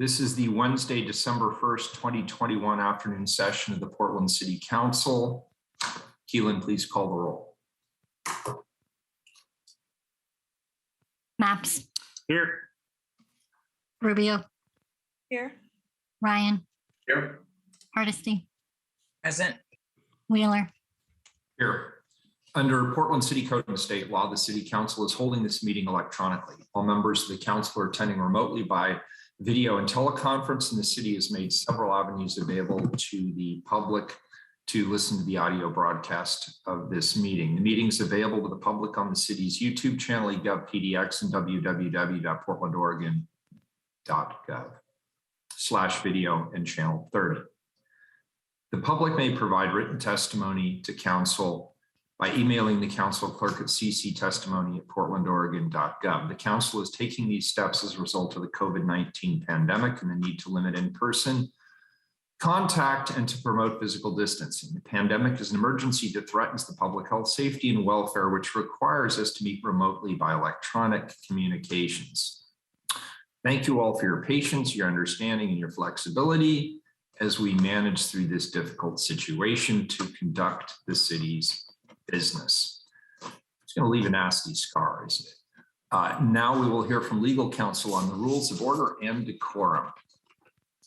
This is the Wednesday, December 1st, 2021 afternoon session of the Portland City Council. Keelan, please call the roll. Maps. Here. Rubio. Here. Ryan. Here. Hardesty. Present. Wheeler. Here. Under Portland City Code and State Law, the City Council is holding this meeting electronically. All members of the council are attending remotely by video and teleconference, and the city has made several avenues available to the public to listen to the audio broadcast of this meeting. The meeting is available to the public on the city's YouTube channel, eGovPDX, and www.portlandoregon.gov/video and channel 30. The public may provide written testimony to council by emailing the council clerk at cctestimony@portlandoregon.gov. The council is taking these steps as a result of the COVID-19 pandemic and the need to limit in-person contact and to promote physical distancing. The pandemic is an emergency that threatens the public health, safety, and welfare, which requires us to meet remotely by electronic communications. Thank you all for your patience, your understanding, and your flexibility as we manage through this difficult situation to conduct the city's business. It's going to leave a nasty scar, isn't it? Now we will hear from legal counsel on the rules of order and decorum.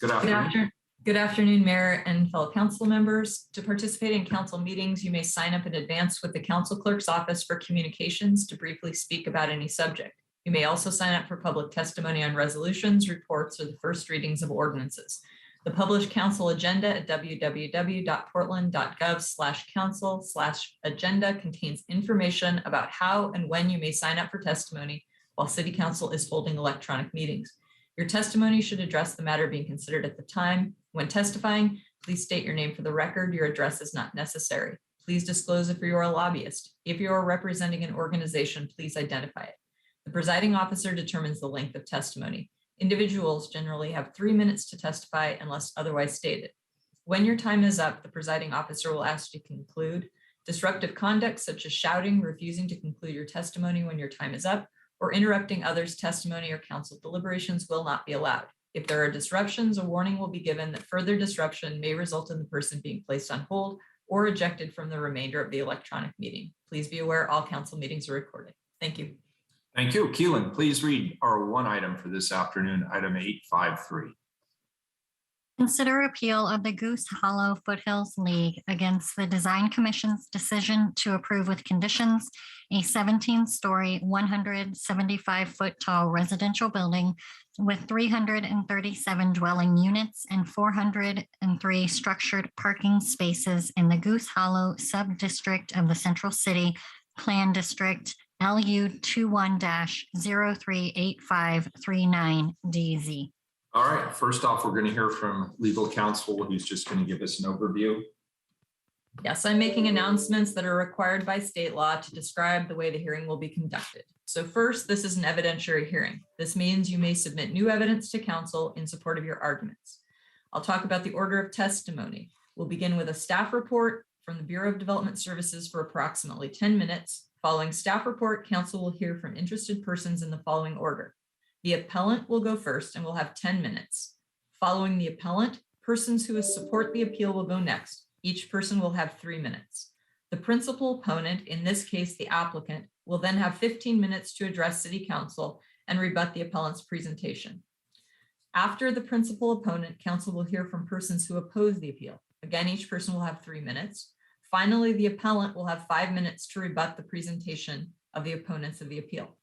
Good afternoon. Good afternoon, Mayor and fellow council members. To participate in council meetings, you may sign up in advance with the council clerk's office for communications to briefly speak about any subject. You may also sign up for public testimony on resolutions, reports, or the first readings of ordinances. The published council agenda at www.portland.gov/council/agenda contains information about how and when you may sign up for testimony while City Council is holding electronic meetings. Your testimony should address the matter being considered at the time. When testifying, please state your name for the record. Your address is not necessary. Please disclose if you are a lobbyist. If you are representing an organization, please identify it. The presiding officer determines the length of testimony. Individuals generally have 3 minutes to testify unless otherwise stated. When your time is up, the presiding officer will ask you to conclude. Disruptive conduct such as shouting, refusing to conclude your testimony when your time is up, or interrupting others' testimony or council deliberations will not be allowed. If there are disruptions, a warning will be given that further disruption may result in the person being placed on hold or ejected from the remainder of the electronic meeting. Please be aware all council meetings are recorded. Thank you. Thank you. Keelan, please read our one item for this afternoon, item 853. Consider appeal of the Goose Hollow Foothills League against the Design Commission's decision to approve with conditions a 17-story, 175-foot tall residential building with 337 dwelling units and 403 structured parking spaces in the Goose Hollow sub-district of the Central City Plan District, LU 21-038539DZ. All right, first off, we're going to hear from legal counsel, who's just going to give us an overview. Yes, I'm making announcements that are required by state law to describe the way the hearing will be conducted. So first, this is an evidentiary hearing. This means you may submit new evidence to council in support of your arguments. I'll talk about the order of testimony. We'll begin with a staff report from the Bureau of Development Services for approximately 10 minutes. Following staff report, council will hear from interested persons in the following order. The appellant will go first and will have 10 minutes. Following the appellant, persons who support the appeal will go next. Each person will have 3 minutes. The principal opponent, in this case the applicant, will then have 15 minutes to address City Council and rebut the appellant's presentation. After the principal opponent, council will hear from persons who oppose the appeal. Again, each person will have 3 minutes. Finally, the appellant will have 5 minutes to rebut the presentation of the opponents of the appeal.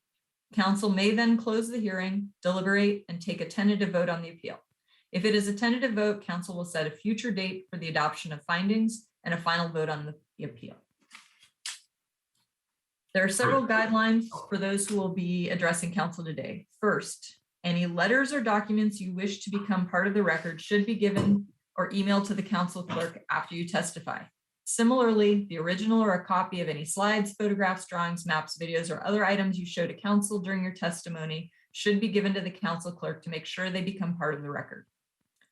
Council may then close the hearing, deliberate, and take a tentative vote on the appeal. If it is a tentative vote, council will set a future date for the adoption of findings and a final vote on the appeal. There are several guidelines for those who will be addressing council today. First, any letters or documents you wish to become part of the record should be given or emailed to the council clerk after you testify. Similarly, the original or a copy of any slides, photographs, drawings, maps, videos, or other items you show to council during your testimony should be given to the council clerk to make sure they become part of the record.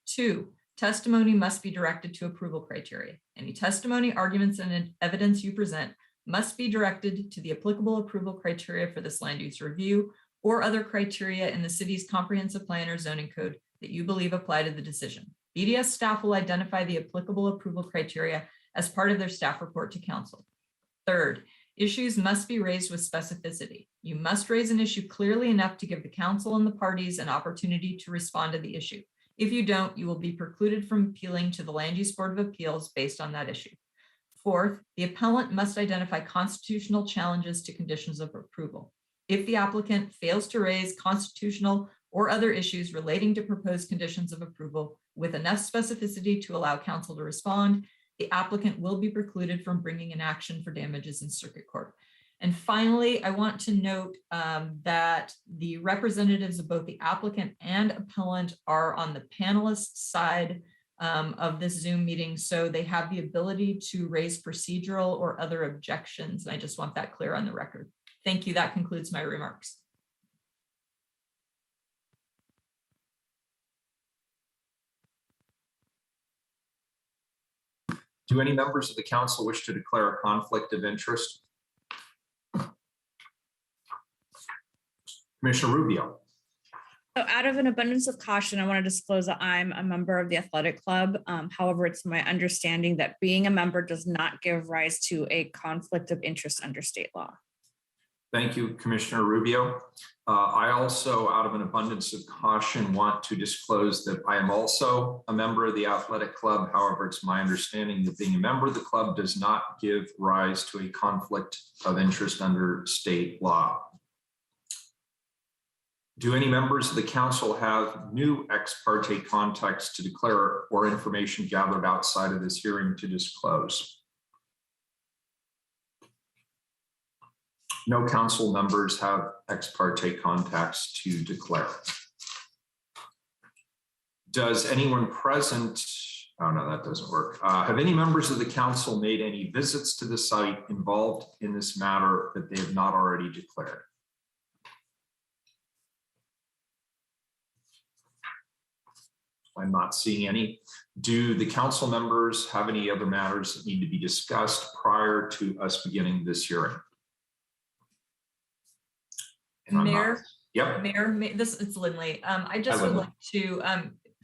2, testimony must be directed to approval criteria. Any testimony, arguments, and evidence you present must be directed to the applicable approval criteria for this land use review or other criteria in the city's comprehensive plan or zoning code that you believe apply to the decision. BDS staff will identify the applicable approval criteria as part of their staff report to council. Third, issues must be raised with specificity. You must raise an issue clearly enough to give the council and the parties an opportunity to respond to the issue. If you don't, you will be precluded from appealing to the Land Use Board of Appeals based on that issue. Fourth, the appellant must identify constitutional challenges to conditions of approval. If the applicant fails to raise constitutional or other issues relating to proposed conditions of approval with enough specificity to allow council to respond, the applicant will be precluded from bringing an action for damages in circuit court. And finally, I want to note that the representatives of both the applicant and appellant are on the panelist side of this Zoom meeting, so they have the ability to raise procedural or other objections. And I just want that clear on the record. Thank you. That concludes my remarks. Do any members of the council wish to declare a conflict of interest? Commissioner Rubio. So out of an abundance of caution, I want to disclose that I'm a member of the athletic club. However, it's my understanding that being a member does not give rise to a conflict of interest under state law. Thank you, Commissioner Rubio. I also, out of an abundance of caution, want to disclose that I am also a member of the athletic club. However, it's my understanding that being a member of the club does not give rise to a conflict of interest under state law. Do any members of the council have new ex parte contacts to declare or information gathered outside of this hearing to disclose? No council members have ex parte contacts to declare. Does anyone present, oh no, that doesn't work. Have any members of the council made any visits to the site involved in this matter that they have not already declared? I'm not seeing any. Do the council members have any other matters that need to be discussed prior to us beginning this hearing? Mayor, yep. Mayor, it's Lindley. I just would like to,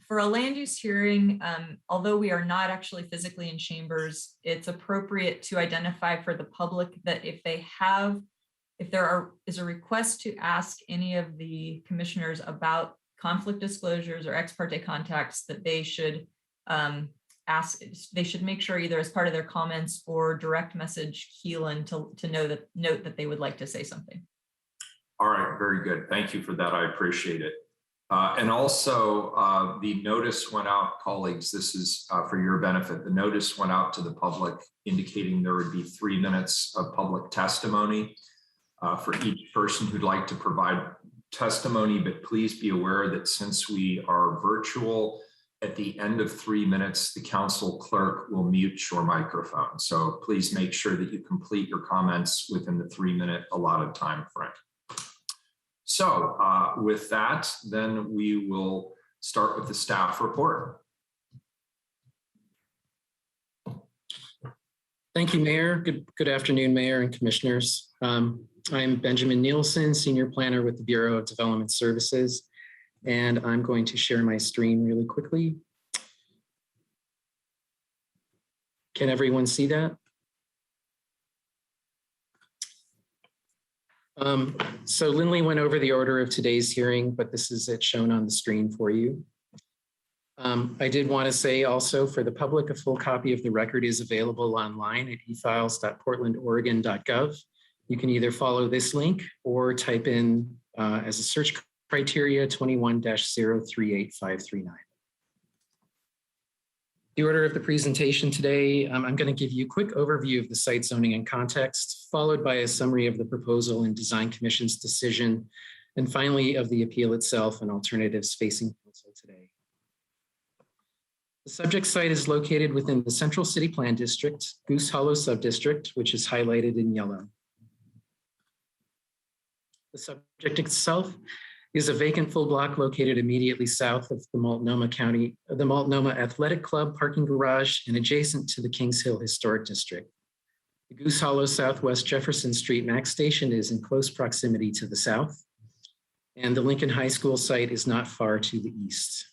for a land use hearing, although we are not actually physically in chambers, it's appropriate to identify for the public that if there is a request to ask any of the commissioners about conflict disclosures or ex parte contacts, that they should make sure either as part of their comments or direct message Keelan to note that they would like to say something. All right, very good. Thank you for that. I appreciate it. And also the notice went out, colleagues, this is for your benefit. The notice went out to the public indicating there would be 3 minutes of public testimony for each person who'd like to provide testimony, but please be aware that since we are virtual, at the end of 3 minutes, the council clerk will mute your microphone. So please make sure that you complete your comments within the 3-minute allotted time frame. So with that, then we will start with the staff report. Thank you, Mayor. Good afternoon, Mayor and Commissioners. I'm Benjamin Nielsen, Senior Planner with the Bureau of Development Services, and I'm going to share my screen really quickly. Can everyone see that? So Lindley went over the order of today's hearing, but this is it shown on the screen for you. I did want to say also for the public, a full copy of the record is available online at efiles.portlandoregon.gov. You can either follow this link or type in as a search criteria 21-038539. The order of the presentation today, I'm going to give you a quick overview of the site zoning and context, followed by a summary of the proposal and Design Commission's decision, and finally of the appeal itself and alternatives facing council today. The subject site is located within the Central City Plan District, Goose Hollow Subdistrict, which is highlighted in yellow. The subject itself is a vacant full block located immediately south of the Multnomah Athletic Club parking garage and adjacent to the Kings Hill Historic District. The Goose Hollow Southwest Jefferson Street MAX station is in close proximity to the south, and the Lincoln High School site is not far to the east.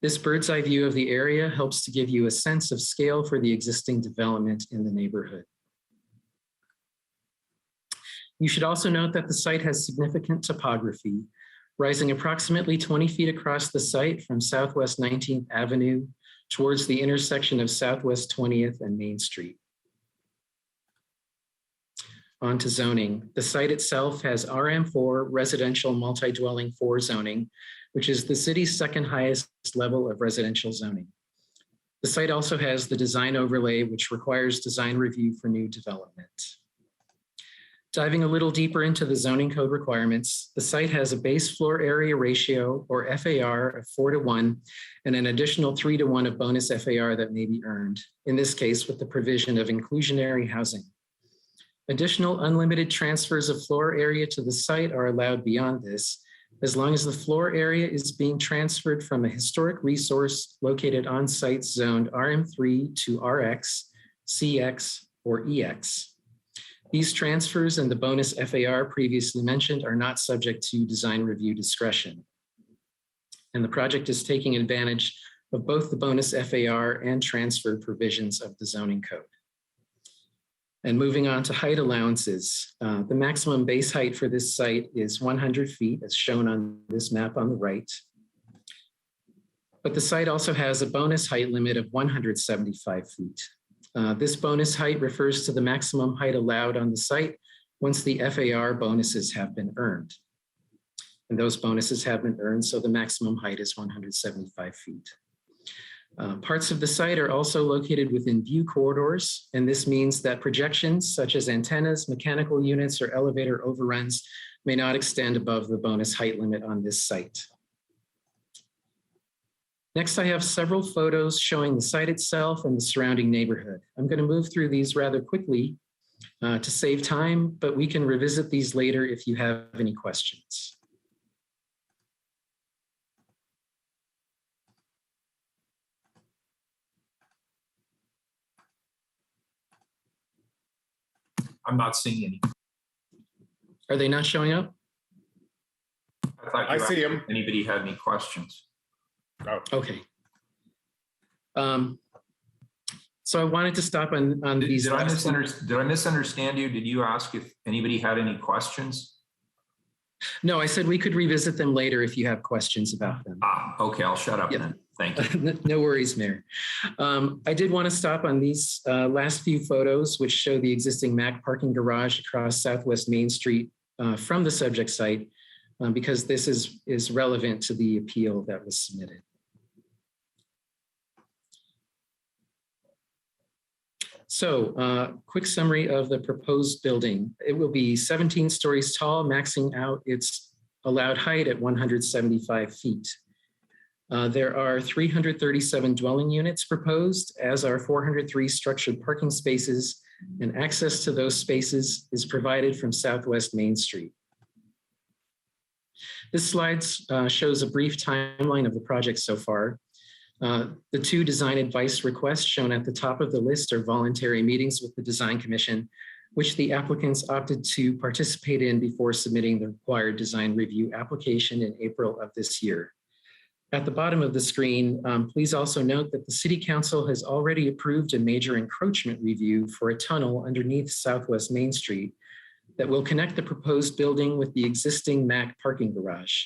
This bird's eye view of the area helps to give you a sense of scale for the existing development in the neighborhood. You should also note that the site has significant topography, rising approximately 20 feet across the site from Southwest 19th Avenue towards the intersection of Southwest 20th and Main Street. On to zoning. The site itself has RM4 residential multi-dwelling 4 zoning, which is the city's second highest level of residential zoning. The site also has the design overlay, which requires design review for new development. Diving a little deeper into the zoning code requirements, the site has a base floor area ratio, or FAR, of 4:1 and an additional 3:1 of bonus FAR that may be earned, in this case with the provision of inclusionary housing. Additional unlimited transfers of floor area to the site are allowed beyond this, as long as the floor area is being transferred from a historic resource located on sites zoned RM3 to RX, CX, or EX. These transfers and the bonus FAR previously mentioned are not subject to design review discretion. And the project is taking advantage of both the bonus FAR and transfer provisions of the zoning code. And moving on to height allowances, the maximum base height for this site is 100 feet, as shown on this map on the right. But the site also has a bonus height limit of 175 feet. This bonus height refers to the maximum height allowed on the site once the FAR bonuses have been earned. And those bonuses have been earned, so the maximum height is 175 feet. Parts of the site are also located within view corridors, and this means that projections such as antennas, mechanical units, or elevator overruns may not extend above the bonus height limit on this site. Next, I have several photos showing the site itself and the surrounding neighborhood. I'm going to move through these rather quickly to save time, but we can revisit these later if you have any questions. I'm not seeing any. Are they not showing up? I thought I see them. Anybody had any questions? Oh, Okay. So I wanted to stop on these. Did I misunderstand you? Did you ask if anybody had any questions? No, I said we could revisit them later if you have questions about them. Okay, I'll shut up then. Thank you. No worries, Mayor. I did want to stop on these last few photos, which show the existing Mac parking garage across Southwest Main Street from the subject site, because this is relevant to the appeal that was submitted. So quick summary of the proposed building. It will be 17 stories tall, maxing out its allowed height at 175 feet. There are 337 dwelling units proposed, as are 403 structured parking spaces, and access to those spaces is provided from Southwest Main Street. This slide shows a brief timeline of the project so far. The 2 design advice requests shown at the top of the list are voluntary meetings with the Design Commission, which the applicants opted to participate in before submitting the required design review application in April of this year. At the bottom of the screen, please also note that the City Council has already approved a major encroachment review for a tunnel underneath Southwest Main Street that will connect the proposed building with the existing Mac parking garage.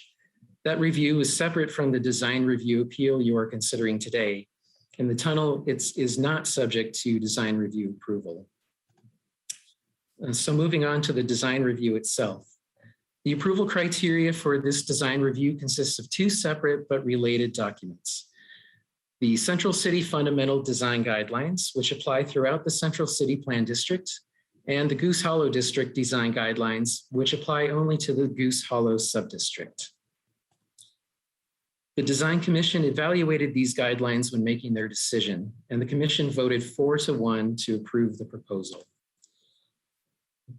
That review is separate from the design review appeal you are considering today, and the tunnel is not subject to design review approval. So moving on to the design review itself. The approval criteria for this design review consists of 2 separate but related documents. The Central City Fundamental Design Guidelines, which apply throughout the Central City Plan District, and the Goose Hollow District Design Guidelines, which apply only to the Goose Hollow Subdistrict. The Design Commission evaluated these guidelines when making their decision, and the Commission voted 4-1 to approve the proposal.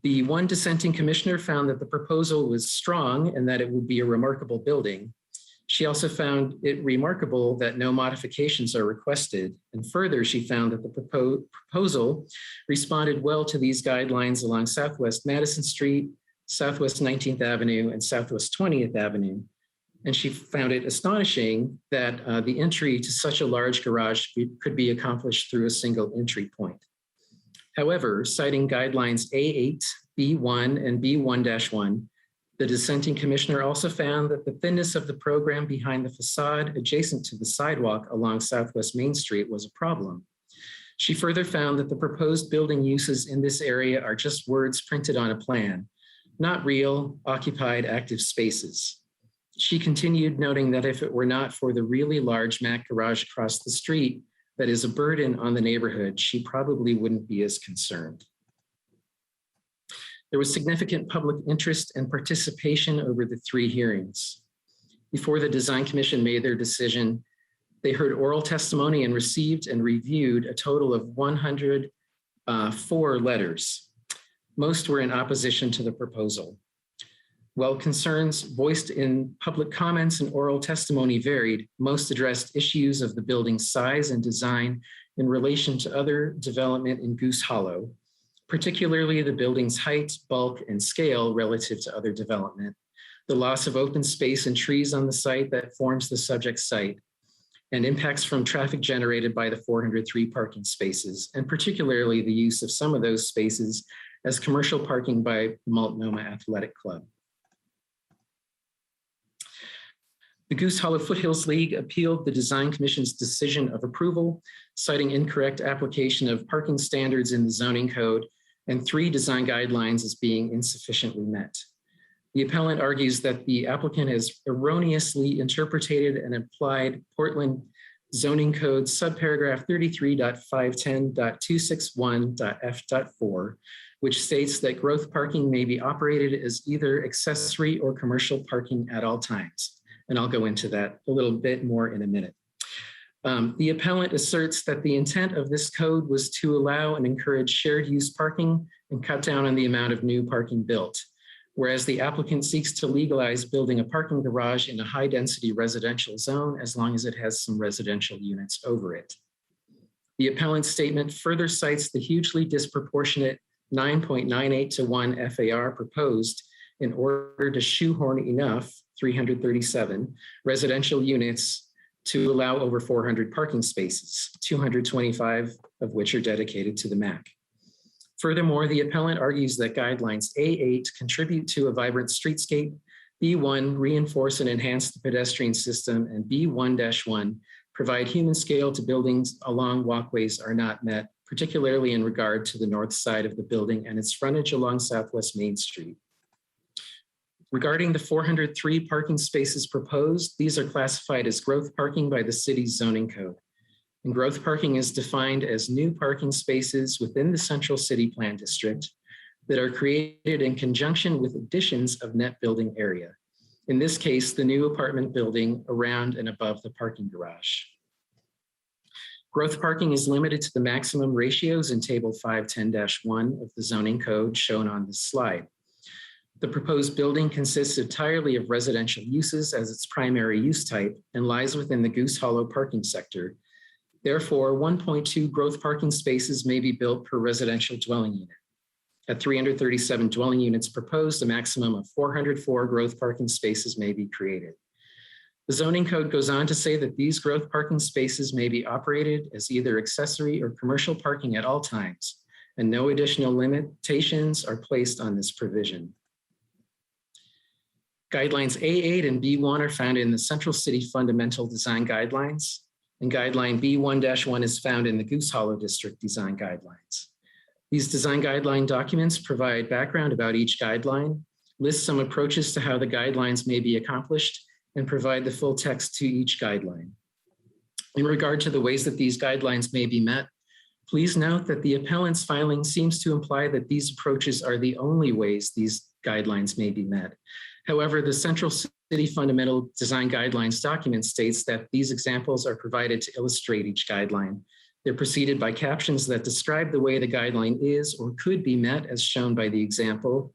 The one dissenting commissioner found that the proposal was strong and that it would be a remarkable building. She also found it remarkable that no modifications are requested. And further, she found that the proposal responded well to these guidelines along Southwest Madison Street, Southwest 19th Avenue, and Southwest 20th Avenue, and she found it astonishing that the entry to such a large garage could be accomplished through a single entry point. However, citing guidelines A8, B1, and B1-1, the dissenting commissioner also found that the thinness of the program behind the facade adjacent to the sidewalk along Southwest Main Street was a problem. She further found that the proposed building uses in this area are just words printed on a plan, not real, occupied, active spaces. She continued, noting that if it were not for the really large Mac garage across the street that is a burden on the neighborhood, she probably wouldn't be as concerned. There was significant public interest and participation over the 3 hearings. Before the Design Commission made their decision, they heard oral testimony and received and reviewed a total of 104 letters. Most were in opposition to the proposal. While concerns voiced in public comments and oral testimony varied, most addressed issues of the building's size and design in relation to other development in Goose Hollow, particularly the building's height, bulk, and scale relative to other development, the loss of open space and trees on the site that forms the subject site, and impacts from traffic generated by the 403 parking spaces, and particularly the use of some of those spaces as commercial parking by the Multnomah Athletic Club. The Goose Hollow Foothills League appealed the Design Commission's decision of approval, citing incorrect application of parking standards in the zoning code and 3 design guidelines as being insufficiently met. The appellant argues that the applicant has erroneously interpreted and applied Portland Zoning Code subparagraph 33.510.261.f.4, which states that growth parking may be operated as either accessory or commercial parking at all times. And I'll go into that a little bit more in a minute. The appellant asserts that the intent of this code was to allow and encourage shared use parking and cut down on the amount of new parking built, whereas the applicant seeks to legalize building a parking garage in a high density residential zone as long as it has some residential units over it. The appellant's statement further cites the hugely disproportionate 9.98 to 1 FAR proposed in order to shoehorn enough 337 residential units to allow over 400 parking spaces, 225 of which are dedicated to the MAC. Furthermore, the appellant argues that guidelines A8 contribute to a vibrant streetscape, B1 reinforce and enhance the pedestrian system, and B1-1 provide human scale to buildings along walkways are not met, particularly in regard to the north side of the building and its frontage along Southwest Main Street. Regarding the 403 parking spaces proposed, these are classified as growth parking by the city's zoning code. And growth parking is defined as new parking spaces within the central city plan district that are created in conjunction with additions of net building area. In this case, the new apartment building around and above the parking garage. Growth parking is limited to the maximum ratios in table 510-1 of the zoning code shown on this slide. The proposed building consists entirely of residential uses as its primary use type and lies within the Goose Hollow parking sector. Therefore, 1.2 growth parking spaces may be built per residential dwelling unit. At 337 dwelling units proposed, a maximum of 404 growth parking spaces may be created. The zoning code goes on to say that these growth parking spaces may be operated as either accessory or commercial parking at all times, and no additional limitations are placed on this provision. Guidelines A8 and B1 are found in the Central City Fundamental Design Guidelines, and guideline B1-1 is found in the Goose Hollow District Design Guidelines. These design guideline documents provide background about each guideline, list some approaches to how the guidelines may be accomplished, and provide the full text to each guideline. In regard to the ways that these guidelines may be met, please note that the appellant's filing seems to imply that these approaches are the only ways these guidelines may be met. However, the Central City Fundamental Design Guidelines document states that these examples are provided to illustrate each guideline. They're preceded by captions that describe the way the guideline is or could be met as shown by the example.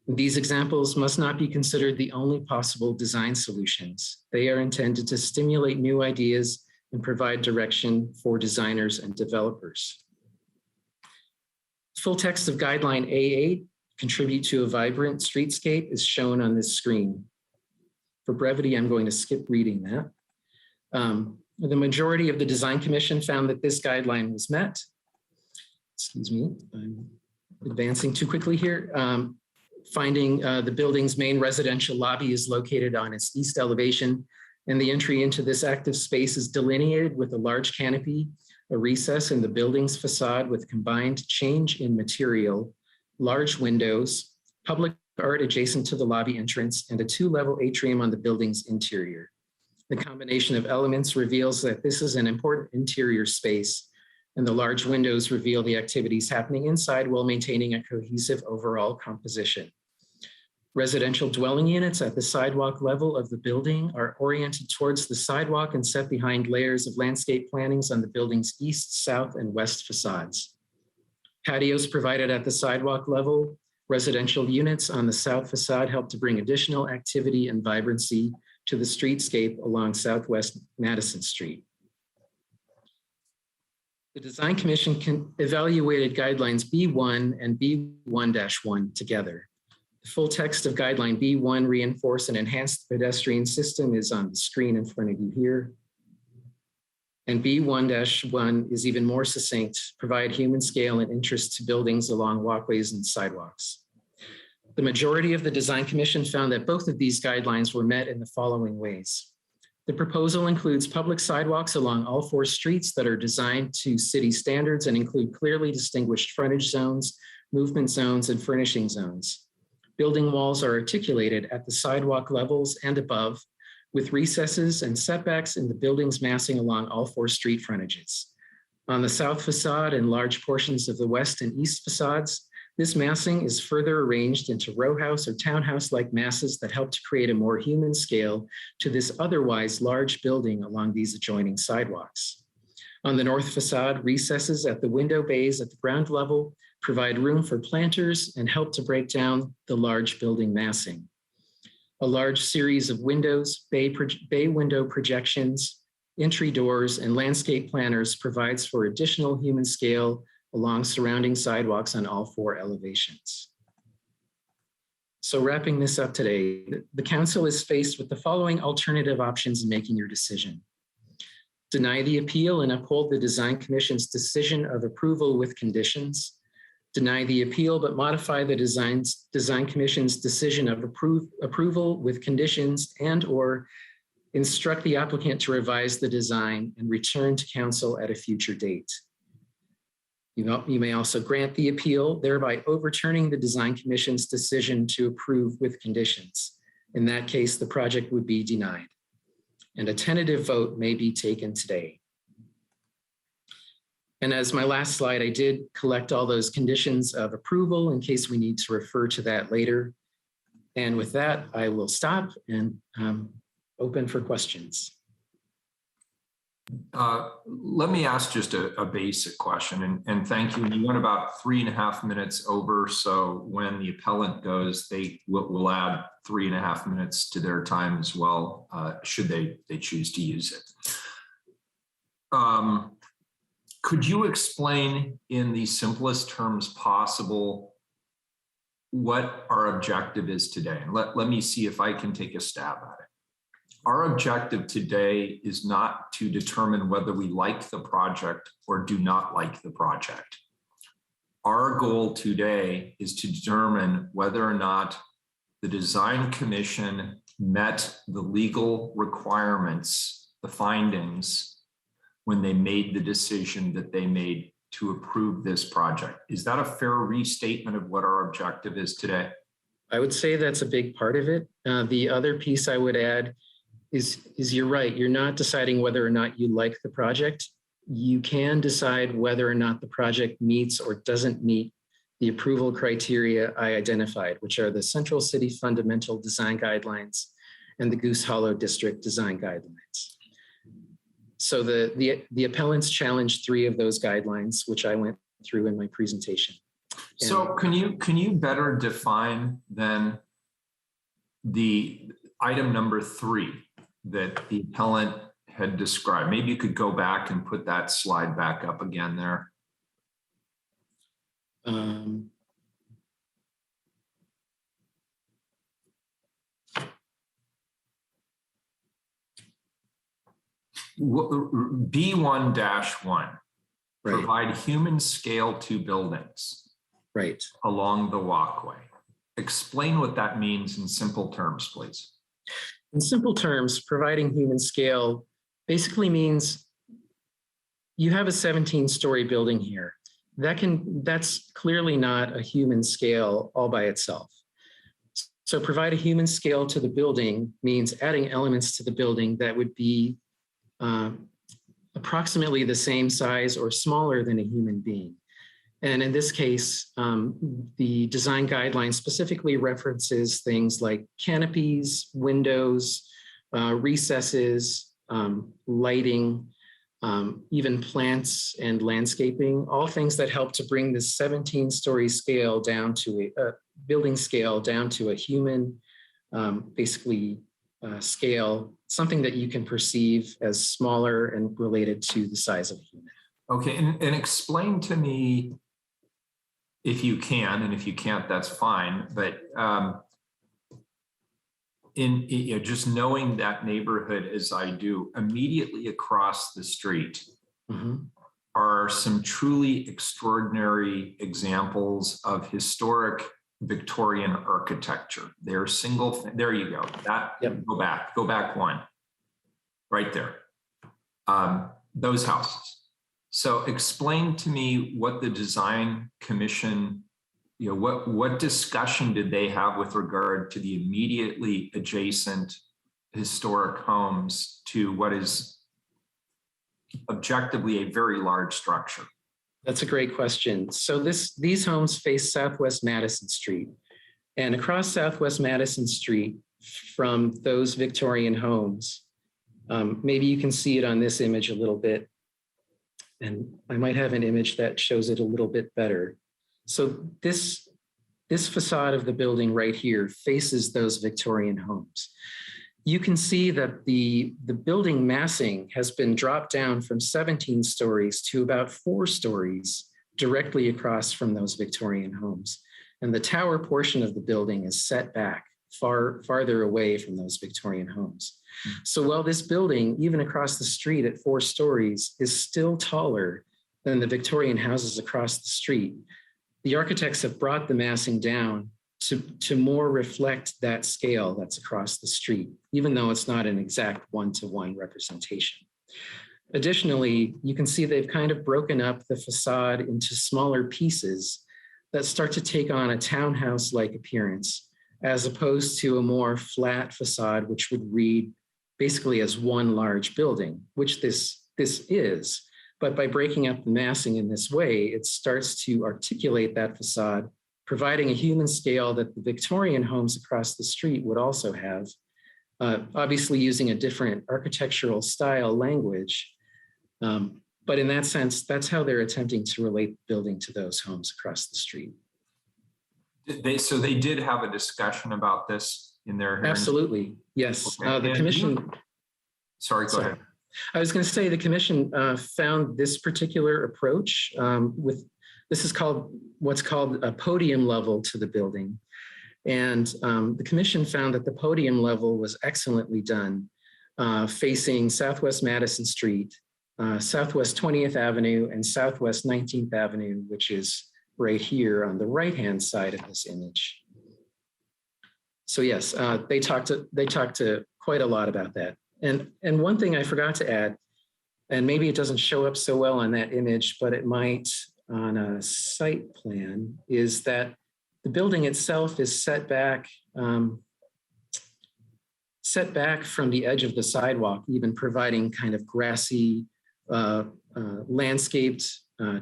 These examples must not be considered the only possible design solutions. They are intended to stimulate new ideas and provide direction for designers and developers. Full text of guideline A8, contribute to a vibrant streetscape, is shown on this screen. For brevity, I'm going to skip reading that. The majority of the Design Commission found that this guideline was met. Excuse me, I'm advancing too quickly here. Finding the building's main residential lobby is located on its east elevation, and the entry into this active space is delineated with a large canopy, a recess in the building's facade with combined change in material, large windows, public art adjacent to the lobby entrance, and a 2-level atrium on the building's interior. The combination of elements reveals that this is an important interior space, and the large windows reveal the activities happening inside while maintaining a cohesive overall composition. Residential dwelling units at the sidewalk level of the building are oriented towards the sidewalk and set behind layers of landscape plantings on the building's east, south, and west facades. Patios provided at the sidewalk level, residential units on the south facade help to bring additional activity and vibrancy to the streetscape along Southwest Madison Street. The Design Commission evaluated guidelines B1 and B1-1 together. The full text of guideline B1, reinforce and enhance the pedestrian system, is on the screen in front of you here. And B1-1 is even more succinct, provide human scale and interest to buildings along walkways and sidewalks. The majority of the Design Commission found that both of these guidelines were met in the following ways. The proposal includes public sidewalks along all 4 streets that are designed to city standards and include clearly distinguished frontage zones, movement zones, and furnishing zones. Building walls are articulated at the sidewalk levels and above, with recesses and setbacks in the building's massing along all 4 street frontages. On the south facade and large portions of the west and east facades, this massing is further arranged into row house or townhouse-like masses that help to create a more human scale to this otherwise large building along these adjoining sidewalks. On the north facade, recesses at the window bays at the ground level provide room for planters and help to break down the large building massing. A large series of windows, bay window projections, entry doors, and landscape planters provides for additional human scale along surrounding sidewalks on all 4 elevations. So wrapping this up today, the council is faced with the following alternative options in making your decision. Deny the appeal and uphold the Design Commission's decision of approval with conditions. Deny the appeal but modify the Design Commission's decision of approval with conditions, and/or instruct the applicant to revise the design and return to council at a future date. You may also grant the appeal, thereby overturning the Design Commission's decision to approve with conditions. In that case, the project would be denied, and a tentative vote may be taken today. And as my last slide, I did collect all those conditions of approval in case we need to refer to that later. And with that, I will stop and open for questions. Let me ask just a basic question, and thank you. You went about 3.5 minutes over, so when the appellant goes, they will add 3.5 minutes to their time as well, should they choose to use it. Could you explain in the simplest terms possible what our objective is today? And let me see if I can take a stab at it. Our objective today is not to determine whether we like the project or do not like the project. Our goal today is to determine whether or not the Design Commission met the legal requirements, the findings, when they made the decision that they made to approve this project. Is that a fair restatement of what our objective is today? I would say that's a big part of it. The other piece I would add is you're right. You're not deciding whether or not you like the project. You can decide whether or not the project meets or doesn't meet the approval criteria I identified, which are the Central City Fundamental Design Guidelines and the Goose Hollow District Design Guidelines. So the appellants challenged 3 of those guidelines, which I went through in my presentation. So can you better define then the item number 3 that the appellant had described? Maybe you could go back and put that slide back up again there. B1-1, Right, provide human scale to buildings right. along the walkway. Explain what that means in simple terms, please. In simple terms, providing human scale basically means you have a 17-story building here. That's clearly not a human scale all by itself. So provide a human scale to the building means adding elements to the building that would be approximately the same size or smaller than a human being. And in this case, the design guideline specifically references things like canopies, windows, recesses, lighting, even plants and landscaping, all things that help to bring this 17-story scale down to a building scale down to a human, basically scale, something that you can perceive as smaller and related to the size of a human. Okay, and explain to me, if you can, and if you can't, that's fine, but just knowing that neighborhood as I do, immediately across the street are some truly extraordinary examples of historic Victorian architecture. They're there you go. Go back one, right there. Those houses. So explain to me what the design commission, what discussion did they have with regard to the immediately adjacent historic homes to what is objectively a very large structure? That's a great question. So these homes face Southwest Madison Street, and across Southwest Madison Street from those Victorian homes, maybe you can see it on this image a little bit, and I might have an image that shows it a little bit better. So this facade of the building right here faces those Victorian homes. You can see that the building massing has been dropped down from 17 stories to about 4 stories directly across from those Victorian homes. And the tower portion of the building is set back farther away from those Victorian homes. So while this building, even across the street at 4 stories, is still taller than the Victorian houses across the street, the architects have brought the massing down to more reflect that scale that's across the street, even though it's not an exact one-to-one representation. Additionally, you can see they've kind of broken up the facade into smaller pieces that start to take on a townhouse-like appearance, as opposed to a more flat facade, which would read basically as one large building, which this is. But by breaking up the massing in this way, it starts to articulate that facade, providing a human scale that the Victorian homes across the street would also have, obviously using a different architectural style language. But in that sense, that's how they're attempting to relate the building to those homes across the street. So they did have a discussion about this in their hearing? Absolutely, yes. Okay. The commission. Sorry, go ahead. I was going to say the commission found this particular approach this is what's called a podium level to the building. And the commission found that the podium level was excellently done, facing Southwest Madison Street, Southwest 20th Avenue, and Southwest 19th Avenue, which is right here on the right-hand side of this image. So yes, they talked to quite a lot about that. And one thing I forgot to add, and maybe it doesn't show up so well on that image, but it might on a site plan, is that the building itself is set back from the edge of the sidewalk, even providing kind of grassy, landscaped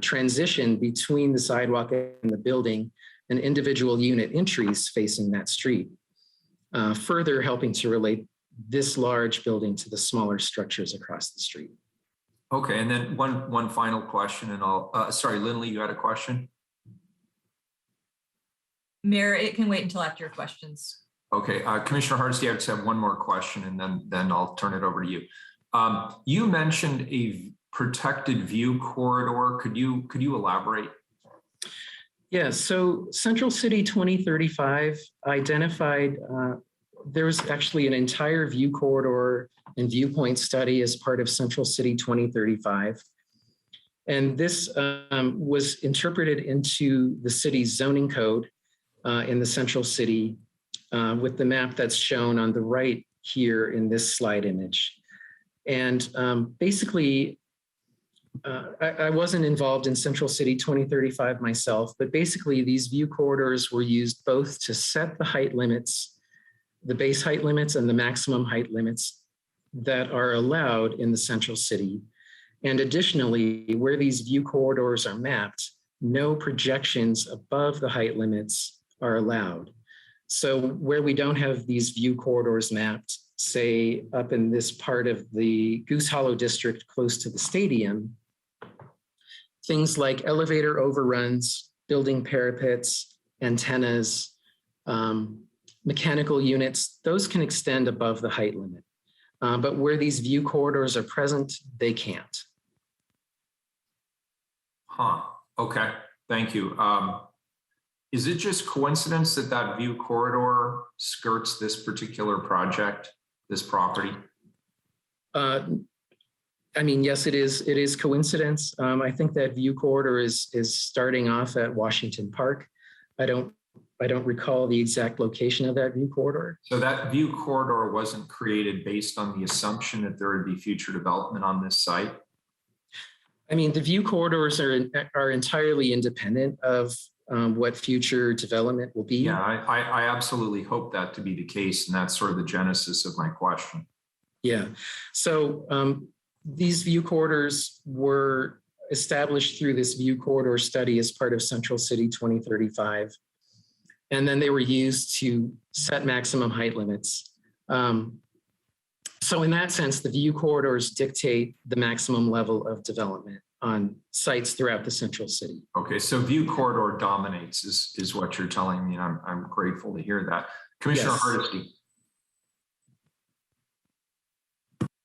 transition between the sidewalk and the building and individual unit entries facing that street, further helping to relate this large building to the smaller structures across the street. Okay, and then one final question, and sorry, Lindley, you had a question? Mayor, it can wait until after your questions. Okay, Commissioner Hardesty, I just have one more question, and then I'll turn it over to you. You mentioned a protected view corridor. Could you elaborate? Yeah, so Central City 2035 identified there's actually an entire view corridor and viewpoint study as part of Central City 2035. And this was interpreted into the city's zoning code in the Central City with the map that's shown on the right here in this slide image. And basically, I wasn't involved in Central City 2035 myself, but basically these view corridors were used both to set the height limits, the base height limits and the maximum height limits that are allowed in the Central City. And additionally, where these view corridors are mapped, no projections above the height limits are allowed. So where we don't have these view corridors mapped, say up in this part of the Goose Hollow district close to the stadium, things like elevator overruns, building parapets, antennas, mechanical units, those can extend above the height limit. But where these view corridors are present, they can't. Huh, okay, thank you. Is it just coincidence that that view corridor skirts this particular project, this property? I mean, yes, it is coincidence. I think that view corridor is starting off at Washington Park. I don't recall the exact location of that view corridor. So that view corridor wasn't created based on the assumption that there would be future development on this site? I mean, the view corridors are entirely independent of what future development will be. Yeah, I absolutely hope that to be the case, and that's sort of the genesis of my question. Yeah, so these view corridors were established through this view corridor study as part of Central City 2035. And then they were used to set maximum height limits. So in that sense, the view corridors dictate the maximum level of development on sites throughout the Central City. Okay, so view corridor dominates is what you're telling me, and I'm grateful to hear that. Commissioner Hardesty.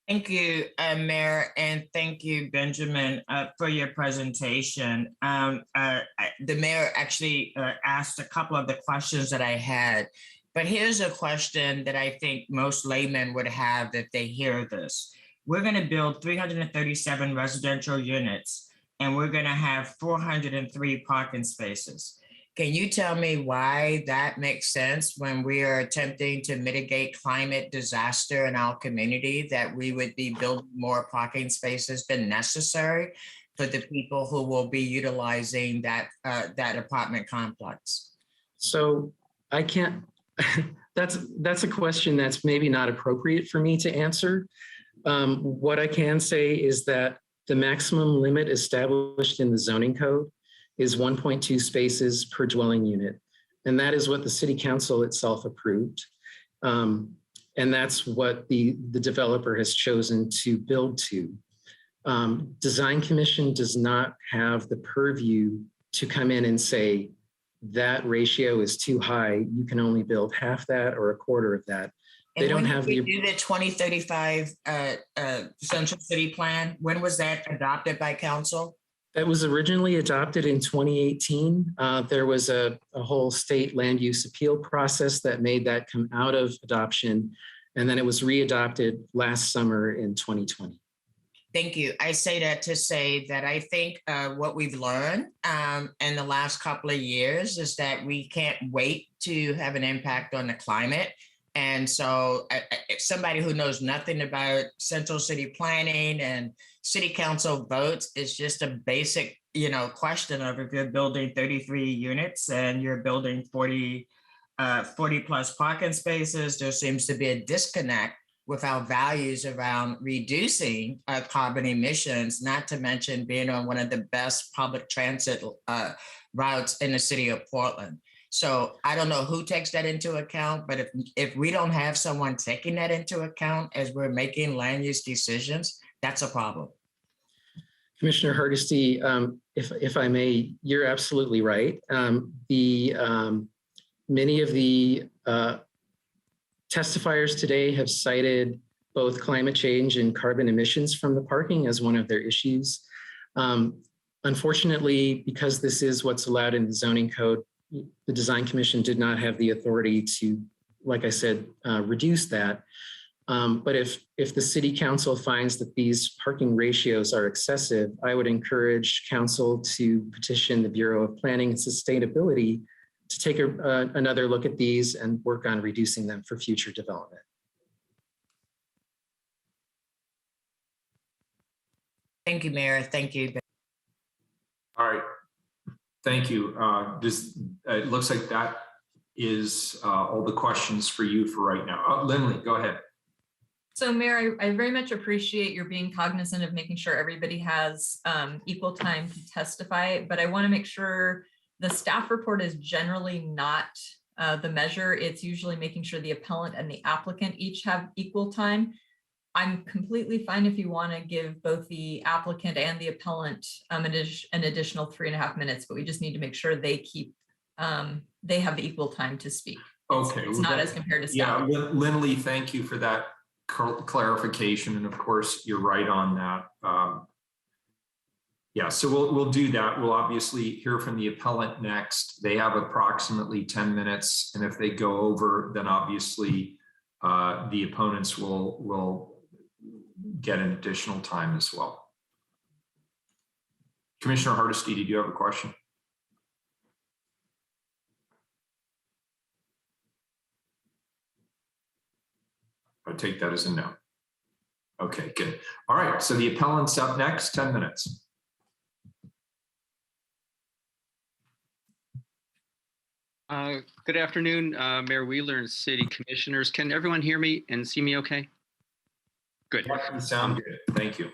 Thank you, Mayor, and thank you, Benjamin, for your presentation. The mayor actually asked a couple of the questions that I had, but here's a question that I think most laymen would have if they hear this. We're going to build 337 residential units, and we're going to have 403 parking spaces. Can you tell me why that makes sense when we are attempting to mitigate climate disaster in our community, that we would be building more parking spaces than necessary for the people who will be utilizing that apartment complex? So I can't, that's a question that's maybe not appropriate for me to answer. What I can say is that the maximum limit established in the zoning code is 1.2 spaces per dwelling unit. And that is what the city council itself approved. And that's what the developer has chosen to build to. Design Commission does not have the purview to come in and say that ratio is too high. You can only build half that or a quarter of that. They don't have the 2035 Central City Plan. When was that adopted by council? That was originally adopted in 2018. There was a whole state land use appeal process that made that come out of adoption. And then it was readopted last summer in 2020. Thank you. I say that to say that I think what we've learned in the last couple of years is that we can't wait to have an impact on the climate. And so somebody who knows nothing about Central City planning and city council votes is just a basic, question of if you're building 33 units and you're building 40 plus parking spaces, there seems to be a disconnect with our values around reducing carbon emissions, not to mention being on one of the best public transit routes in the city of Portland. So I don't know who takes that into account, but if we don't have someone taking that into account as we're making land use decisions, that's a problem. Commissioner Hardesty, if I may, you're absolutely right. Many of the testifiers today have cited both climate change and carbon emissions from the parking as one of their issues. Unfortunately, because this is what's allowed in the zoning code, the Design Commission did not have the authority to like I said, reduce that. But if the city council finds that these parking ratios are excessive, I would encourage council to petition the Bureau of Planning and Sustainability to take another look at these and work on reducing them for future development. Thank you, Mayor. Thank you. All right. Thank you. It looks like that is all the questions for you for right now. Lindley, go ahead. So Mayor, I very much appreciate your being cognizant of making sure everybody has equal time to testify, but I want to make sure the staff report is generally not the measure. It's usually making sure the appellant and the applicant each have equal time. I'm completely fine if you want to give both the applicant and the appellant an additional 3.5 minutes, but we just need to make sure they keep, they have the equal time to speak. Okay. It's not as compared to staff. Yeah, Lindley, thank you for that clarification. And of course, you're right on that. Yeah, so we'll do that. We'll obviously hear from the appellant next. They have approximately 10 minutes. And if they go over, then obviously the opponents will get an additional time as well. Commissioner Hardesty, did you have a question? I take that as a no. Okay, good. All right, so the appellant's up next, 10 minutes. Good afternoon, Mayor Wheeler and City Commissioners. Can everyone hear me and see me okay? Good. You sound good. Thank you.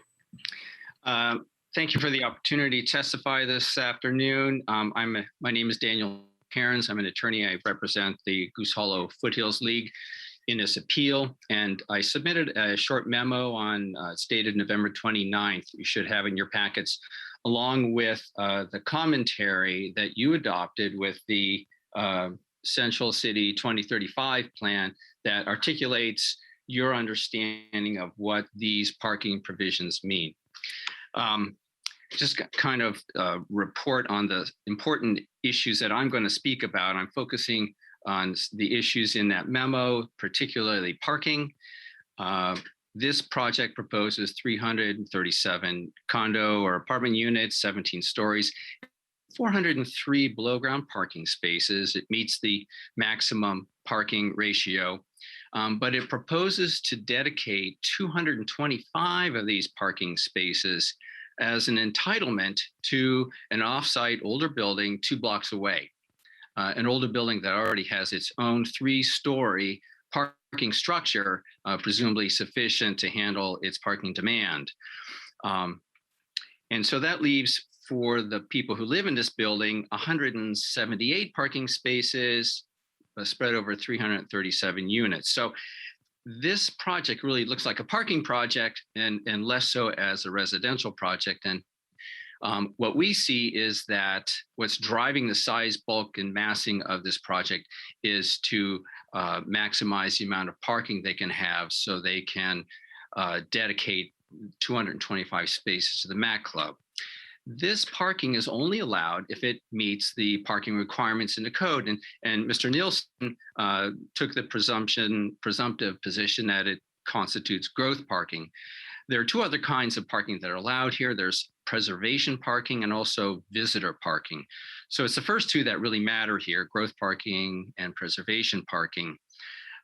Thank you for the opportunity to testify this afternoon. My name is Daniel Cairns. I'm an attorney. I represent the Goose Hollow Foothills League in this appeal, and I submitted a short memo on dated November 29th. You should have in your packets, along with the commentary that you adopted with the Central City 2035 plan that articulates your understanding of what these parking provisions mean. Just kind of report on the important issues that I'm going to speak about. I'm focusing on the issues in that memo, particularly parking. This project proposes 337 condo or apartment units, 17 stories, 403 below ground parking spaces. It meets the maximum parking ratio, but it proposes to dedicate 225 of these parking spaces as an entitlement to an offsite older building 2 blocks away, an older building that already has its own 3-story parking structure, presumably sufficient to handle its parking demand. And so that leaves, for the people who live in this building, 178 parking spaces spread over 337 units. So this project really looks like a parking project and less so as a residential project. And what we see is that what's driving the size, bulk, and massing of this project is to maximize the amount of parking they can have, so they can dedicate 225 spaces to the MAC Club. This parking is only allowed if it meets the parking requirements in the code. And Mr. Nielsen took the presumptive position that it constitutes growth parking. There are 2 other kinds of parking that are allowed here. There's preservation parking and also visitor parking. So it's the first 2 that really matter here, growth parking and preservation parking.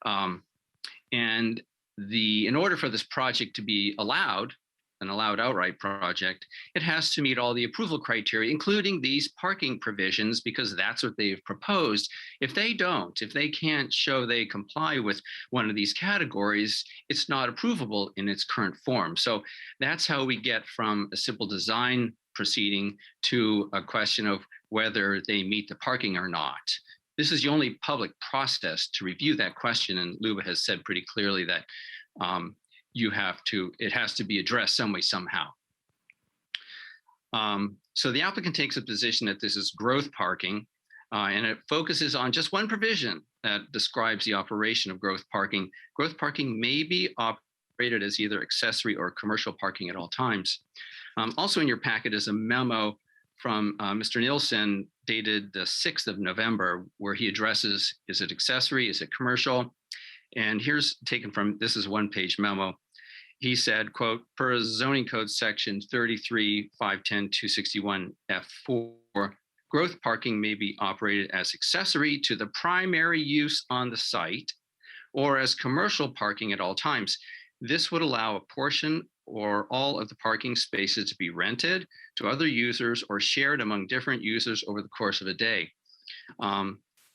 And in order for this project to be allowed, an allowed outright project, it has to meet all the approval criteria, including these parking provisions, because that's what they've proposed. If they don't, if they can't show they comply with one of these categories, it's not approvable in its current form. So that's how we get from a simple design proceeding to a question of whether they meet the parking or not. This is the only public process to review that question, and Luba has said pretty clearly that it has to be addressed some way, somehow. So the applicant takes a position that this is growth parking, and it focuses on just one provision that describes the operation of growth parking. Growth parking may be operated as either accessory or commercial parking at all times. Also in your packet is a memo from Mr. Nielsen dated the 6th of November, where he addresses, is it accessory, is it commercial? And here's taken from, this is a one-page memo. He said, quote, per zoning code section 33-510-261F4, growth parking may be operated as accessory to the primary use on the site or as commercial parking at all times. This would allow a portion or all of the parking spaces to be rented to other users or shared among different users over the course of a day.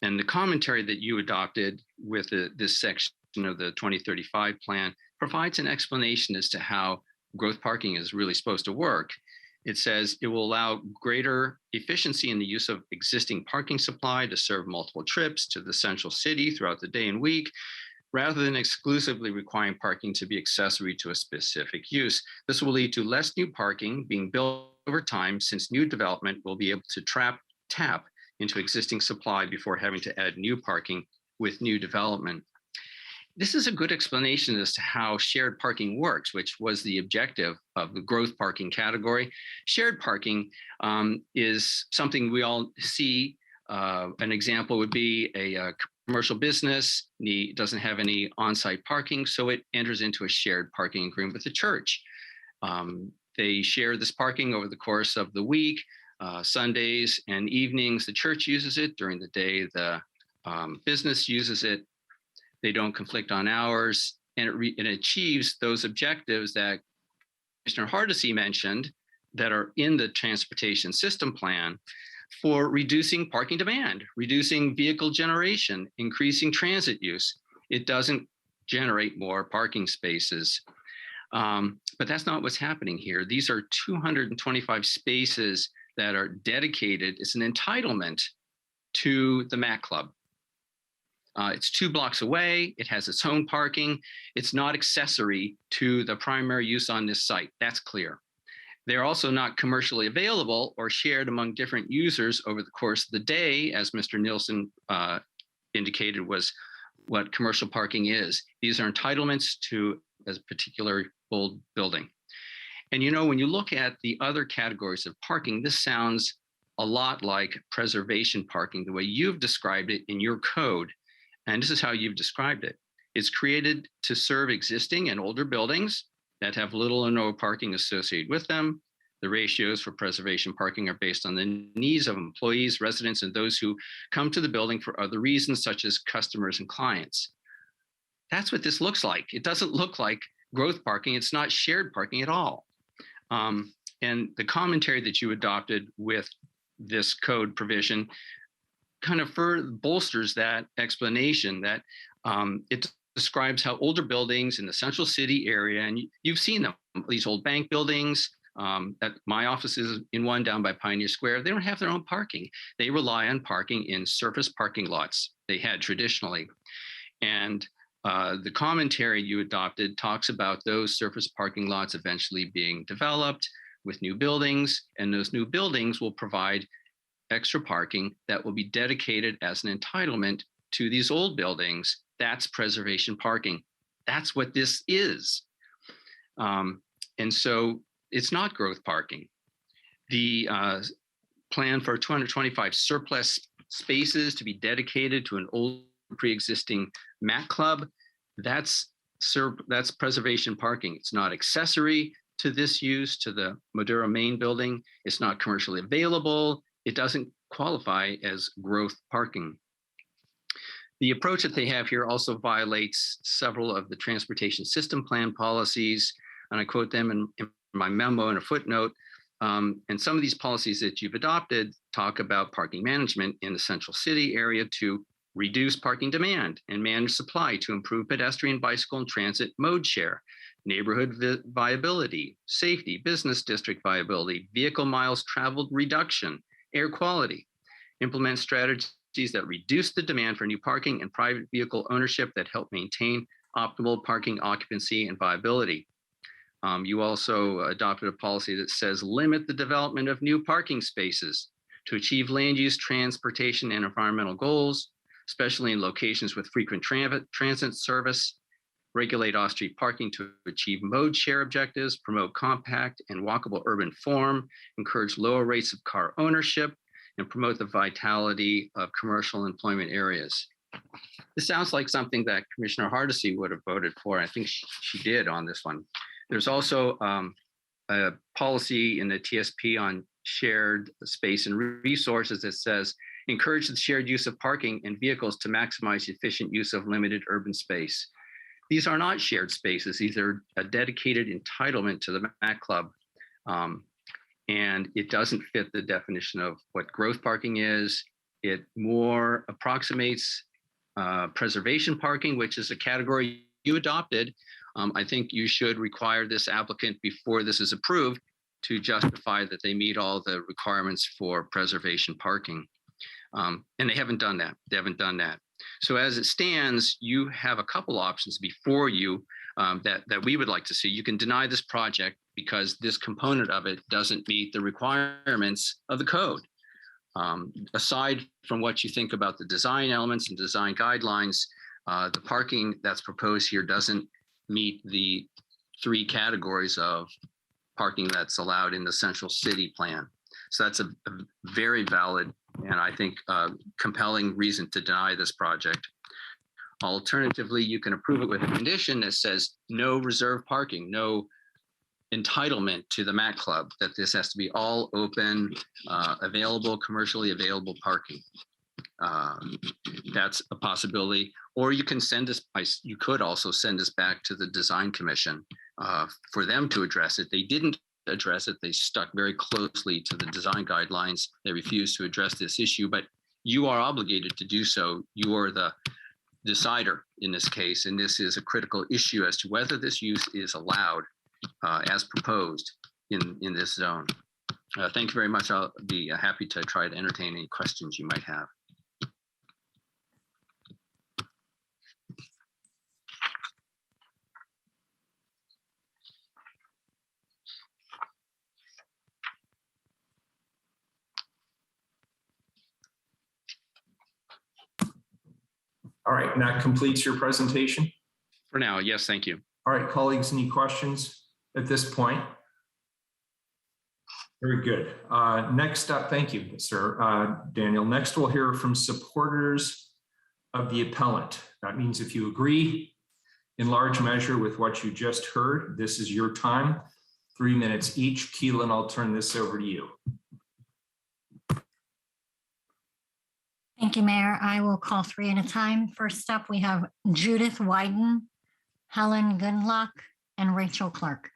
And the commentary that you adopted with this section of the 2035 plan provides an explanation as to how growth parking is really supposed to work. It says it will allow greater efficiency in the use of existing parking supply to serve multiple trips to the central city throughout the day and week, rather than exclusively requiring parking to be accessory to a specific use. This will lead to less new parking being built over time, since new development will be able to tap into existing supply before having to add new parking with new development. This is a good explanation as to how shared parking works, which was the objective of the growth parking category. Shared parking is something we all see. An example would be a commercial business doesn't have any on-site parking, so it enters into a shared parking agreement with the church. They share this parking over the course of the week. Sundays and evenings, the church uses it. During the day, the business uses it. They don't conflict on hours, and it achieves those objectives that Commissioner Hardesty mentioned that are in the transportation system plan for reducing parking demand, reducing vehicle generation, increasing transit use. It doesn't generate more parking spaces. But that's not what's happening here. These are 225 spaces that are dedicated. It's an entitlement to the Mac Club. It's 2 blocks away. It has its own parking. It's not accessory to the primary use on this site. That's clear. They're also not commercially available or shared among different users over the course of the day, as Mr. Nielsen indicated was what commercial parking is. These are entitlements to a particular old building. And you know, when you look at the other categories of parking, this sounds a lot like preservation parking, the way you've described it in your code. And this is how you've described it. It's created to serve existing and older buildings that have little or no parking associated with them. The ratios for preservation parking are based on the needs of employees, residents, and those who come to the building for other reasons, such as customers and clients. That's what this looks like. It doesn't look like growth parking. It's not shared parking at all. And the commentary that you adopted with this code provision kind of bolsters that explanation that it describes how older buildings in the central city area, and you've seen them, these old bank buildings, that my office is in one down by Pioneer Square, they don't have their own parking. They rely on parking in surface parking lots they had traditionally. And the commentary you adopted talks about those surface parking lots eventually being developed with new buildings, and those new buildings will provide extra parking that will be dedicated as an entitlement to these old buildings. That's preservation parking. That's what this is. And so it's not growth parking. The plan for 225 surplus spaces to be dedicated to an old pre-existing Mac Club, that's preservation parking. It's not accessory to this use, to the Maduro main building. It's not commercially available. It doesn't qualify as growth parking. The approach that they have here also violates several of the transportation system plan policies, and I quote them in my memo in a footnote. And some of these policies that you've adopted talk about parking management in the central city area to reduce parking demand and manage supply to improve pedestrian, bicycle, and transit mode share, neighborhood viability, safety, business district viability, vehicle miles traveled reduction, air quality, implement strategies that reduce the demand for new parking and private vehicle ownership that help maintain optimal parking occupancy and viability. You also adopted a policy that says limit the development of new parking spaces to achieve land use, transportation, and environmental goals, especially in locations with frequent transit service. regulate off-street parking to achieve mode share objectives, promote compact and walkable urban form, encourage lower rates of car ownership, and promote the vitality of commercial employment areas. This sounds like something that Commissioner Hardesty would have voted for. I think she did on this one. There's also a policy in the TSP on shared space and resources that says, encourage the shared use of parking and vehicles to maximize efficient use of limited urban space. These are not shared spaces. These are a dedicated entitlement to the MAC Club. And it doesn't fit the definition of what growth parking is. It more approximates preservation parking, which is a category you adopted. I think you should require this applicant before this is approved to justify that they meet all the requirements for preservation parking. And they haven't done that. They haven't done that. So as it stands, you have a couple options before you that we would like to see. You can deny this project because this component of it doesn't meet the requirements of the code. Aside from what you think about the design elements and design guidelines, the parking that's proposed here doesn't meet the 3 categories of parking that's allowed in the central city plan. So that's a very valid and I think compelling reason to deny this project. Alternatively, you can approve it with a condition that says no reserved parking, no entitlement to the MAC Club, that this has to be all open, available, commercially available parking. That's a possibility. Or you can send us, you could also send us back to the Design Commission for them to address it. They didn't address it. They stuck very closely to the design guidelines. They refused to address this issue, but you are obligated to do so. You are the decider in this case, and this is a critical issue as to whether this use is allowed as proposed in this zone. Thank you very much. I'll be happy to try to entertain any questions you might have. All right, and that completes your presentation? For now, yes, thank you. All right, colleagues, any questions at this point? Very good. Next up, thank you, sir, Daniel. Next, we'll hear from supporters of the appellant. That means if you agree in large measure with what you just heard, this is your time, 3 minutes each. Keelan, I'll turn this over to you. Thank you, Mayor. I will call 3 at a time. First up, we have Judith Wyden, Helen Gundlach, and Rachel Clark.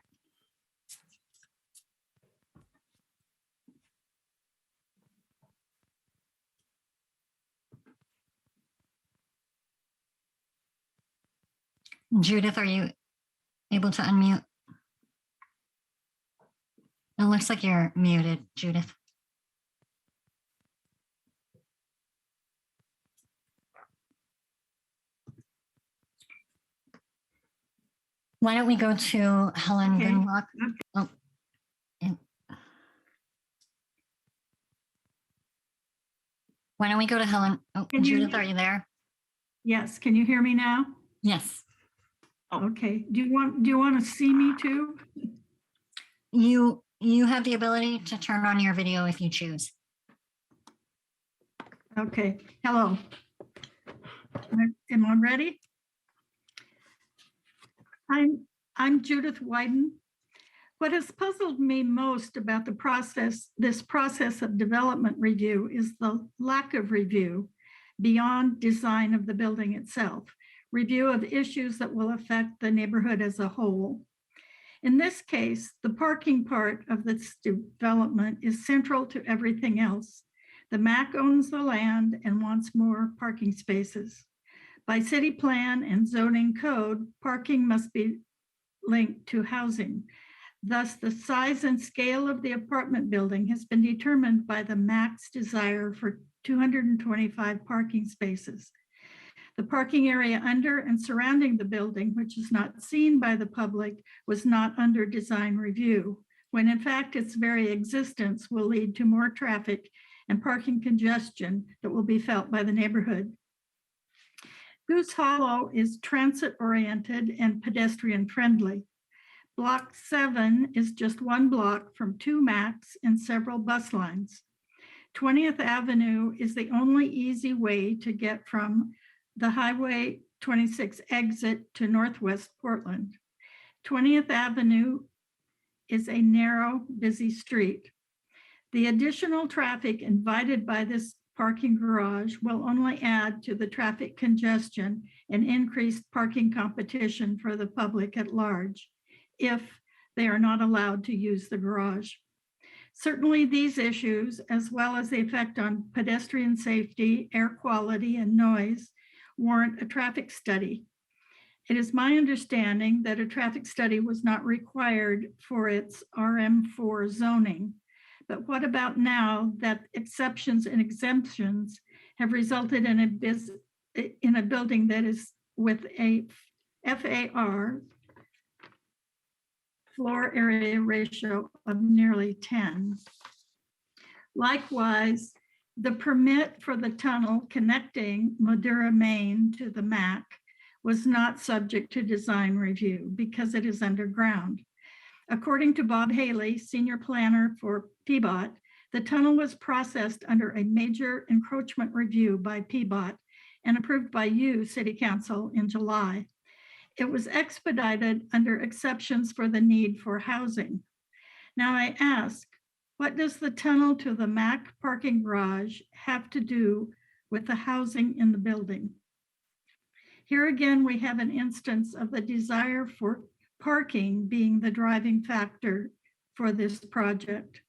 Judith, are you able to unmute? It looks like you're muted, Judith. Why don't we go to Helen Gundlach? Oh. Why don't we go to Helen? Oh, Judith, are you there? Yes, can you hear me now? Yes. Okay, do you want to see me too? You have the ability to turn on your video if you choose. Okay, hello. Am I ready? I'm Judith Wyden. What has puzzled me most about this process of development review is the lack of review beyond design of the building itself, review of issues that will affect the neighborhood as a whole. In this case, the parking part of this development is central to everything else. The MAC owns the land and wants more parking spaces. By city plan and zoning code, parking must be linked to housing. Thus, the size and scale of the apartment building has been determined by the MAC's desire for 225 parking spaces. The parking area under and surrounding the building, which is not seen by the public, was not under design review, when in fact its very existence will lead to more traffic and parking congestion that will be felt by the neighborhood. Goose Hollow is transit-oriented and pedestrian-friendly. Block 7 is just one block from 2 MACs and several bus lines. 20th Avenue is the only easy way to get from the Highway 26 exit to Northwest Portland. 20th Avenue is a narrow, busy street. The additional traffic invited by this parking garage will only add to the traffic congestion and increased parking competition for the public at large if they are not allowed to use the garage. Certainly these issues, as well as the effect on pedestrian safety, air quality, and noise, warrant a traffic study. It is my understanding that a traffic study was not required for its RM4 zoning. But what about now that exceptions and exemptions have resulted in a building that is with a FAR, floor area ratio, of nearly 10. Likewise, the permit for the tunnel connecting Madeira, Maine to the MAC was not subject to design review because it is underground. According to Bob Haley, senior planner for PBOT, the tunnel was processed under a major encroachment review by PBOT and approved by you, City Council, in July. It was expedited under exceptions for the need for housing. Now I ask, what does the tunnel to the MAC parking garage have to do with the housing in the building? Here again, we have an instance of the desire for parking being the driving factor for this project.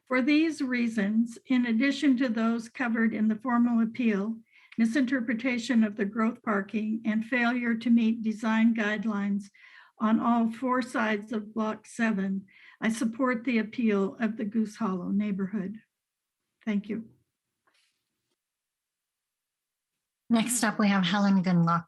For these reasons, in addition to those covered in the formal appeal, misinterpretation of the growth parking, and failure to meet design guidelines on all 4 sides of Block 7, I support the appeal of the Goose Hollow neighborhood. Thank you. Next up, we have Helen Gundlach.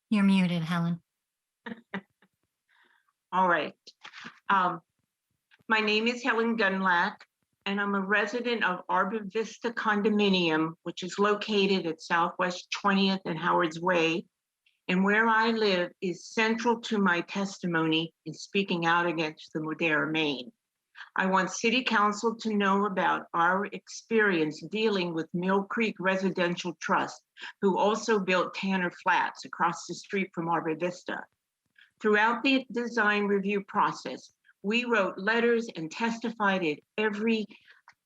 You're muted, Helen. All right. My name is Helen Gundlach, and I'm a resident of Arbor Vista Condominium, which is located at Southwest 20th and Howard's Way. And where I live is central to my testimony in speaking out against the Madeira, Maine. I want City Council to know about our experience dealing with Mill Creek Residential Trust, who also built Tanner Flats across the street from Arbor Vista. Throughout the design review process, we wrote letters and testified at every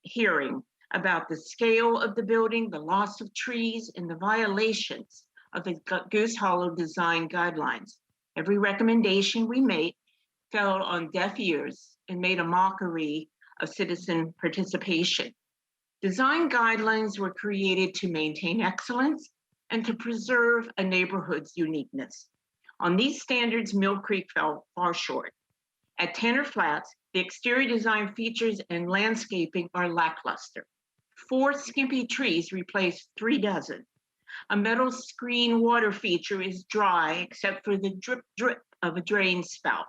hearing about the scale of the building, the loss of trees, and the violations of the Goose Hollow design guidelines. Every recommendation we made fell on deaf ears and made a mockery of citizen participation. Design guidelines were created to maintain excellence and to preserve a neighborhood's uniqueness. On these standards, Mill Creek fell far short. At Tanner Flats, the exterior design features and landscaping are lackluster. 4 skimpy trees replace 3 dozen. A metal screen water feature is dry except for the drip drip of a drain spout.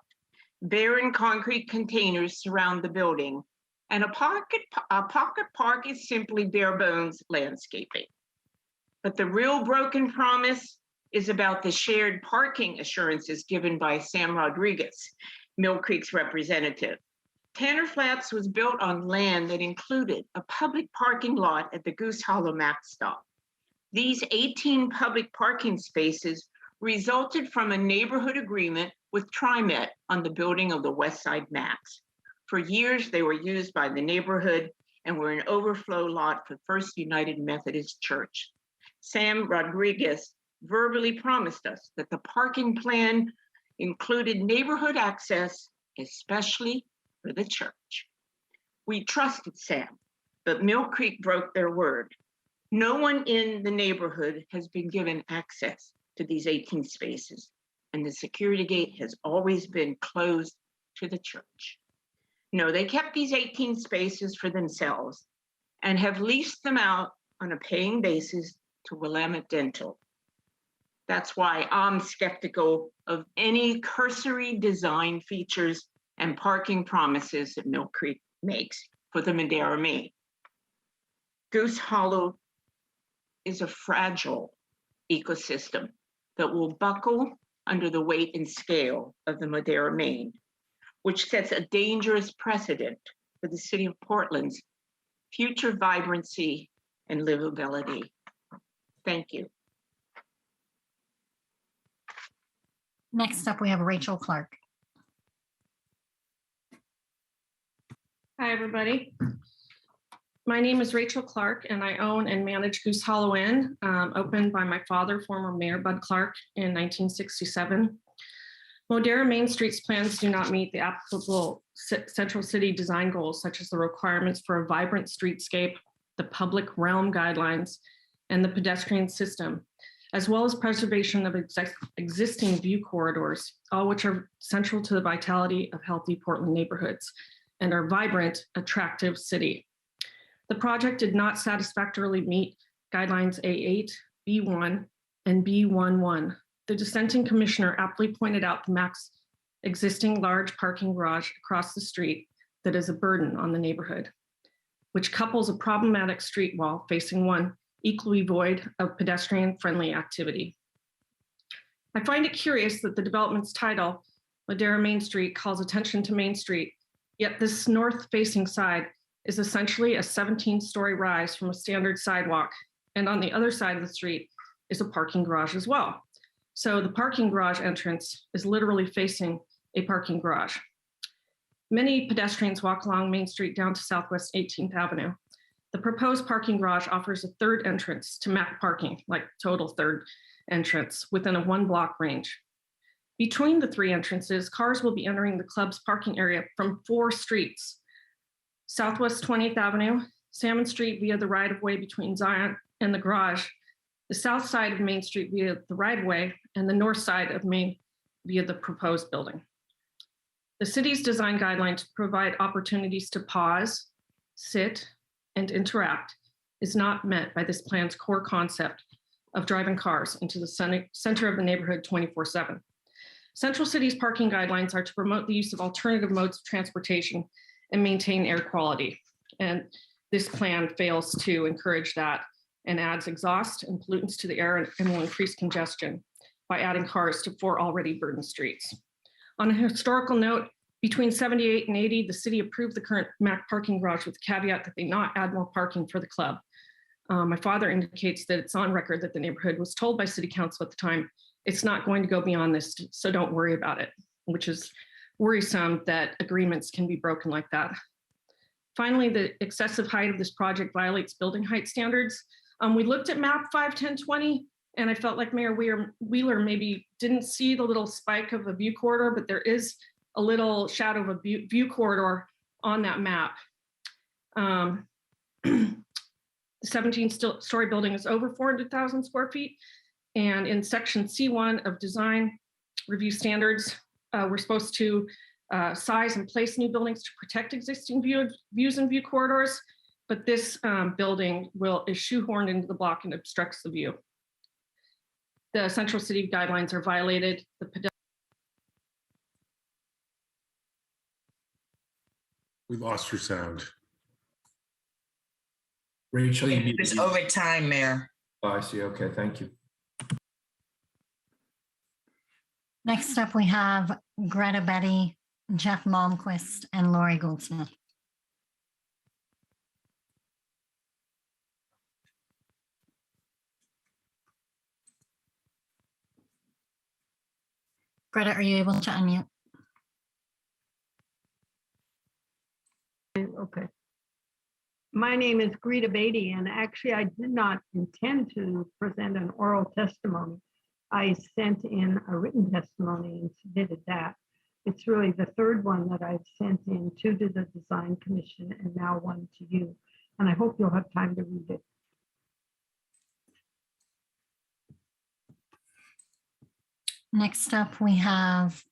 Barren concrete containers surround the building, and a pocket park is simply bare bones landscaping. But the real broken promise is about the shared parking assurances given by Sam Rodriguez, Mill Creek's representative. Tanner Flats was built on land that included a public parking lot at the Goose Hollow Mac stop. These 18 public parking spaces resulted from a neighborhood agreement with TriMet on the building of the West Side Max. For years, they were used by the neighborhood and were an overflow lot for First United Methodist Church. Sam Rodriguez verbally promised us that the parking plan included neighborhood access, especially for the church. We trusted Sam, but Mill Creek broke their word. No one in the neighborhood has been given access to these 18 spaces, and the security gate has always been closed to the church. No, they kept these 18 spaces for themselves and have leased them out on a paying basis to Willamette Dental. That's why I'm skeptical of any cursory design features and parking promises that Mill Creek makes for the Madeira Main. Goose Hollow is a fragile ecosystem that will buckle under the weight and scale of the Madeira Main, which sets a dangerous precedent for the city of Portland's future vibrancy and livability. Thank you. Next up, we have Rachel Clark. Hi, everybody. My name is Rachel Clark, and I own and manage Goose Hollow Inn, opened by my father, former Mayor Bud Clark, in 1967. Madeira Main Street's plans do not meet the applicable central city design goals, such as the requirements for a vibrant streetscape, the public realm guidelines, and the pedestrian system, as well as preservation of existing view corridors, all which are central to the vitality of healthy Portland neighborhoods and our vibrant, attractive city. The project did not satisfactorily meet guidelines A8, B1, and B11. The dissenting commissioner aptly pointed out the max existing large parking garage across the street that is a burden on the neighborhood, which couples a problematic street wall facing one equally void of pedestrian-friendly activity. I find it curious that the development's title, Madeira Main Street, calls attention to Main Street, yet this north-facing side is essentially a 17-story rise from a standard sidewalk, and on the other side of the street is a parking garage as well. So the parking garage entrance is literally facing a parking garage. Many pedestrians walk along Main Street down to Southwest 18th Avenue. The proposed parking garage offers a third entrance to MAC parking, like total third entrance, within a 1-block range. Between the 3 entrances, cars will be entering the club's parking area from 4 streets: Southwest 20th Avenue, Salmon Street via the right-of-way between Zion and the garage, the south side of Main Street via the right-of-way, and the north side of Main via the proposed building. The city's design guidelines provide opportunities to pause, sit, and interact is not met by this plan's core concept of driving cars into the center of the neighborhood 24/7. Central City's parking guidelines are to promote the use of alternative modes of transportation and maintain air quality. And this plan fails to encourage that and adds exhaust and pollutants to the air and will increase congestion by adding cars to 4 already burdened streets. On a historical note, between 78 and 80, the city approved the current MAC parking garage with the caveat that they not add more parking for the club. My father indicates that it's on record that the neighborhood was told by city council at the time, it's not going to go beyond this, so don't worry about it, which is worrisome that agreements can be broken like that. Finally, the excessive height of this project violates building height standards. We looked at map 51020, and I felt like Mayor Wheeler maybe didn't see the little spike of a view corridor, but there is a little shadow of a view corridor on that map. The 17-story building is over 400,000 square feet. And in section C1 of design review standards, we're supposed to size and place new buildings to protect existing views and view corridors, but this building is shoehorned into the block and obstructs the view. The Central City guidelines are violated. We lost your sound. Rachel, you need It's over time, Mayor. Oh, I see. Okay, thank you. Next up, we have Greta Betty, Jeff Molnquist, and Lori Goldsmith. Greta, are you able to unmute? Okay. My name is Greta Beatty, and actually I did not intend to present an oral testimony. I sent in a written testimony and submitted that. It's really the third one that I've sent in, 2 to the Design Commission and now 1 to you. And I hope you'll have time to read it. Next up, we have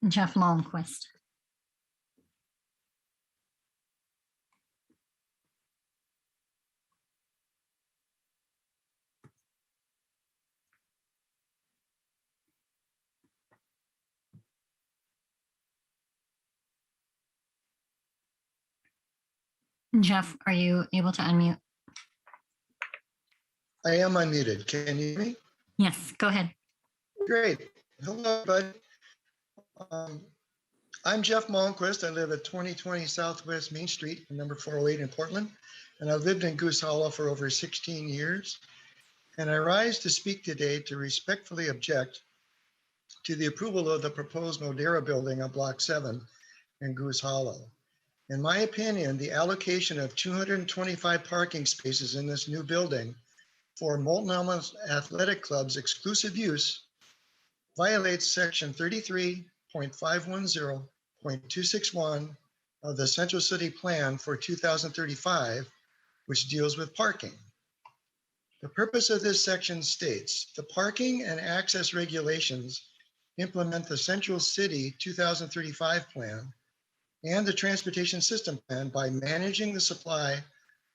Jeff Molnquist. Jeff, are you able to unmute? I am unmuted. Can you hear me? Yes, go ahead. Great. Hello, everybody. I'm Jeff Molnquist. I live at 2020 Southwest Main Street, number 408 in Portland, and I've lived in Goose Hollow for over 16 years. And I rise to speak today to respectfully object to the approval of the proposed Modera building on Block 7 in Goose Hollow. In my opinion, the allocation of 225 parking spaces in this new building for Molten Almonds Athletic Club's exclusive use violates section 33.510.261 of the Central City Plan for 2035, which deals with parking. The purpose of this section states, the parking and access regulations implement the Central City 2035 plan and the Transportation System Plan by managing the supply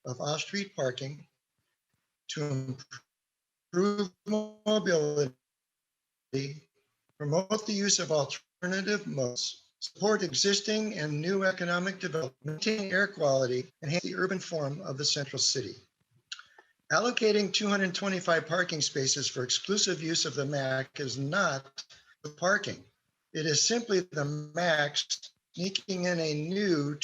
of off-street parking to improve mobility, promote the use of alternative modes, support existing and new economic development, maintain air quality, enhance the urban form of the central city. Allocating 225 parking spaces for exclusive use of the MAC is not the parking. It is simply the MAC sneaking in a new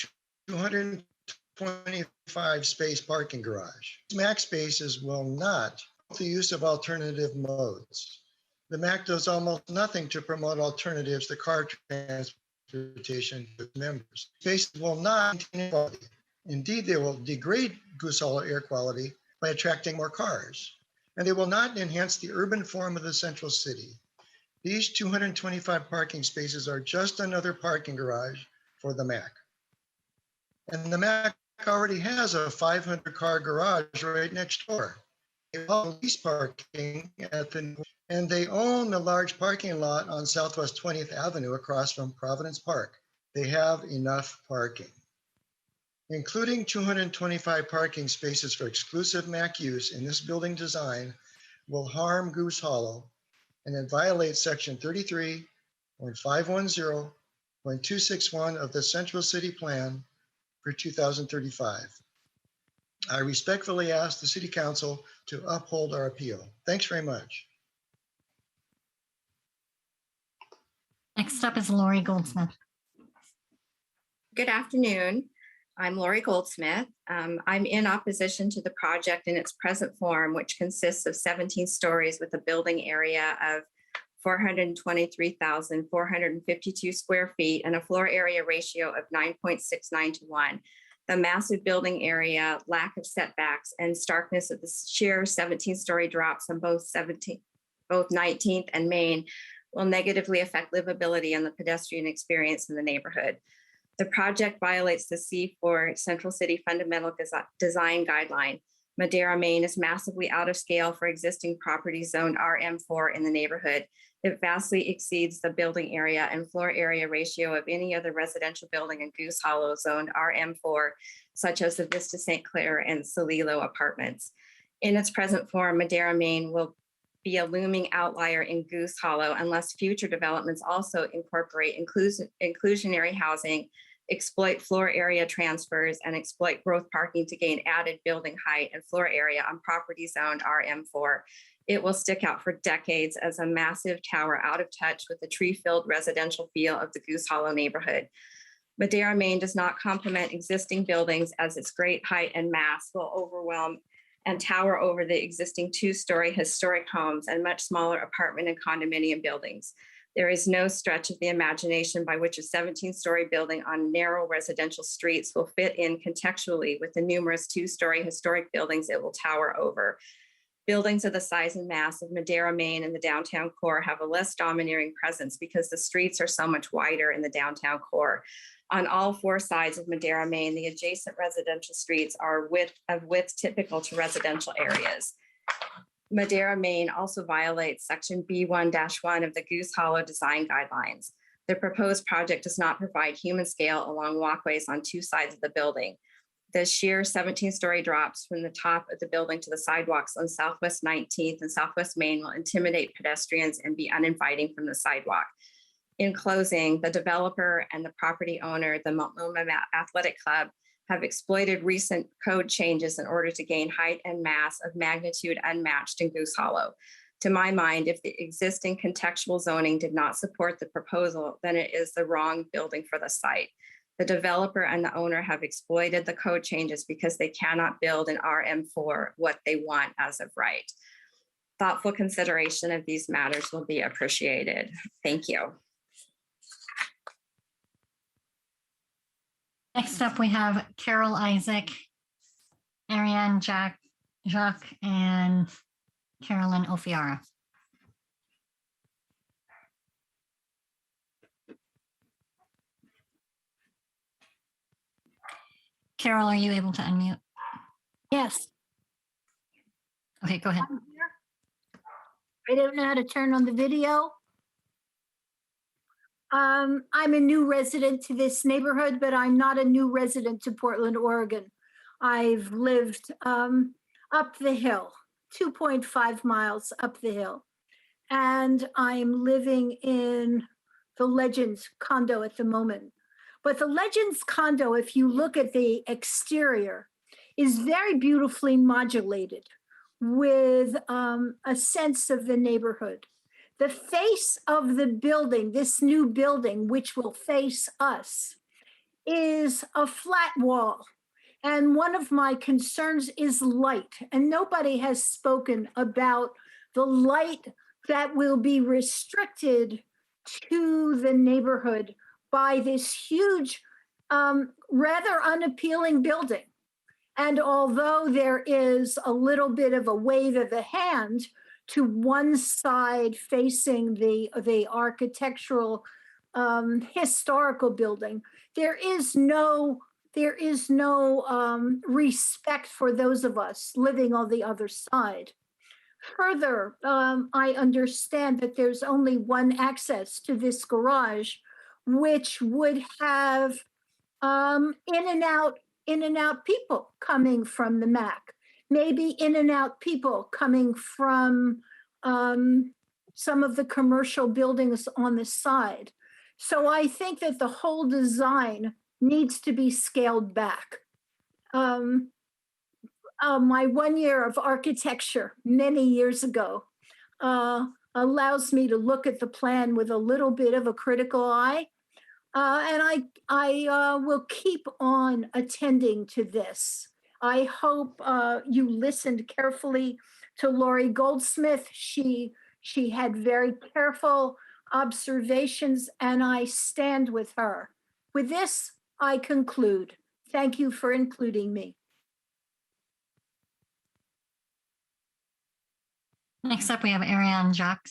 225 space parking garage. MAC spaces will not promote the use of alternative modes. The MAC does almost nothing to promote alternatives to car transportation with members. Spaces will not maintain quality. Indeed, they will degrade Goose Hollow air quality by attracting more cars, and they will not enhance the urban form of the central city. These 225 parking spaces are just another parking garage for the MAC. And the MAC already has a 500-car garage right next door. They all lease parking and they own the large parking lot on Southwest 20th Avenue across from Providence Park. They have enough parking. Including 225 parking spaces for exclusive MAC use in this building design will harm Goose Hollow, and it violates section 33.510.261 of the Central City Plan for 2035. I respectfully ask the City Council to uphold our appeal. Thanks very much. Next up is Lori Goldsmith. Good afternoon. I'm Lori Goldsmith. I'm in opposition to the project in its present form, which consists of 17 stories with a building area of 423,452 square feet and a floor area ratio of 9.69 to 1. The massive building area, lack of setbacks, and starkness of the sheer 17-story drops on both 19th and Main will negatively affect livability and the pedestrian experience in the neighborhood. The project violates the C4 Central City Fundamental Design Guideline. Madera, Maine is massively out of scale for existing property zoned RM4 in the neighborhood. It vastly exceeds the building area and floor area ratio of any other residential building in Goose Hollow zoned RM4, such as the Vista St. Clair and Solilo apartments. In its present form, Madera, Maine will be a looming outlier in Goose Hollow unless future developments also incorporate inclusionary housing, exploit floor area transfers, and exploit growth parking to gain added building height and floor area on property zoned RM4. It will stick out for decades as a massive tower out of touch with the tree-filled residential feel of the Goose Hollow neighborhood. Madera, Maine does not complement existing buildings as its great height and mass will overwhelm and tower over the existing two-story historic homes and much smaller apartment and condominium buildings. There is no stretch of the imagination by which a 17-story building on narrow residential streets will fit in contextually with the numerous two-story historic buildings it will tower over. Buildings of the size and mass of Madera, Maine and the downtown core have a less domineering presence because the streets are so much wider in the downtown core. On all four sides of Madera, Maine, the adjacent residential streets are of width typical to residential areas. Madera, Maine also violates section B1-1 of the Goose Hollow Design Guidelines. The proposed project does not provide human scale along walkways on two sides of the building. The sheer 17-story drops from the top of the building to the sidewalks on Southwest 19th and Southwest Main will intimidate pedestrians and be uninviting from the sidewalk. In closing, the developer and the property owner, the Molnquist Athletic Club, have exploited recent code changes in order to gain height and mass of magnitude unmatched in Goose Hollow. To my mind, if the existing contextual zoning did not support the proposal, then it is the wrong building for the site. The developer and the owner have exploited the code changes because they cannot build an RM4 what they want as of right. Thoughtful consideration of these matters will be appreciated. Thank you. Next up, we have Carol Isaac, Ariane Jacques, and Carolyn Ofiara. Carol, are you able to unmute? Yes. Okay, go ahead. I don't know how to turn on the video. I'm a new resident to this neighborhood, but I'm not a new resident to Portland, Oregon. I've lived up the hill, 2.5 miles up the hill. And I'm living in the Legends condo at the moment. But the Legends condo, if you look at the exterior, is very beautifully modulated with a sense of the neighborhood. The face of the building, this new building, which will face us, is a flat wall. And one of my concerns is light. And nobody has spoken about the light that will be restricted to the neighborhood by this huge, rather unappealing building. And although there is a little bit of a wave of the hand to one side facing the architectural historical building, there is no respect for those of us living on the other side. Further, I understand that there's only one access to this garage, which would have in and out people coming from the MAC, maybe in and out people coming from some of the commercial buildings on the side. So I think that the whole design needs to be scaled back. My 1 year of architecture many years ago allows me to look at the plan with a little bit of a critical eye. And I will keep on attending to this. I hope you listened carefully to Lori Goldsmith. She had very careful observations, and I stand with her. With this, I conclude. Thank you for including me. Next up, we have Ariane Jacques.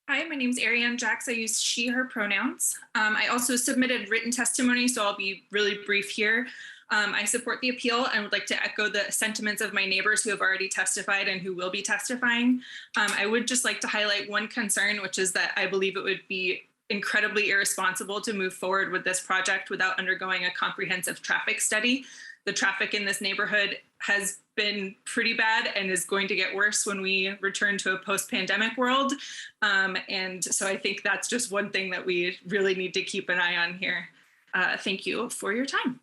Hi, my name is Ariane Jacques. I use she, her pronouns. I also submitted written testimony, so I'll be really brief here. I support the appeal and would like to echo the sentiments of my neighbors who have already testified and who will be testifying. I would just like to highlight one concern, which is that I believe it would be incredibly irresponsible to move forward with this project without undergoing a comprehensive traffic study. The traffic in this neighborhood has been pretty bad and is going to get worse when we return to a post-pandemic world. And so I think that's just one thing that we really need to keep an eye on here. Thank you for your time.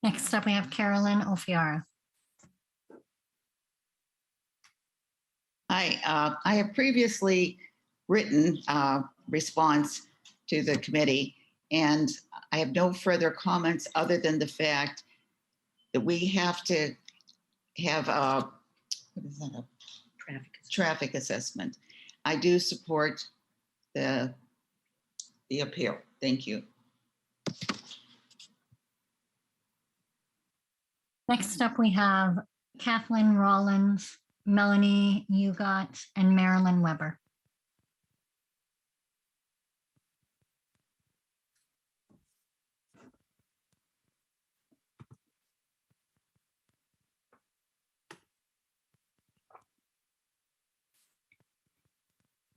Next up, we have Carolyn Ofiara. Hi, I have previously written response to the committee, and I have no further comments other than the fact that we have to have a traffic assessment. I do support the appeal. Thank you. Next up, we have Kathleen Rollins, Melanie Ugot, and Marilyn Weber.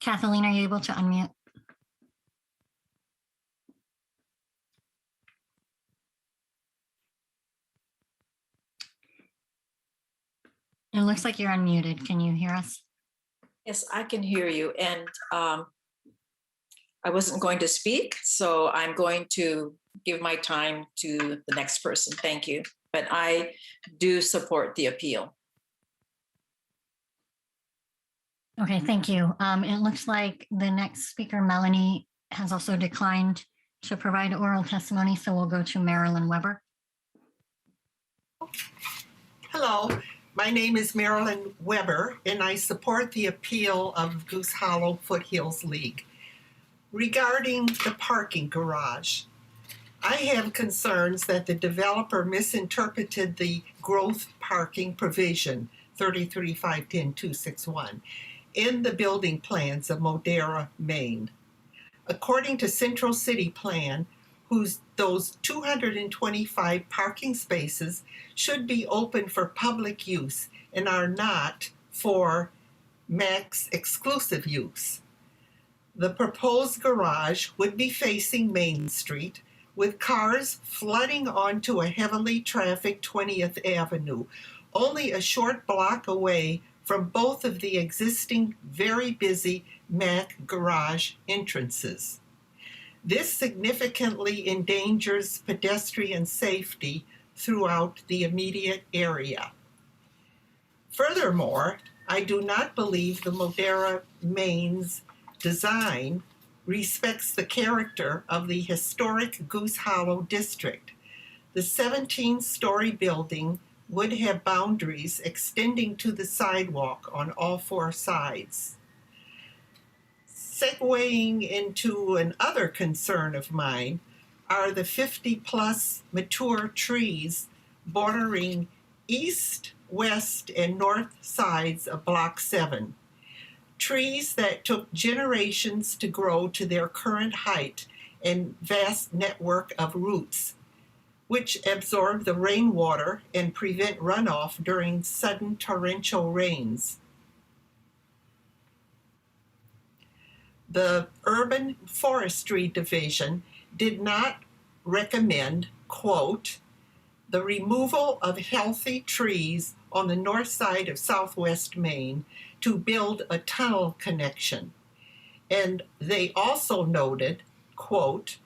Kathleen, are you able to unmute? It looks like you're unmuted. Can you hear us? Yes, I can hear you. And I wasn't going to speak, so I'm going to give my time to the next person. Thank you. But I do support the appeal. Okay, thank you. It looks like the next speaker, Melanie, has also declined to provide oral testimony, so we'll go to Marilyn Weber. Hello, my name is Marilyn Weber, and I support the appeal of Goose Hollow Foothills League. Regarding the parking garage, I have concerns that the developer misinterpreted the growth parking provision 33510261 in the building plans of Modera, Maine. According to Central City Plan, those 225 parking spaces should be open for public use and are not for max exclusive use. The proposed garage would be facing Main Street with cars flooding onto a heavily trafficked 20th Avenue, only a short block away from both of the existing very busy Mac garage entrances. This significantly endangers pedestrian safety throughout the immediate area. Furthermore, I do not believe the Modera, Maine's design respects the character of the historic Goose Hollow district. The 17-story building would have boundaries extending to the sidewalk on all four sides. Segueing into another concern of mine are the 50-plus mature trees bordering east, west, and north sides of Block 7. Trees that took generations to grow to their current height and vast network of roots, which absorb the rainwater and prevent runoff during sudden torrential rains. The Urban Forestry Division did not recommend, quote, the removal of healthy trees on the north side of Southwest Maine to build a tunnel connection. And they also noted, quote,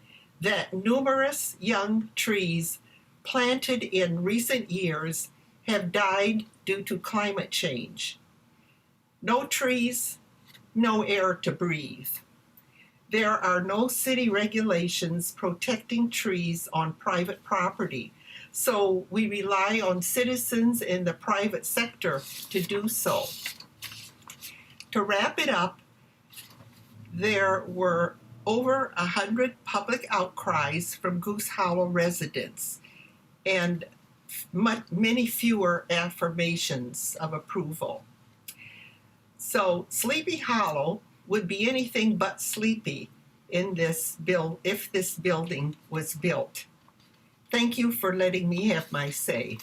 that numerous young trees planted in recent years have died due to climate change. No trees, no air to breathe. There are no city regulations protecting trees on private property, so we rely on citizens in the private sector to do so. To wrap it up, there were over 100 public outcries from Goose Hollow residents and many fewer affirmations of approval. So Sleepy Hollow would be anything but sleepy in this bill if this building was built. Thank you for letting me have my say.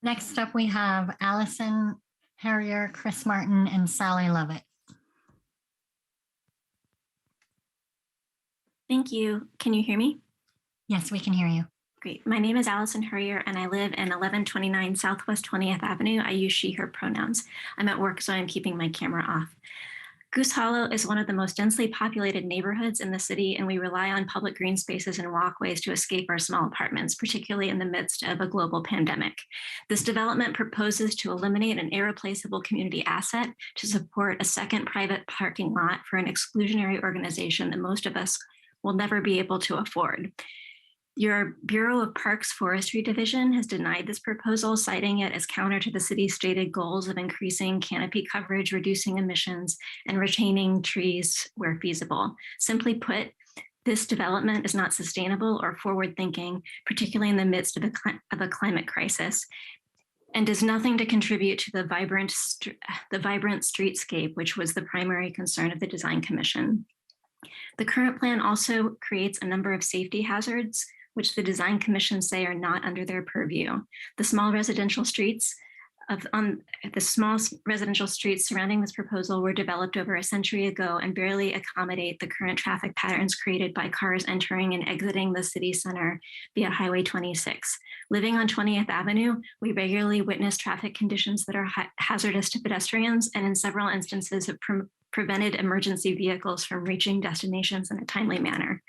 Next up, we have Allison Harrier, Chris Martin, and Sally Lovett. Thank you. Can you hear me? Yes, we can hear you. Great. My name is Allison Hurrier, and I live in 1129 Southwest 20th Avenue. I use she, her pronouns. I'm at work, so I'm keeping my camera off. Goose Hollow is one of the most densely populated neighborhoods in the city, and we rely on public green spaces and walkways to escape our small apartments, particularly in the midst of a global pandemic. This development proposes to eliminate an irreplaceable community asset to support a second private parking lot for an exclusionary organization that most of us will never be able to afford. Your Bureau of Parks Forestry Division has denied this proposal, citing it as counter to the city's stated goals of increasing canopy coverage, reducing emissions, and retaining trees where feasible. Simply put, this development is not sustainable or forward-thinking, particularly in the midst of a climate crisis, and does nothing to contribute to the vibrant streetscape, which was the primary concern of the Design Commission. The current plan also creates a number of safety hazards, which the Design Commission say are not under their purview. The small residential streets on the small residential streets surrounding this proposal were developed over a century ago and barely accommodate the current traffic patterns created by cars entering and exiting the city center via Highway 26. Living on 20th Avenue, we regularly witness traffic conditions that are hazardous to pedestrians and in several instances have prevented emergency vehicles from reaching destinations in a timely manner.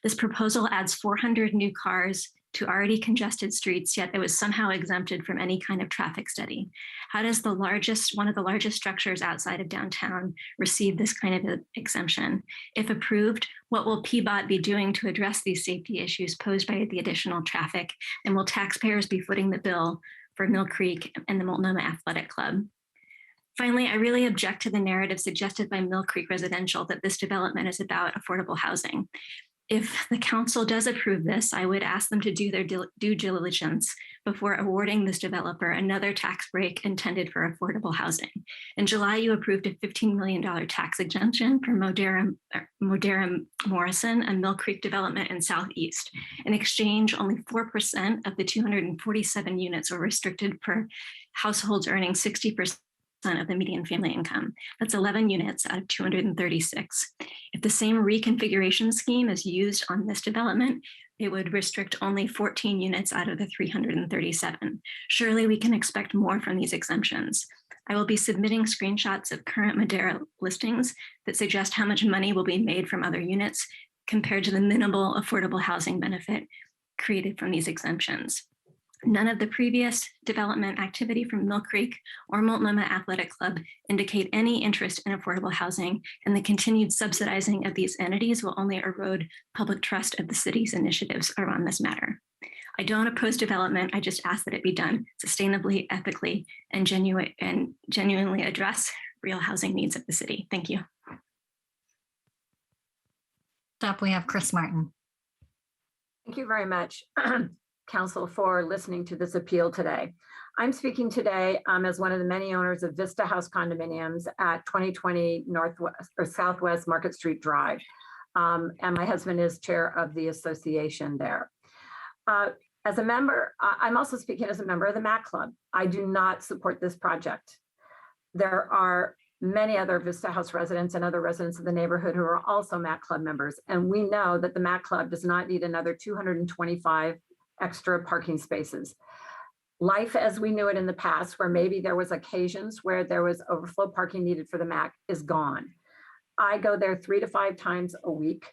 This proposal adds 400 new cars to already congested streets, yet it was somehow exempted from any kind of traffic study. How does one of the largest structures outside of downtown receive this kind of exemption? If approved, what will PBOT be doing to address these safety issues posed by the additional traffic? And will taxpayers be footing the bill for Mill Creek and the Multnomah Athletic Club? Finally, I really object to the narrative suggested by Mill Creek Residential that this development is about affordable housing. If the council does approve this, I would ask them to do their due diligence before awarding this developer another tax break intended for affordable housing. In July, you approved a $15 million tax exemption for Modera Morrison, a Mill Creek development in Southeast. In exchange, only 4% of the 247 units were restricted for households earning 60% of the median family income. That's 11 units out of 236. If the same reconfiguration scheme is used on this development, it would restrict only 14 units out of the 337. Surely we can expect more from these exemptions. I will be submitting screenshots of current Modera listings that suggest how much money will be made from other units compared to the minimal affordable housing benefit created from these exemptions. None of the previous development activity from Mill Creek or Multnomah Athletic Club indicate any interest in affordable housing, and the continued subsidizing of these entities will only erode public trust of the city's initiatives around this matter. I don't oppose development, I just ask that it be done sustainably, ethically, and genuinely address real housing needs of the city. Thank you. Up, we have Chris Martin. Thank you very much, Council, for listening to this appeal today. I'm speaking today as one of the many owners of Vista House condominiums at 2020 Northwest or Southwest Market Street Drive. And my husband is chair of the association there. As a member, I'm also speaking as a member of the MAC Club. I do not support this project. There are many other Vista House residents and other residents of the neighborhood who are also MAC Club members. And we know that the MAC Club does not need another 225 extra parking spaces. Life as we knew it in the past, where maybe there was occasions where there was overflow parking needed for the MAC, is gone. I go there 3 to 5 times a week.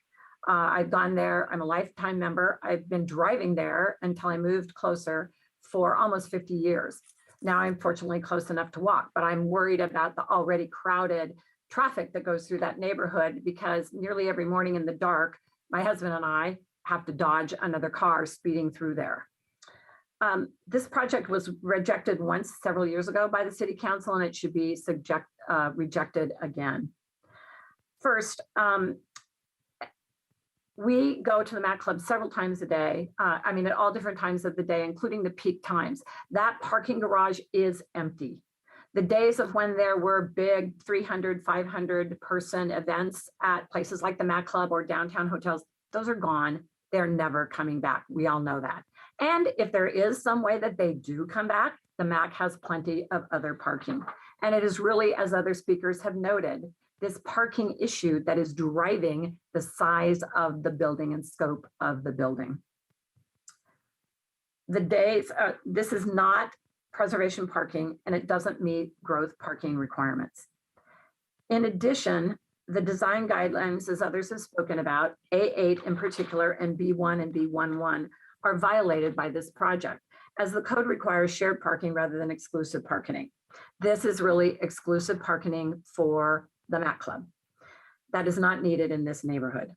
I've gone there, I'm a lifetime member. I've been driving there until I moved closer for almost 50 years. Now I'm fortunately close enough to walk, but I'm worried about the already crowded traffic that goes through that neighborhood because nearly every morning in the dark, my husband and I have to dodge another car speeding through there. This project was rejected once several years ago by the City Council, and it should be rejected again. First, we go to the MAC Club several times a day. At all different times of the day, including the peak times. That parking garage is empty. The days of when there were big 300, 500 person events at places like the MAC Club or downtown hotels, those are gone. They're never coming back. We all know that. And if there is some way that they do come back, the MAC has plenty of other parking. And it is really, as other speakers have noted, this parking issue that is driving the size of the building and scope of the building. This is not preservation parking, and it doesn't meet growth parking requirements. In addition, the design guidelines, as others have spoken about, A8 in particular, and B1 and B11 are violated by this project, as the code requires shared parking rather than exclusive parking. This is really exclusive parking for the MAC Club. That is not needed in this neighborhood.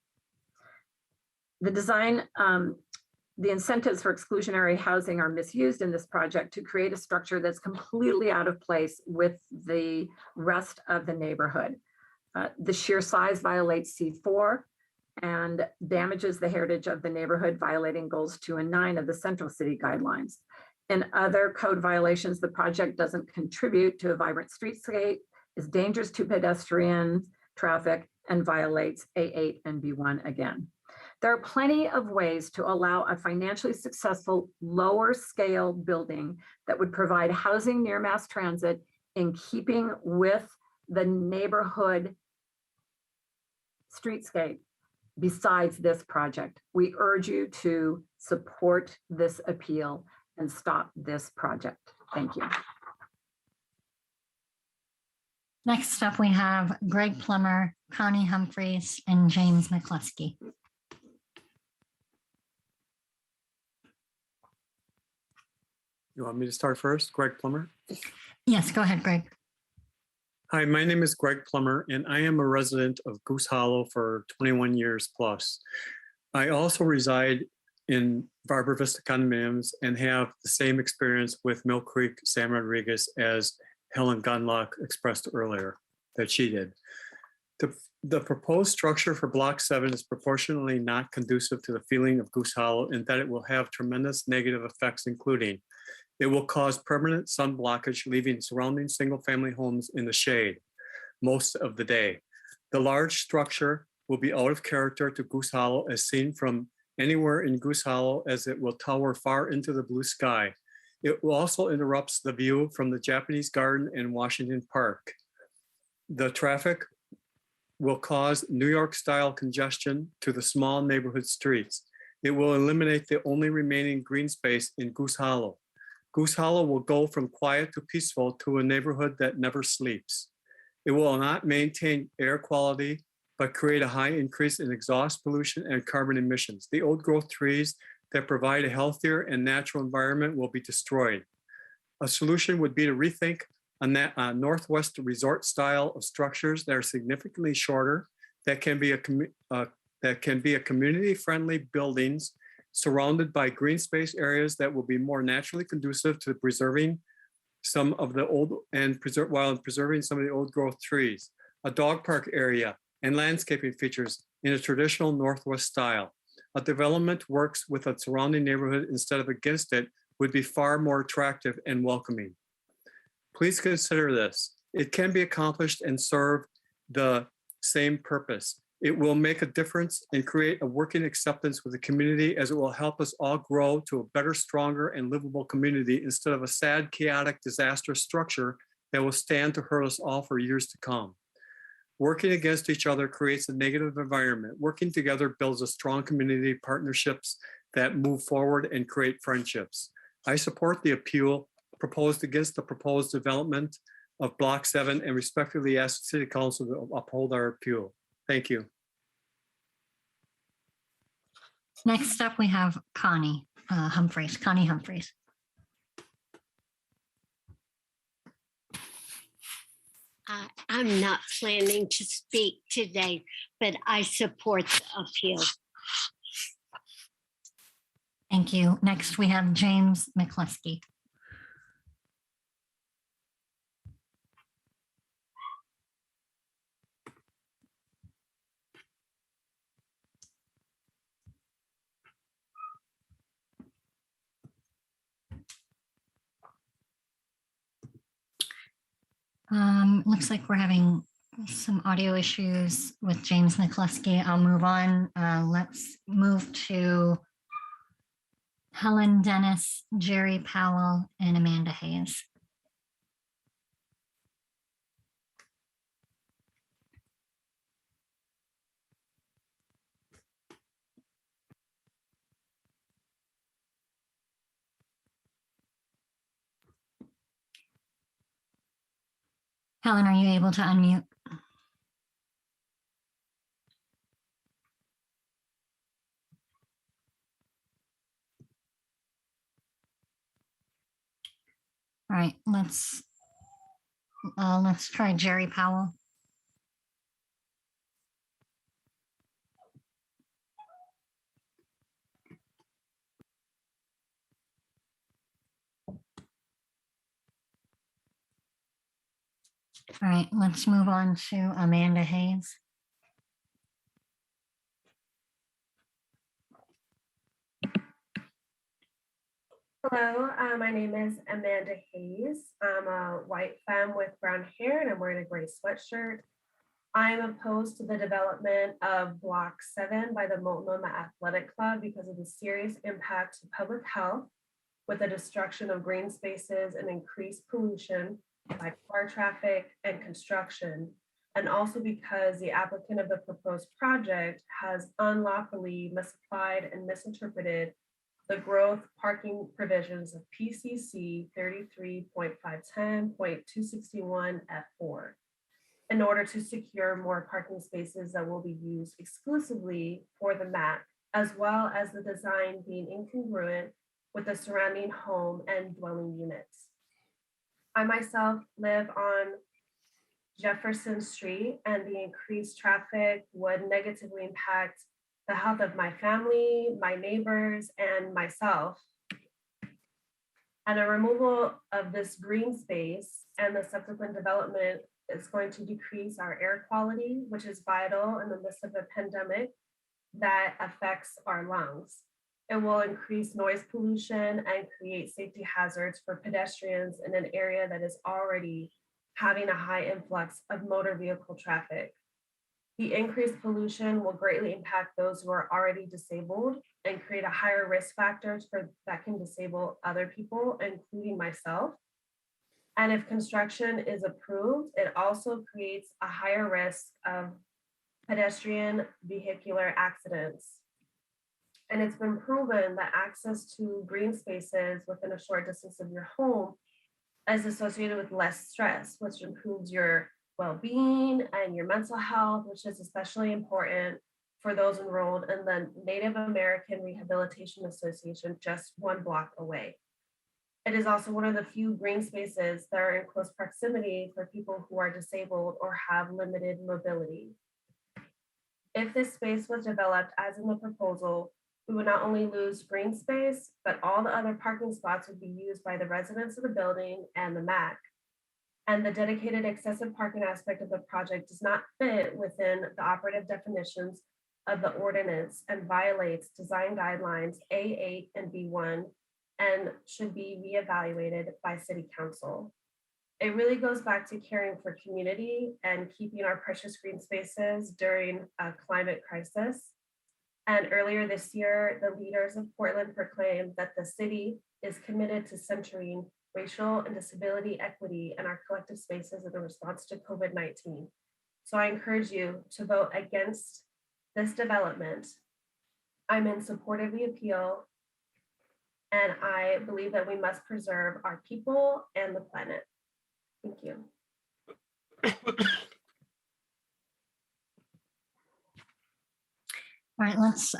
The design, the incentives for exclusionary housing are misused in this project to create a structure that's completely out of place with the rest of the neighborhood. The sheer size violates C4 and damages the heritage of the neighborhood, violating goals 2 and 9 of the Central City Guidelines. In other code violations, the project doesn't contribute to a vibrant streetscape, is dangerous to pedestrian traffic, and violates A8 and B1 again. There are plenty of ways to allow a financially successful, lower scale building that would provide housing near mass transit in keeping with the neighborhood streetscape besides this project. We urge you to support this appeal and stop this project. Thank you. Next up, we have Greg Plummer, Connie Humphreys, and James McCluskey. You want me to start first? Greg Plummer? Yes, go ahead, Greg. Hi, my name is Greg Plummer, and I am a resident of Goose Hollow for 21 years plus. I also reside in Barbara Vista condominiums and have the same experience with Mill Creek, San Rodriguez as Helen Gundlach expressed earlier that she did. The proposed structure for Block 7 is proportionally not conducive to the feeling of Goose Hollow in that it will have tremendous negative effects, including it will cause permanent sun blockage, leaving surrounding single-family homes in the shade most of the day. The large structure will be out of character to Goose Hollow as seen from anywhere in Goose Hollow, as it will tower far into the blue sky. It will also interrupt the view from the Japanese Garden and Washington Park. The traffic will cause New York-style congestion to the small neighborhood streets. It will eliminate the only remaining green space in Goose Hollow. Goose Hollow will go from quiet to peaceful to a neighborhood that never sleeps. It will not maintain air quality, but create a high increase in exhaust pollution and carbon emissions. The old growth trees that provide a healthier and natural environment will be destroyed. A solution would be to rethink a Northwest resort style of structures that are significantly shorter, that can be a community-friendly buildings surrounded by green space areas that will be more naturally conducive to preserving some of the old and while preserving some of the old growth trees, a dog park area and landscaping features in a traditional Northwest style. A development works with a surrounding neighborhood instead of against it would be far more attractive and welcoming. Please consider this. It can be accomplished and serve the same purpose. It will make a difference and create a working acceptance with the community, as it will help us all grow to a better, stronger, and livable community instead of a sad, chaotic, disastrous structure that will stand to hurt us all for years to come. Working against each other creates a negative environment. Working together builds a strong community, partnerships that move forward and create friendships. I support the appeal proposed against the proposed development of Block 7 and respectfully ask the City Council to uphold our appeal. Thank you. Next up, we have Connie Humphreys. Connie Humphreys. I'm not planning to speak today, but I support the appeal. Thank you. Next, we have James McCluskey. Looks like we're having some audio issues with James McCluskey. I'll move on. Let's move to Helen Dennis, Jerry Powell, and Amanda Hayes. Helen, are you able to unmute? All right, let's try Jerry Powell. All right, let's move on to Amanda Hayes. Hello, my name is Amanda Hayes. I'm a white femme with brown hair and I'm wearing a gray sweatshirt. I am opposed to the development of Block 7 by the Multnomah Athletic Club because of the serious impact to public health with the destruction of green spaces and increased pollution by car traffic and construction, and also because the applicant of the proposed project has unlawfully misapplied and misinterpreted the growth parking provisions of PCC 33.510.261 F4 in order to secure more parking spaces that will be used exclusively for the MAC, as well as the design being incongruent with the surrounding home and dwelling units. I myself live on Jefferson Street, and the increased traffic would negatively impact the health of my family, my neighbors, and myself. And a removal of this green space and the subsequent development is going to decrease our air quality, which is vital in the midst of a pandemic that affects our lungs. It will increase noise pollution and create safety hazards for pedestrians in an area that is already having a high influx of motor vehicle traffic. The increased pollution will greatly impact those who are already disabled and create a higher risk factors that can disable other people, including myself. And if construction is approved, it also creates a higher risk of pedestrian vehicular accidents. And it's been proven that access to green spaces within a short distance of your home is associated with less stress, which improves your well-being and your mental health, which is especially important for those enrolled in the Native American Rehabilitation Association just 1 block away. It is also one of the few green spaces that are in close proximity for people who are disabled or have limited mobility. If this space was developed as in the proposal, we would not only lose green space, but all the other parking spots would be used by the residents of the building and the MAC. And the dedicated excessive parking aspect of the project does not fit within the operative definitions of the ordinance and violates design guidelines A8 and B1 and should be reevaluated by City Council. It really goes back to caring for community and keeping our precious green spaces during a climate crisis. And earlier this year, the leaders of Portland proclaimed that the city is committed to centering racial and disability equity in our collective spaces in the response to COVID-19. So I encourage you to vote against this development. I'm in support of the appeal, and I believe that we must preserve our people and the planet. Thank you. All right, let's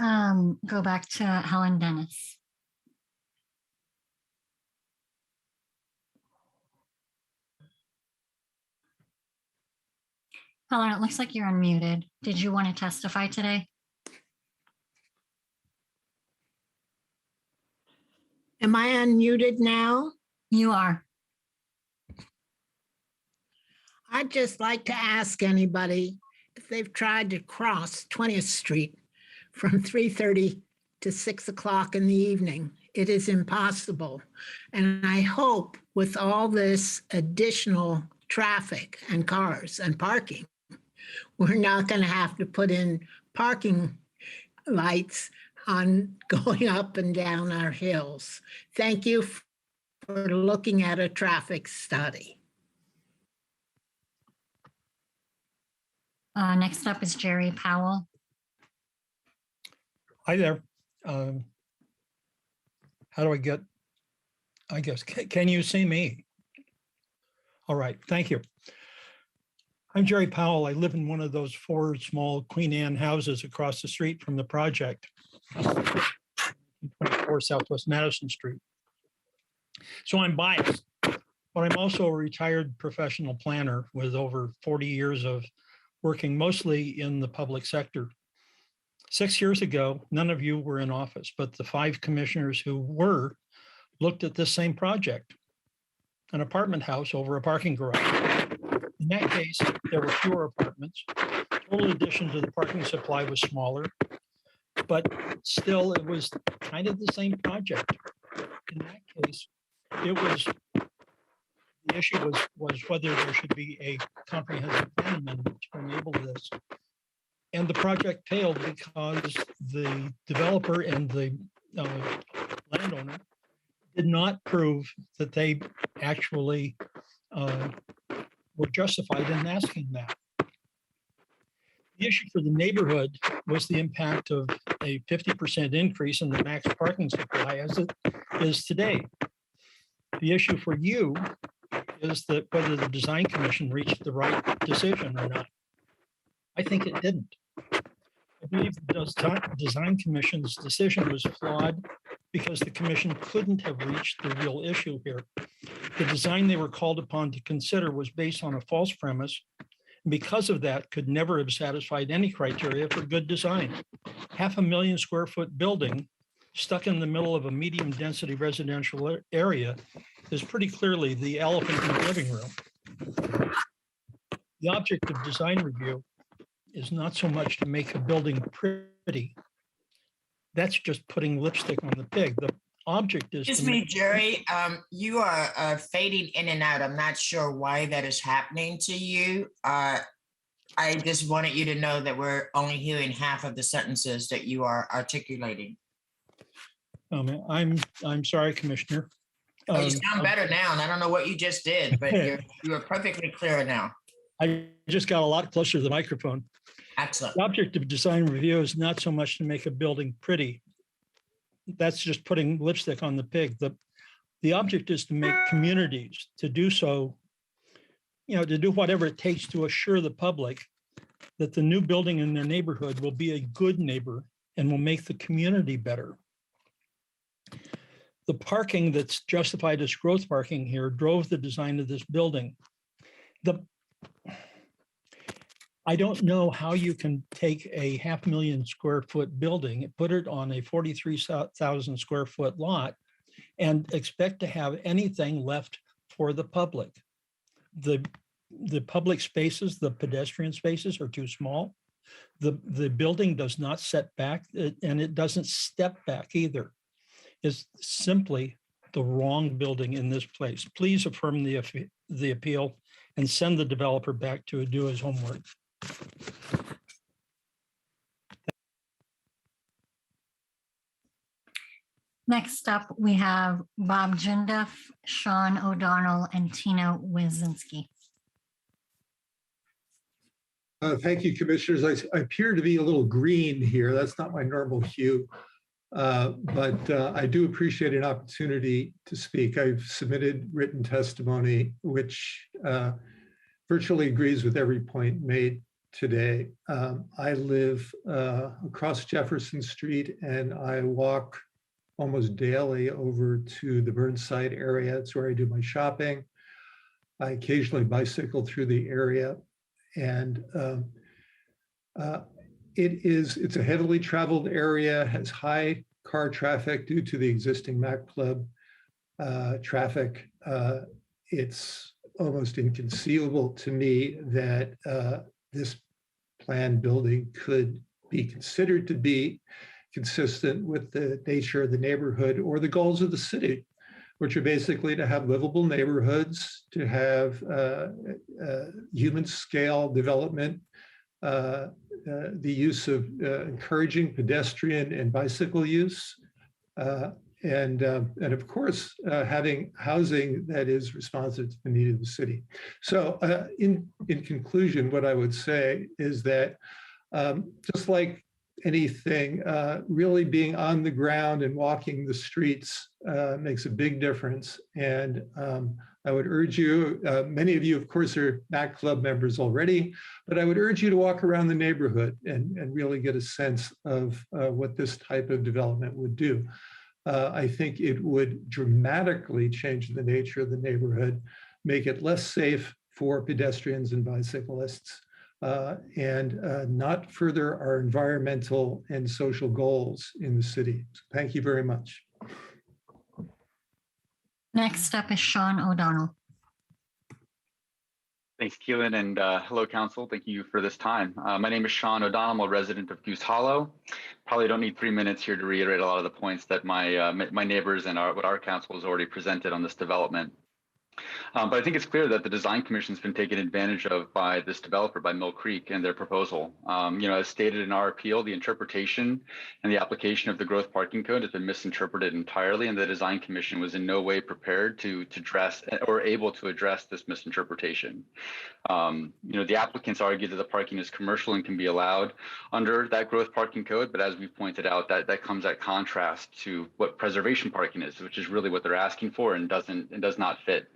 go back to Helen Dennis. Helen, it looks like you're unmuted. Did you want to testify today? Am I unmuted now? You are. I'd just like to ask anybody if they've tried to cross 20th Street from 3:30 to 6 o'clock in the evening. It is impossible. And I hope with all this additional traffic and cars and parking, we're not going to have to put in parking lights on going up and down our hills. Thank you for looking at a traffic study. Next up is Jerry Powell. Hi there. How do I get, I guess, can you see me? All right, thank you. I'm Jerry Powell. I live in one of those 4 small Queen Anne houses across the street from the project, 24 Southwest Madison Street. So I'm biased, but I'm also a retired professional planner with over 40 years of working mostly in the public sector. 6 years ago, none of you were in office, but the 5 commissioners who were looked at this same project, an apartment house over a parking garage. In that case, there were fewer apartments. Total addition to the parking supply was smaller, but still it was kind of the same project. In that case, it was the issue was whether there should be a comprehensive plan amendment to enable this. And the project failed because the developer and the landowner did not prove that they actually were justified in asking that. The issue for the neighborhood was the impact of a 50% increase in the max parking supply as it is today. The issue for you is that whether the design commission reached the right decision or not. I think it didn't. I believe the design commission's decision was flawed because the commission couldn't have reached the real issue here. The design they were called upon to consider was based on a false premise, and because of that could never have satisfied any criteria for good design. 500,000 square foot building stuck in the middle of a medium density residential area is pretty clearly the elephant in the living room. The object of design review is not so much to make a building pretty. That's just putting lipstick on the pig. The object is. Excuse me, Jerry, you are fading in and out. I'm not sure why that is happening to you. I just wanted you to know that we're only hearing half of the sentences that you are articulating. I'm sorry, Commissioner. Oh, you sound better now, and I don't know what you just did, but you are perfectly clear now. I just got a lot closer to the microphone. Excellent. The object of design review is not so much to make a building pretty. That's just putting lipstick on the pig. The object is to make communities, to do so, to do whatever it takes to assure the public that the new building in their neighborhood will be a good neighbor and will make the community better. The parking that's justified as growth parking here drove the design of this building. I don't know how you can take a 500,000 square foot building and put it on a 43,000 square foot lot and expect to have anything left for the public. The public spaces, the pedestrian spaces are too small. The building does not set back and it doesn't step back either. It's simply the wrong building in this place. Please affirm the appeal and send the developer back to do his homework. Next up, we have Bob Junduff, Sean O'Donnell, and Tina Wisinski. Thank you, commissioners. I appear to be a little green here. That's not my normal hue, but I do appreciate an opportunity to speak. I've submitted written testimony, which virtually agrees with every point made today. I live across Jefferson Street and I walk almost daily over to the Burnside area. It's where I do my shopping. I occasionally bicycle through the area, and it's a heavily traveled area, has high car traffic due to the existing Mac Club traffic. It's almost inconceivable to me that this planned building could be considered to be consistent with the nature of the neighborhood or the goals of the city, which are basically to have livable neighborhoods, to have human scale development, the use of encouraging pedestrian and bicycle use, and of course, having housing that is responsive to the need of the city. So in conclusion, what I would say is that just like anything, really being on the ground and walking the streets makes a big difference. And I would urge you, many of you, of course, are Mac Club members already, but I would urge you to walk around the neighborhood and really get a sense of what this type of development would do. I think it would dramatically change the nature of the neighborhood, make it less safe for pedestrians and bicyclists, and not further our environmental and social goals in the city. So thank you very much. Next up is Sean O'Donnell. Thanks, Keelan, and hello, Council. Thank you for this time. My name is Sean O'Donnell. I'm a resident of Goose Hollow. Probably don't need 3 minutes here to reiterate a lot of the points that my neighbors and what our council has already presented on this development. But I think it's clear that the Design Commission has been taken advantage of by this developer, by Mill Creek, and their proposal. As stated in our appeal, the interpretation and the application of the growth parking code has been misinterpreted entirely, and the Design Commission was in no way prepared to address or able to address this misinterpretation. The applicants argue that the parking is commercial and can be allowed under that growth parking code, but as we pointed out, that comes at contrast to what preservation parking is, which is really what they're asking for and does not fit.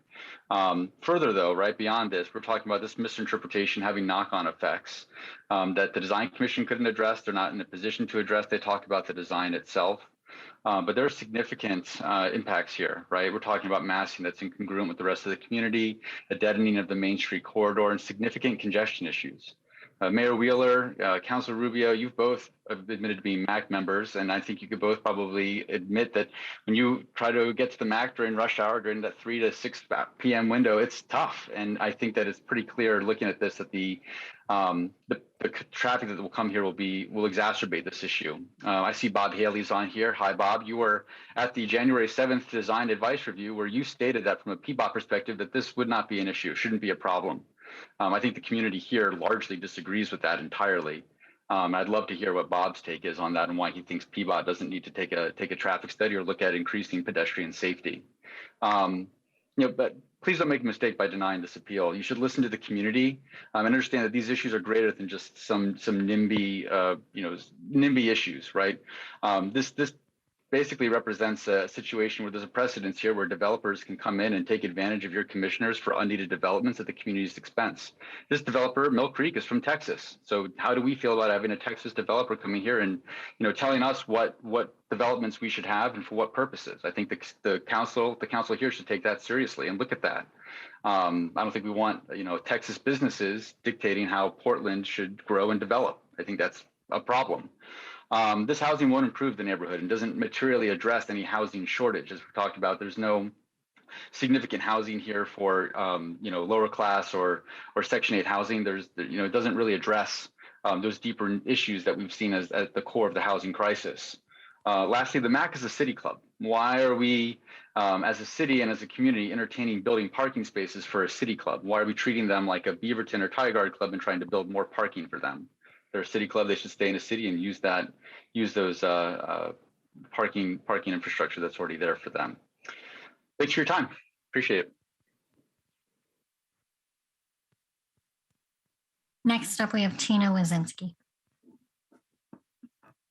Further, though, right beyond this, we're talking about this misinterpretation having knock-on effects that the Design Commission couldn't address. They're not in a position to address. They talk about the design itself. But there are significant impacts here, right? We're talking about massing that's incongruent with the rest of the community, a deadening of the Main Street corridor, and significant congestion issues. Mayor Wheeler, Councilor Rubio, you've both admitted to being MAC members, and I think you could both probably admit that when you try to get to the MAC during rush hour, during that 3 to 6 p.m. window, it's tough. And I think that it's pretty clear looking at this that the traffic that will come here will exacerbate this issue. I see Bob Haley's on here. Hi, Bob. You were at the January 7th Design Advice Review where you stated that from a PBOT perspective that this would not be an issue, shouldn't be a problem. I think the community here largely disagrees with that entirely. I'd love to hear what Bob's take is on that and why he thinks PBOT doesn't need to take a traffic study or look at increasing pedestrian safety. But please don't make a mistake by denying this appeal. You should listen to the community and understand that these issues are greater than just some NIMBY NIMBY issues, right? This basically represents a situation where there's a precedence here where developers can come in and take advantage of your commissioners for unneeded developments at the community's expense. This developer, Mill Creek, is from Texas. So how do we feel about having a Texas developer coming here and telling us what developments we should have and for what purposes? I think the council here should take that seriously and look at that. I don't think we want Texas businesses dictating how Portland should grow and develop. I think that's a problem. This housing won't improve the neighborhood and doesn't materially address any housing shortage. As we talked about, there's no significant housing here for lower class or Section 8 housing. It doesn't really address those deeper issues that we've seen as at the core of the housing crisis. Lastly, the MAC is a city club. Why are we, as a city and as a community, entertaining building parking spaces for a city club? Why are we treating them like a Beaverton or Tigard club and trying to build more parking for them? They're a city club. They should stay in a city and use those parking infrastructure that's already there for them. Thanks for your time. Appreciate it. Next up, we have Tina Wisinski.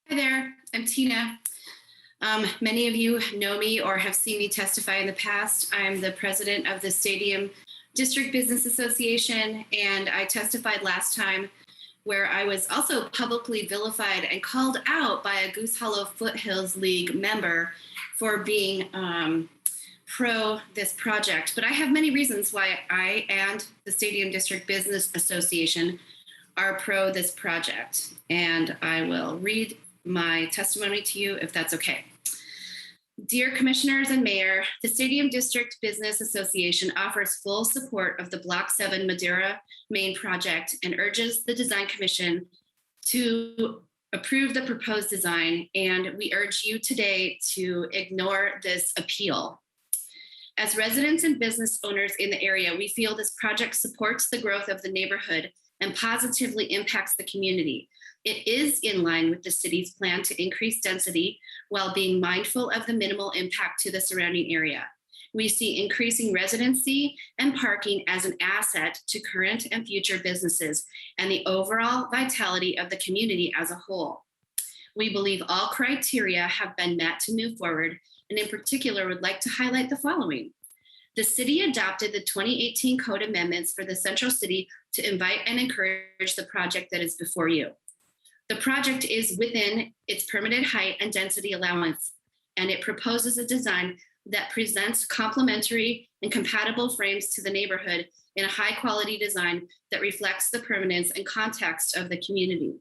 Hi there, I'm Tina. Many of you know me or have seen me testify in the past. I'm the president of the Stadium District Business Association, and I testified last time where I was also publicly vilified and called out by a Goose Hollow Foothills League member for being pro this project. But I have many reasons why I and the Stadium District Business Association are pro this project. And I will read my testimony to you if that's okay. Dear Commissioners and Mayor, the Stadium District Business Association offers full support of the Block 7 Madeira Main project and urges the Design Commission to approve the proposed design, and we urge you today to ignore this appeal. As residents and business owners in the area, we feel this project supports the growth of the neighborhood and positively impacts the community. It is in line with the city's plan to increase density while being mindful of the minimal impact to the surrounding area. We see increasing residency and parking as an asset to current and future businesses and the overall vitality of the community as a whole. We believe all criteria have been met to move forward, and in particular would like to highlight the following. The city adopted the 2018 code amendments for the Central City to invite and encourage the project that is before you. The project is within its permitted height and density allowance, and it proposes a design that presents complementary and compatible frames to the neighborhood in a high quality design that reflects the permanence and context of the community.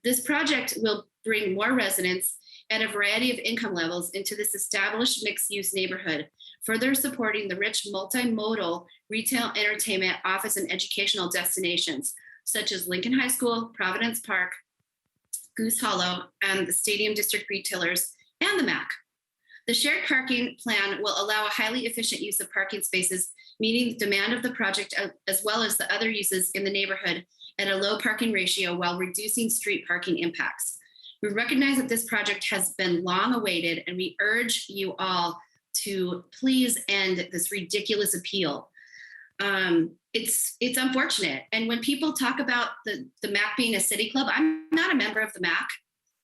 This project will bring more residents at a variety of income levels into this established mixed-use neighborhood, further supporting the rich multimodal retail, entertainment, office, and educational destinations, such as Lincoln High School, Providence Park, Goose Hollow, and the Stadium District retailers, and the MAC. The shared parking plan will allow a highly efficient use of parking spaces, meeting the demand of the project as well as the other uses in the neighborhood at a low parking ratio while reducing street parking impacts. We recognize that this project has been long awaited, and we urge you all to please end this ridiculous appeal. It's unfortunate. And when people talk about the MAC being a city club, I'm not a member of the MAC,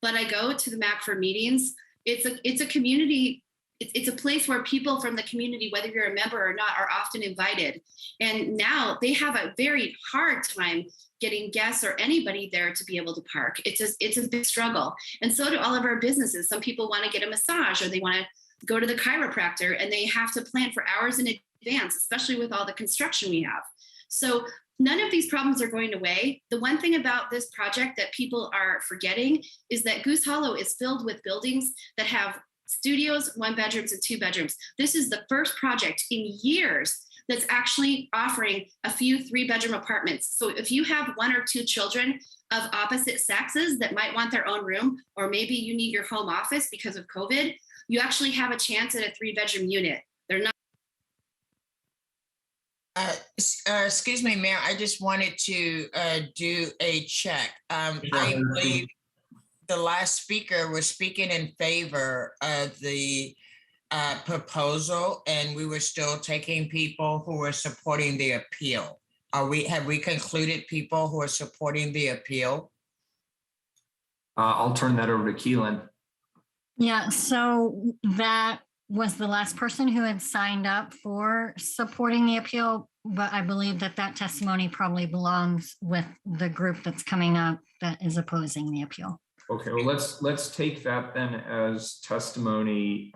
but I go to the MAC for meetings. It's a community. It's a place where people from the community, whether you're a member or not, are often invited. And now they have a very hard time getting guests or anybody there to be able to park. It's a big struggle. And so do all of our businesses. Some people want to get a massage, or they want to go to the chiropractor, and they have to plan for hours in advance, especially with all the construction we have. So none of these problems are going away. The one thing about this project that people are forgetting is that Goose Hollow is filled with buildings that have studios, 1 bedrooms, and 2 bedrooms. This is the first project in years that's actually offering a few 3-bedroom apartments. So if you have 1 or 2 children of opposite sexes that might want their own room, or maybe you need your home office because of COVID, you actually have a chance at a 3-bedroom unit. They're not. Excuse me, Mayor, I just wanted to do a check. I believe the last speaker was speaking in favor of the proposal, and we were still taking people who were supporting the appeal. Have we concluded people who are supporting the appeal? I'll turn that over to Keelan. Yeah, so that was the last person who had signed up for supporting the appeal, but I believe that testimony probably belongs with the group that's coming up that is opposing the appeal. Okay, well, let's take that then as testimony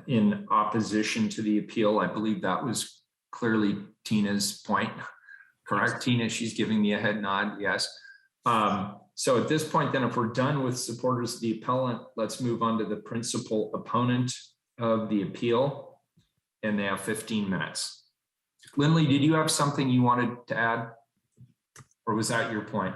in opposition to the appeal. I believe that was clearly Tina's point, correct? Tina, she's giving me a head nod, yes. So at this point, then, if we're done with supporters of the appellant, let's move on to the principal opponent of the appeal, and they have 15 minutes. Lindley, did you have something you wanted to add, or was that your point?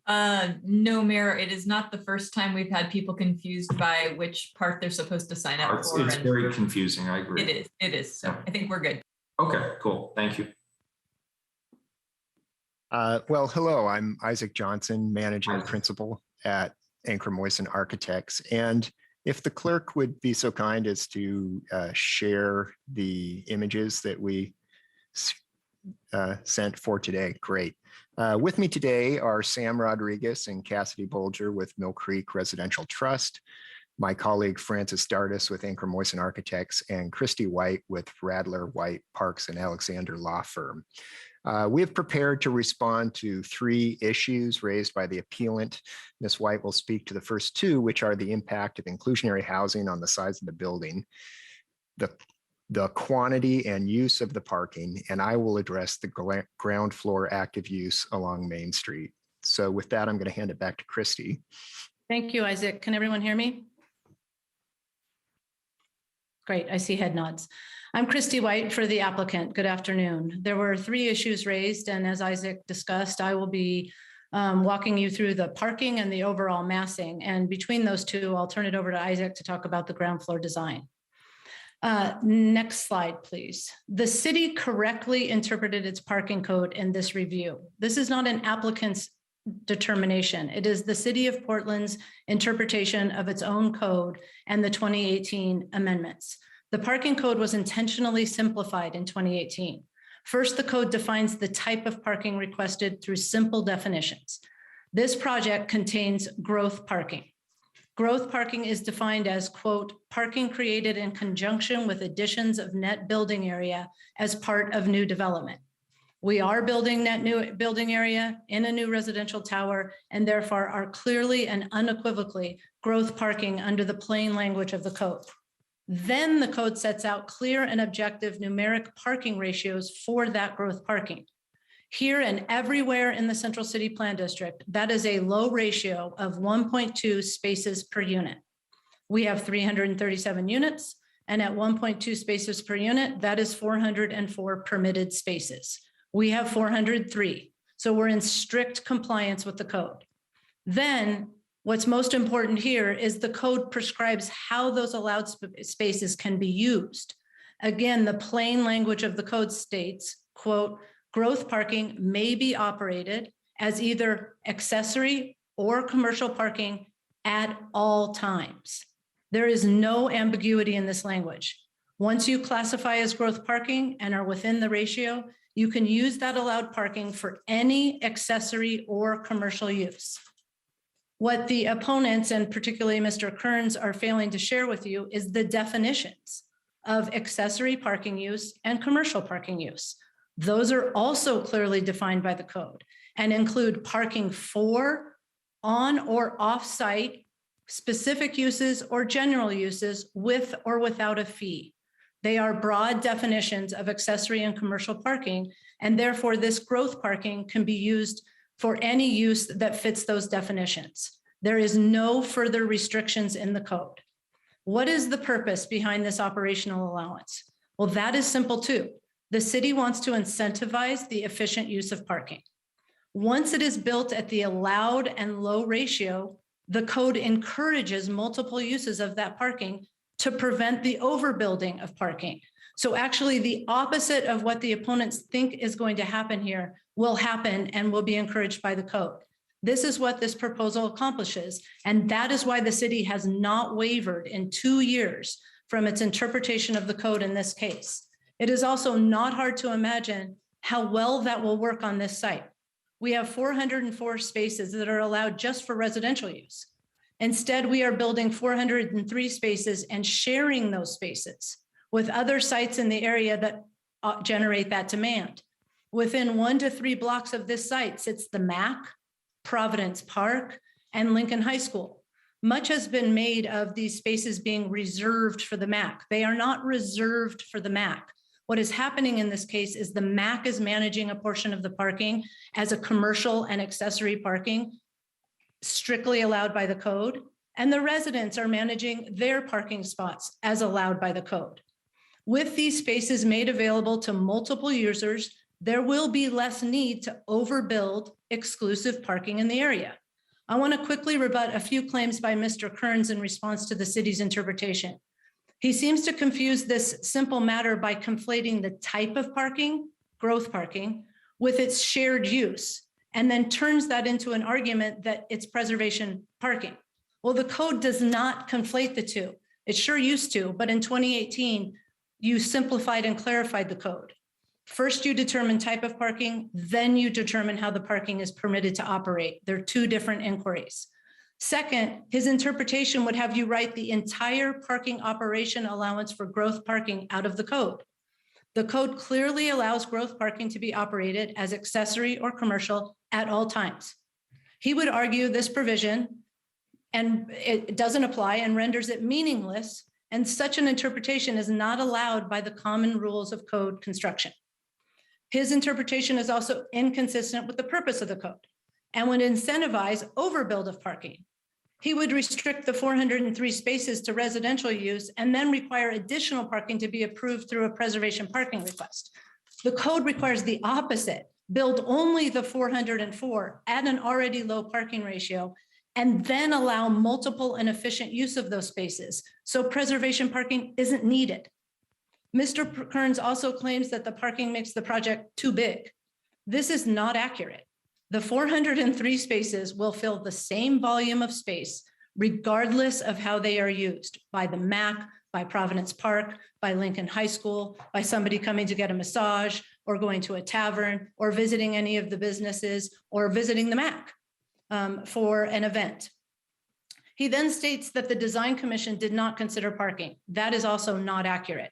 No, Mayor, it is not the first time we've had people confused by which part they're supposed to sign up for. It's very confusing, I agree. It is. So I think we're good. Okay, cool. Thank you. Well, hello, I'm Isaac Johnson, Managing Principal at Anchor Moyson Architects. And if the clerk would be so kind as to share the images that we sent for today, great. With me today are Sam Rodriguez and Cassidy Bolger with Mill Creek Residential Trust, my colleague Francis Dardis with Anchor Moyson Architects, and Christy White with Radler White Parks and Alexander Law Firm. We have prepared to respond to 3 issues raised by the appellant. Ms. White will speak to the first 2, which are the impact of inclusionary housing on the size of the building, the quantity and use of the parking, and I will address the ground floor active use along Main Street. So with that, I'm going to hand it back to Christy. Thank you, Isaac. Can everyone hear me? Great, I see head nods. I'm Christy White for the applicant. Good afternoon. There were 3 issues raised, and as Isaac discussed, I will be walking you through the parking and the overall massing. And between those 2, I'll turn it over to Isaac to talk about the ground floor design. Next slide, please. The city correctly interpreted its parking code in this review. This is not an applicant's determination. It is the City of Portland's interpretation of its own code and the 2018 amendments. The parking code was intentionally simplified in 2018. First, the code defines the type of parking requested through simple definitions. This project contains growth parking. Growth parking is defined as, quote, parking created in conjunction with additions of net building area as part of new development. We are building net new building area in a new residential tower, and therefore are clearly and unequivocally growth parking under the plain language of the code. Then the code sets out clear and objective numeric parking ratios for that growth parking. Here and everywhere in the Central City Plan District, that is a low ratio of 1.2 spaces per unit. We have 337 units, and at 1.2 spaces per unit, that is 404 permitted spaces. We have 403, so we're in strict compliance with the code. Then What's most important here is the code prescribes how those allowed spaces can be used. Again, the plain language of the code states, quote, growth parking may be operated as either accessory or commercial parking at all times. There is no ambiguity in this language. Once you classify as growth parking and are within the ratio, you can use that allowed parking for any accessory or commercial use. What the opponents, and particularly Mr. Kearns, are failing to share with you is the definitions of accessory parking use and commercial parking use. Those are also clearly defined by the code and include parking for, on or off-site, specific uses or general uses with or without a fee. They are broad definitions of accessory and commercial parking, and therefore this growth parking can be used for any use that fits those definitions. There is no further restrictions in the code. What is the purpose behind this operational allowance? Well, that is simple too. The city wants to incentivize the efficient use of parking. Once it is built at the allowed and low ratio, the code encourages multiple uses of that parking to prevent the overbuilding of parking. So actually the opposite of what the opponents think is going to happen here will happen and will be encouraged by the code. This is what this proposal accomplishes. And that is why the city has not wavered in 2 years from its interpretation of the code in this case. It is also not hard to imagine how well that will work on this site. We have 404 spaces that are allowed just for residential use. Instead, we are building 403 spaces and sharing those spaces with other sites in the area that generate that demand. Within 1 to 3 blocks of this site sits the MAC, Providence Park, and Lincoln High School. Much has been made of these spaces being reserved for the MAC. They are not reserved for the MAC. What is happening in this case is the MAC is managing a portion of the parking as a commercial and accessory parking, strictly allowed by the code, and the residents are managing their parking spots as allowed by the code. With these spaces made available to multiple users, there will be less need to overbuild exclusive parking in the area. I want to quickly rebut a few claims by Mr. Kearns in response to the city's interpretation. He seems to confuse this simple matter by conflating the type of parking, growth parking, with its shared use, and then turns that into an argument that it's preservation parking. Well, the code does not conflate the two. It sure used to, but in 2018, you simplified and clarified the code. First, you determine type of parking, then you determine how the parking is permitted to operate. They're 2 different inquiries. Second, his interpretation would have you write the entire parking operation allowance for growth parking out of the code. The code clearly allows growth parking to be operated as accessory or commercial at all times. He would argue this provision and it doesn't apply and renders it meaningless, and such an interpretation is not allowed by the common rules of code construction. His interpretation is also inconsistent with the purpose of the code and would incentivize overbuild of parking. He would restrict the 403 spaces to residential use and then require additional parking to be approved through a preservation parking request. The code requires the opposite: build only the 404 at an already low parking ratio and then allow multiple and efficient use of those spaces, so preservation parking isn't needed. Mr. Kearns also claims that the parking makes the project too big. This is not accurate. The 403 spaces will fill the same volume of space regardless of how they are used by the MAC, by Providence Park, by Lincoln High School, by somebody coming to get a massage or going to a tavern or visiting any of the businesses or visiting the MAC for an event. He then states that the Design Commission did not consider parking. That is also not accurate.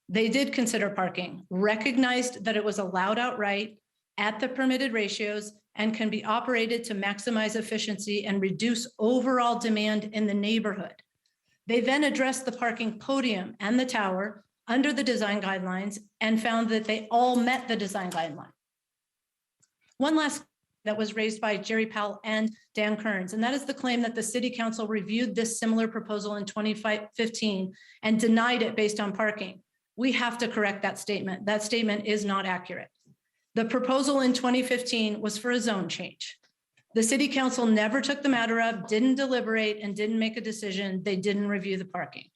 They did consider parking, recognized that it was allowed outright at the permitted ratios and can be operated to maximize efficiency and reduce overall demand in the neighborhood. They then addressed the parking podium and the tower under the design guidelines and found that they all met the design guideline. One last that was raised by Jerry Powell and Dan Kearns, and that is the claim that the City Council reviewed this similar proposal in 2015 and denied it based on parking. We have to correct that statement. That statement is not accurate. The proposal in 2015 was for a zone change. The city council never took the matter up, didn't deliberate, and didn't make a decision. They didn't review the parking.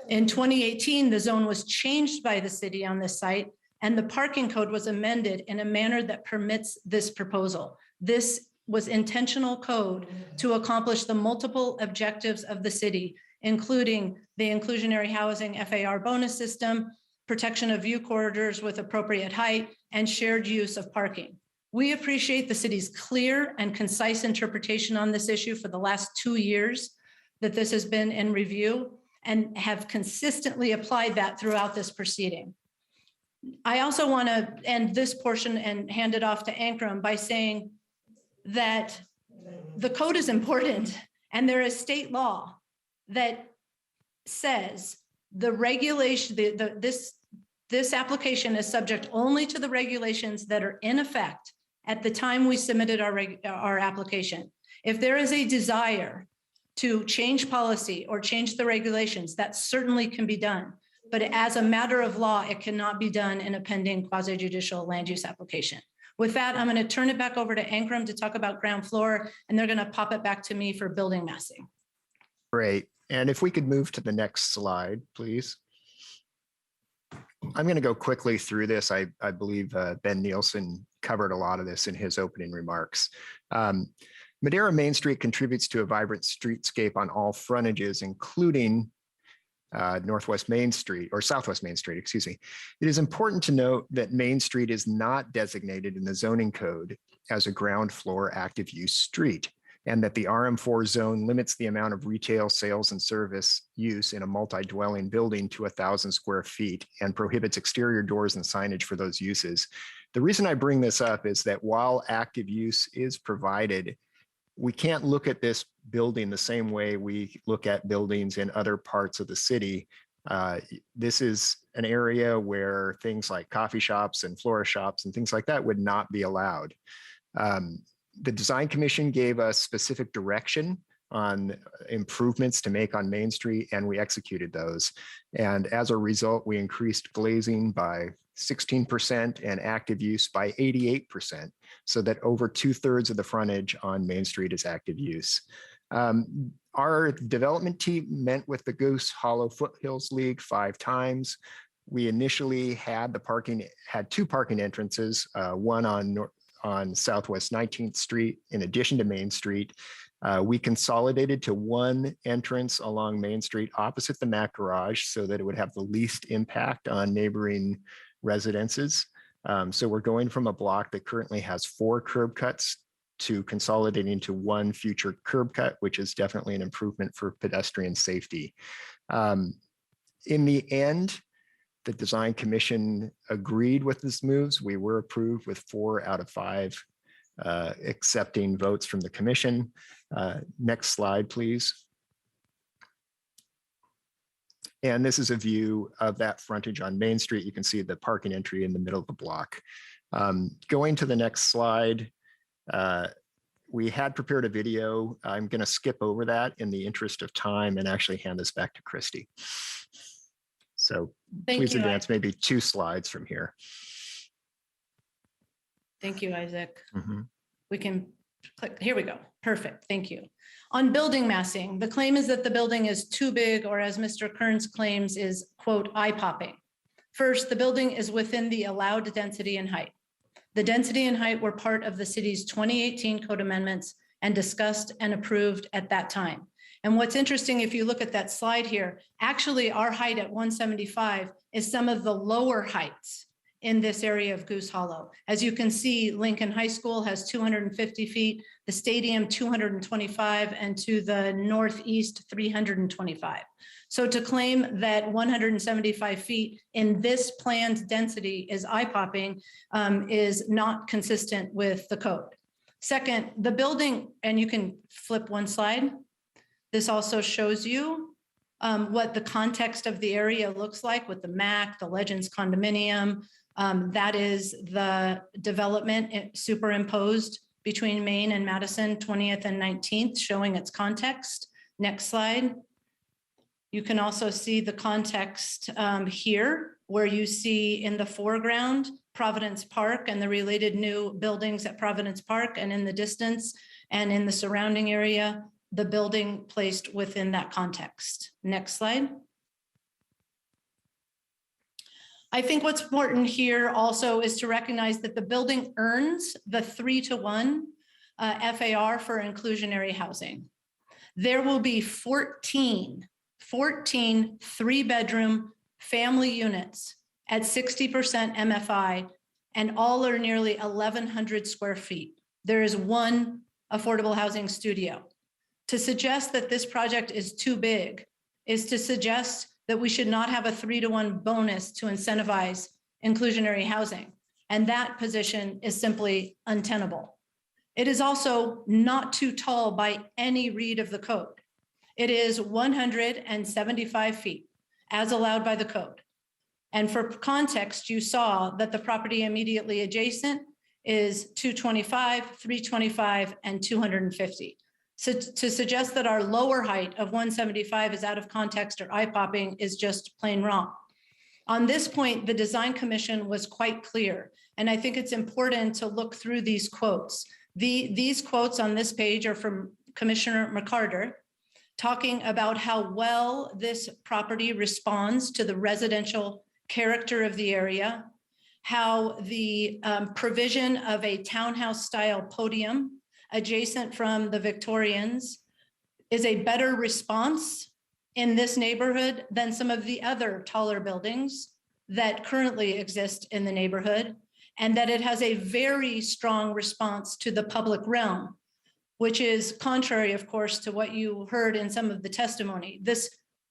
In 2018, the zone was changed by the city on this site, and the parking code was amended in a manner that permits this proposal. This was intentional code to accomplish the multiple objectives of the city, including the inclusionary housing FAR bonus system, protection of view corridors with appropriate height, and shared use of parking. We appreciate the city's clear and concise interpretation on this issue for the last 2 years that this has been in review, and have consistently applied that throughout this proceeding. I also want to end this portion and hand it off to Ankrum by saying that the code is important, and there is state law that says the regulation, this application is subject only to the regulations that are in effect at the time we submitted our application. If there is a desire to change policy or change the regulations, that certainly can be done. But as a matter of law, it cannot be done in a pending quasi-judicial land use application. With that, I'm going to turn it back over to Ankrum to talk about ground floor, and they're going to pop it back to me for building massing. Great. And if we could move to the next slide, please. I'm going to go quickly through this. I believe Ben Nielsen covered a lot of this in his opening remarks. Madera Main Street contributes to a vibrant streetscape on all frontages, including Northwest Main Street, or Southwest Main Street, excuse me. It is important to note that Main Street is not designated in the zoning code as a ground floor active use street, and that the RM4 zone limits the amount of retail sales and service use in a multi-dwelling building to 1,000 square feet and prohibits exterior doors and signage for those uses. The reason I bring this up is that while active use is provided, we can't look at this building the same way we look at buildings in other parts of the city. This is an area where things like coffee shops and florist shops and things like that would not be allowed. The Design Commission gave us specific direction on improvements to make on Main Street, and we executed those. And as a result, we increased glazing by 16% and active use by 88%, so that over 2/3 of the frontage on Main Street is active use. Our development team met with the Goose Hollow Foothills League 5 times. We initially had two parking entrances, one on Southwest 19th Street in addition to Main Street. We consolidated to one entrance along Main Street opposite the Mac Garage so that it would have the least impact on neighboring residences. So we're going from a block that currently has 4 curb cuts to consolidating to one future curb cut, which is definitely an improvement for pedestrian safety. In the end, the Design Commission agreed with these moves. We were approved with 4 out of 5 accepting votes from the commission. Next slide, please. And this is a view of that frontage on Main Street. You can see the parking entry in the middle of the block. Going to the next slide, we had prepared a video. I'm going to skip over that in the interest of time and actually hand this back to Christy. So please advance maybe 2 slides from here. Thank you, Isaac. We can click, here we go. Perfect, thank you. On building massing, the claim is that the building is too big, or as Mr. Kearns claims is, quote, eye-popping. First, the building is within the allowed density and height. The density and height were part of the city's 2018 code amendments and discussed and approved at that time. And what's interesting, if you look at that slide here, actually our height at 175 is some of the lower heights in this area of Goose Hollow. As you can see, Lincoln High School has 250 feet, the stadium 225, and to the northeast 325. So to claim that 175 feet in this planned density is eye-popping is not consistent with the code. Second, the building, and you can flip one slide. This also shows you what the context of the area looks like with the MAC, the Legends condominium. That is the development superimposed between Main and Madison 20th and 19th, showing its context. Next slide. You can also see the context here, where you see in the foreground Providence Park and the related new buildings at Providence Park, and in the distance and in the surrounding area, the building placed within that context. Next slide. I think what's important here also is to recognize that the building earns the 3-to-1 FAR for inclusionary housing. There will be 14 3-bedroom family units at 60% MFI, and all are nearly 1,100 square feet. There is one affordable housing studio. To suggest that this project is too big is to suggest that we should not have a 3-to-1 bonus to incentivize inclusionary housing. And that position is simply untenable. It is also not too tall by any read of the code. It is 175 feet as allowed by the code. And for context, you saw that the property immediately adjacent is 225, 325, and 250. So to suggest that our lower height of 175 is out of context or eye-popping is just plain wrong. On this point, the Design Commission was quite clear, and I think it's important to look through these quotes. These quotes on this page are from Commissioner McCarter, talking about how well this property responds to the residential character of the area, how the provision of a townhouse-style podium adjacent from the Victorians is a better response in this neighborhood than some of the other taller buildings that currently exist in the neighborhood, and that it has a very strong response to the public realm, which is contrary, of course, to what you heard in some of the testimony. This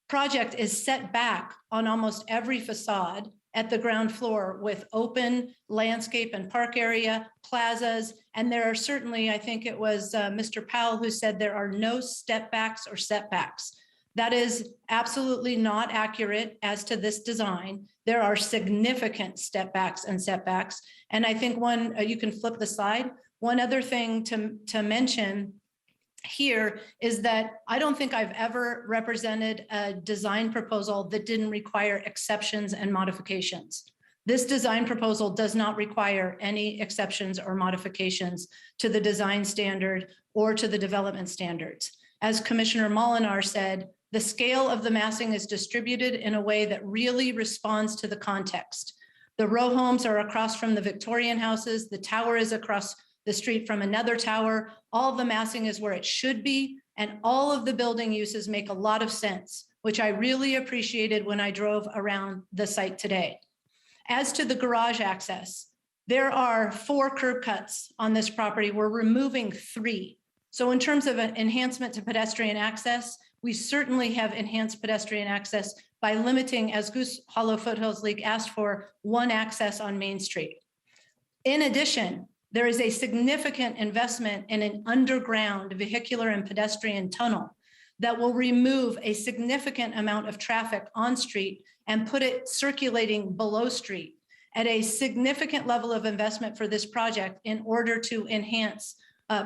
project is set back on almost every facade at the ground floor with open landscape and park area, plazas, and there are certainly, I think it was Mr. Powell who said there are no step backs or setbacks. That is absolutely not accurate as to this design. There are significant step backs and setbacks. And I think you can flip the slide. One other thing to mention here is that I don't think I've ever represented a design proposal that didn't require exceptions and modifications. This design proposal does not require any exceptions or modifications to the design standard or to the development standards. As Commissioner Molinar said, the scale of the massing is distributed in a way that really responds to the context. The row homes are across from the Victorian houses. The tower is across the street from another tower. All the massing is where it should be, and all of the building uses make a lot of sense, which I really appreciated when I drove around the site today. As to the garage access, there are 4 curb cuts on this property. We're removing 3. So in terms of an enhancement to pedestrian access, we certainly have enhanced pedestrian access by limiting, as Goose Hollow Foothills League asked for, 1 access on Main Street. In addition, there is a significant investment in an underground vehicular and pedestrian tunnel that will remove a significant amount of traffic on street and put it circulating below street at a significant level of investment for this project in order to enhance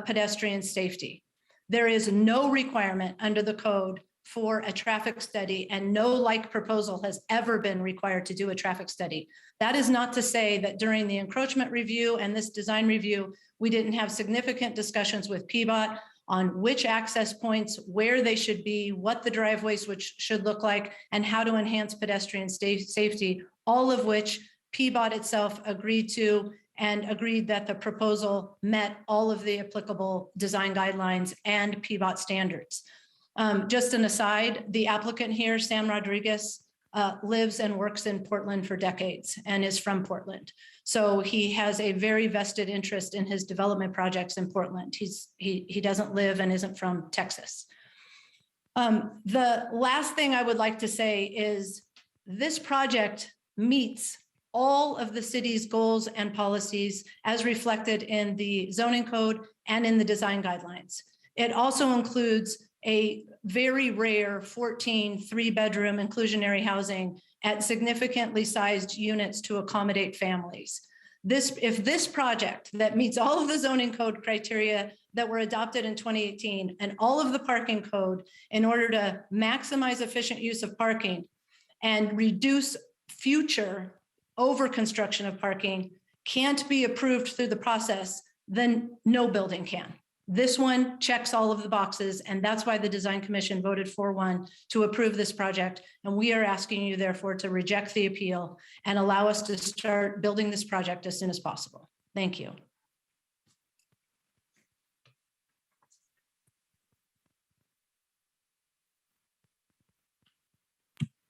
pedestrian safety. There is no requirement under the code for a traffic study, and no like proposal has ever been required to do a traffic study. That is not to say that during the encroachment review and this design review, we didn't have significant discussions with PBOT on which access points, where they should be, what the driveways should look like, and how to enhance pedestrian safety, all of which PBOT itself agreed to, and agreed that the proposal met all of the applicable design guidelines and PBOT standards. Just an aside, the applicant here, Sam Rodriguez, lives and works in Portland for decades and is from Portland. So he has a very vested interest in his development projects in Portland. He doesn't live and isn't from Texas. The last thing I would like to say is this project meets all of the city's goals and policies as reflected in the zoning code and in the design guidelines. It also includes a very rare 14 3-bedroom inclusionary housing at significantly sized units to accommodate families. If this project that meets all of the zoning code criteria that were adopted in 2018 and all of the parking code in order to maximize efficient use of parking and reduce future over construction of parking, can't be approved through the process, then no building can. This one checks all of the boxes, and that's why the Design Commission voted 4-1 to approve this project. And we are asking you therefore to reject the appeal and allow us to start building this project as soon as possible. Thank you.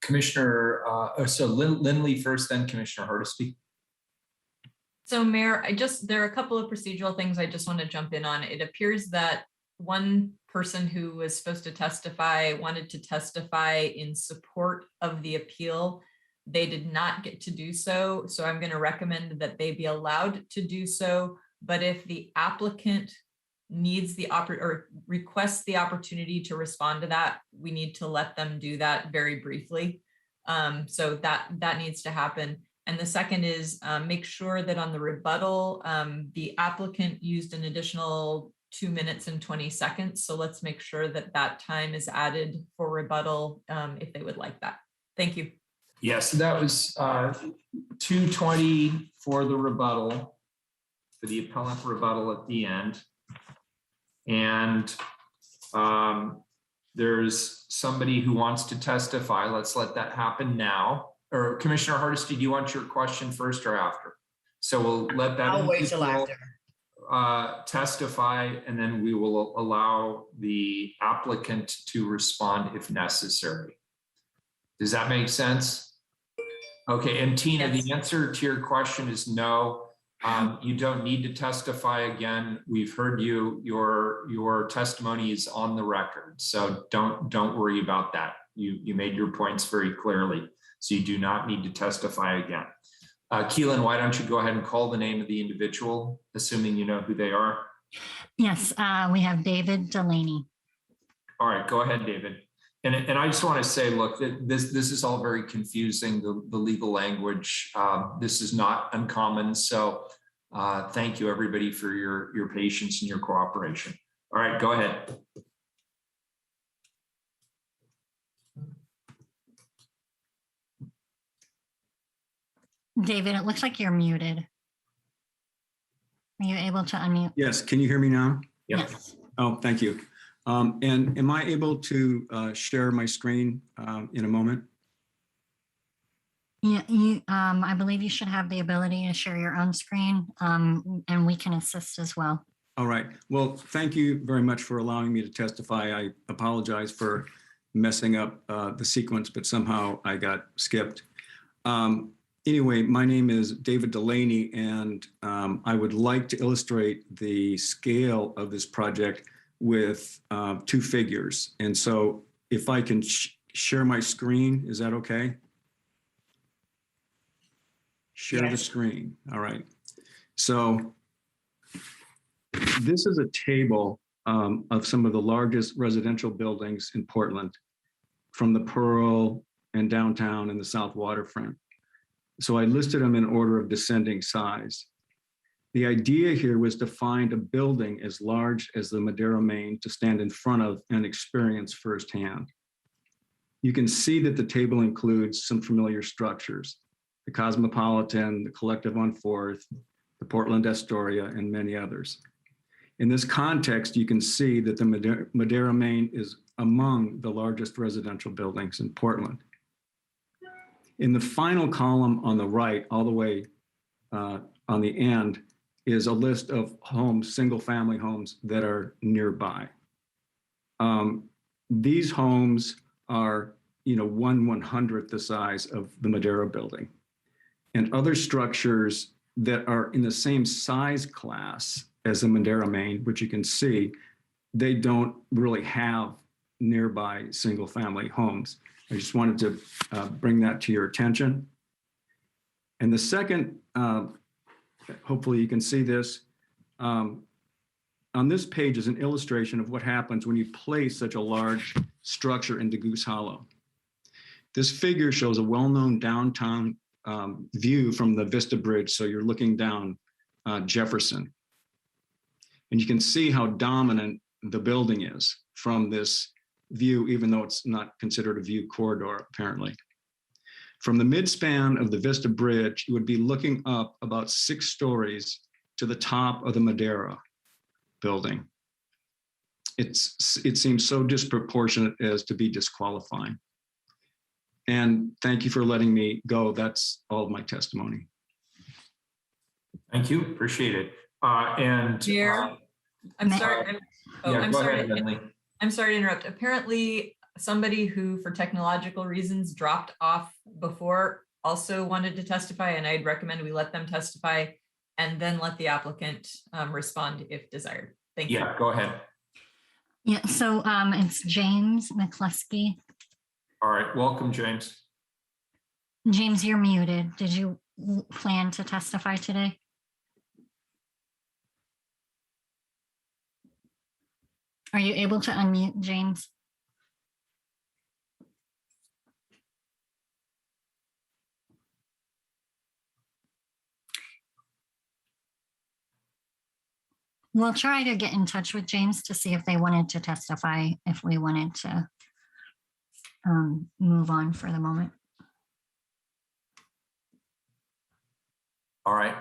Commissioner, so Lindley first, then Commissioner Hardesty. So Mayor, there are a couple of procedural things I just want to jump in on. It appears that one person who was supposed to testify wanted to testify in support of the appeal. They did not get to do so. So I'm going to recommend that they be allowed to do so. But if the applicant needs or requests the opportunity to respond to that, we need to let them do that very briefly. So that needs to happen. And the second is make sure that on the rebuttal, the applicant used an additional 2 minutes and 20 seconds. So let's make sure that that time is added for rebuttal if they would like that. Thank you. Yes, that was 2:20 for the rebuttal, for the appellant rebuttal at the end. And there's somebody who wants to testify. Let's let that happen now. Or Commissioner Hardesty, do you want your question first or after? So we'll let that I'll wait till after. Testify, and then we will allow the applicant to respond if necessary. Does that make sense? Okay, and Tina, yes. The answer to your question is no. You don't need to testify again. We've heard you. Your testimony is on the record, so don't worry about that. You made your points very clearly, so you do not need to testify again. Keelan, why don't you go ahead and call the name of the individual, assuming you know who they are? Yes, we have David Delaney. All right, go ahead, David. And I just want to say, look, this is all very confusing, the legal language. This is not uncommon. So thank you, everybody, for your patience and your cooperation. All right, go ahead. David, it looks like you're muted. Are you able to unmute? Yes, can you hear me now? Yes. Oh, thank you. And am I able to share my screen in a moment? Yeah, I believe you should have the ability to share your own screen, and we can assist as well. All right. Well, thank you very much for allowing me to testify. I apologize for messing up the sequence, but somehow I got skipped. Anyway, my name is David Delaney, and I would like to illustrate the scale of this project with two figures. And so if I can share my screen, is that okay? Share the screen. All right. So this is a table of some of the largest residential buildings in Portland, from the Pearl and downtown and the South Waterfront. So I listed them in order of descending size. The idea here was to find a building as large as the Madera Main to stand in front of and experience firsthand. You can see that the table includes some familiar structures: the Cosmopolitan, the Collective on 4th, the Portland Astoria, and many others. In this context, you can see that the Madera Main is among the largest residential buildings in Portland. In the final column on the right, all the way on the end, is a list of homes, single-family homes that are nearby. These homes are, 1/100th the size of the Madera building. And other structures that are in the same size class as the Madera Main, which you can see, they don't really have nearby single-family homes. I just wanted to bring that to your attention. And the second, hopefully you can see this, on this page is an illustration of what happens when you place such a large structure into Goose Hollow. This figure shows a well-known downtown view from the Vista Bridge. So you're looking down Jefferson. And you can see how dominant the building is from this view, even though it's not considered a view corridor, apparently. From the midspan of the Vista Bridge, you would be looking up about 6 stories to the top of the Madeira building. It seems so disproportionate as to be disqualifying. And thank you for letting me go. That's all of my testimony. Thank you, appreciate it. Chair, I'm sorry. I'm sorry. Ahead, I'm sorry to interrupt. Apparently, somebody who, for technological reasons, dropped off before also wanted to testify, and I'd recommend we let them testify and then let the applicant respond if desired. Thank you. Yeah, go ahead. Yeah, so it's James McCluskey. All right, welcome, James. James, you're muted. Did you plan to testify today? Are you able to unmute, James? We'll try to get in touch with James to see if they wanted to testify, if we wanted to move on for the moment. All right,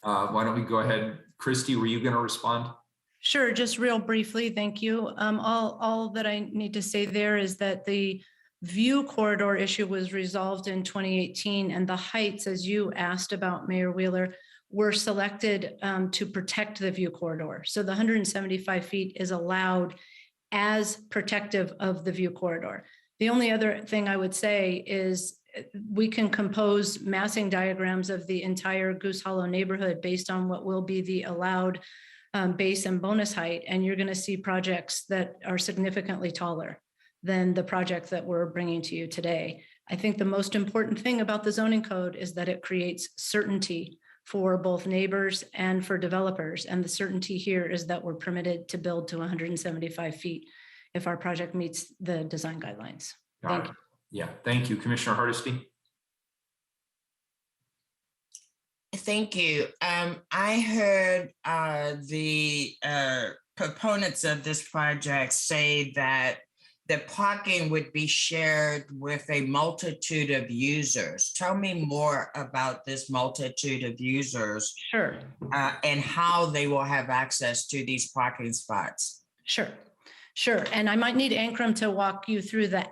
why don't we go ahead? Christy, were you going to respond? Sure, just real briefly, thank you. All that I need to say there is that the view corridor issue was resolved in 2018, and the heights, as you asked about, Mayor Wheeler, were selected to protect the view corridor. So the 175 feet is allowed as protective of the view corridor. The only other thing I would say is we can compose massing diagrams of the entire Goose Hollow neighborhood based on what will be the allowed base and bonus height, and you're going to see projects that are significantly taller than the project that we're bringing to you today. I think the most important thing about the zoning code is that it creates certainty for both neighbors and for developers, and the certainty here is that we're permitted to build to 175 feet if our project meets the design guidelines. Thank you. Yeah, thank you. Commissioner Hardesty. Thank you. I heard the proponents of this project say that the parking would be shared with a multitude of users. Tell me more about this multitude of users. Sure. And how they will have access to these parking spots. Sure, and I might need Ankrum to walk you through the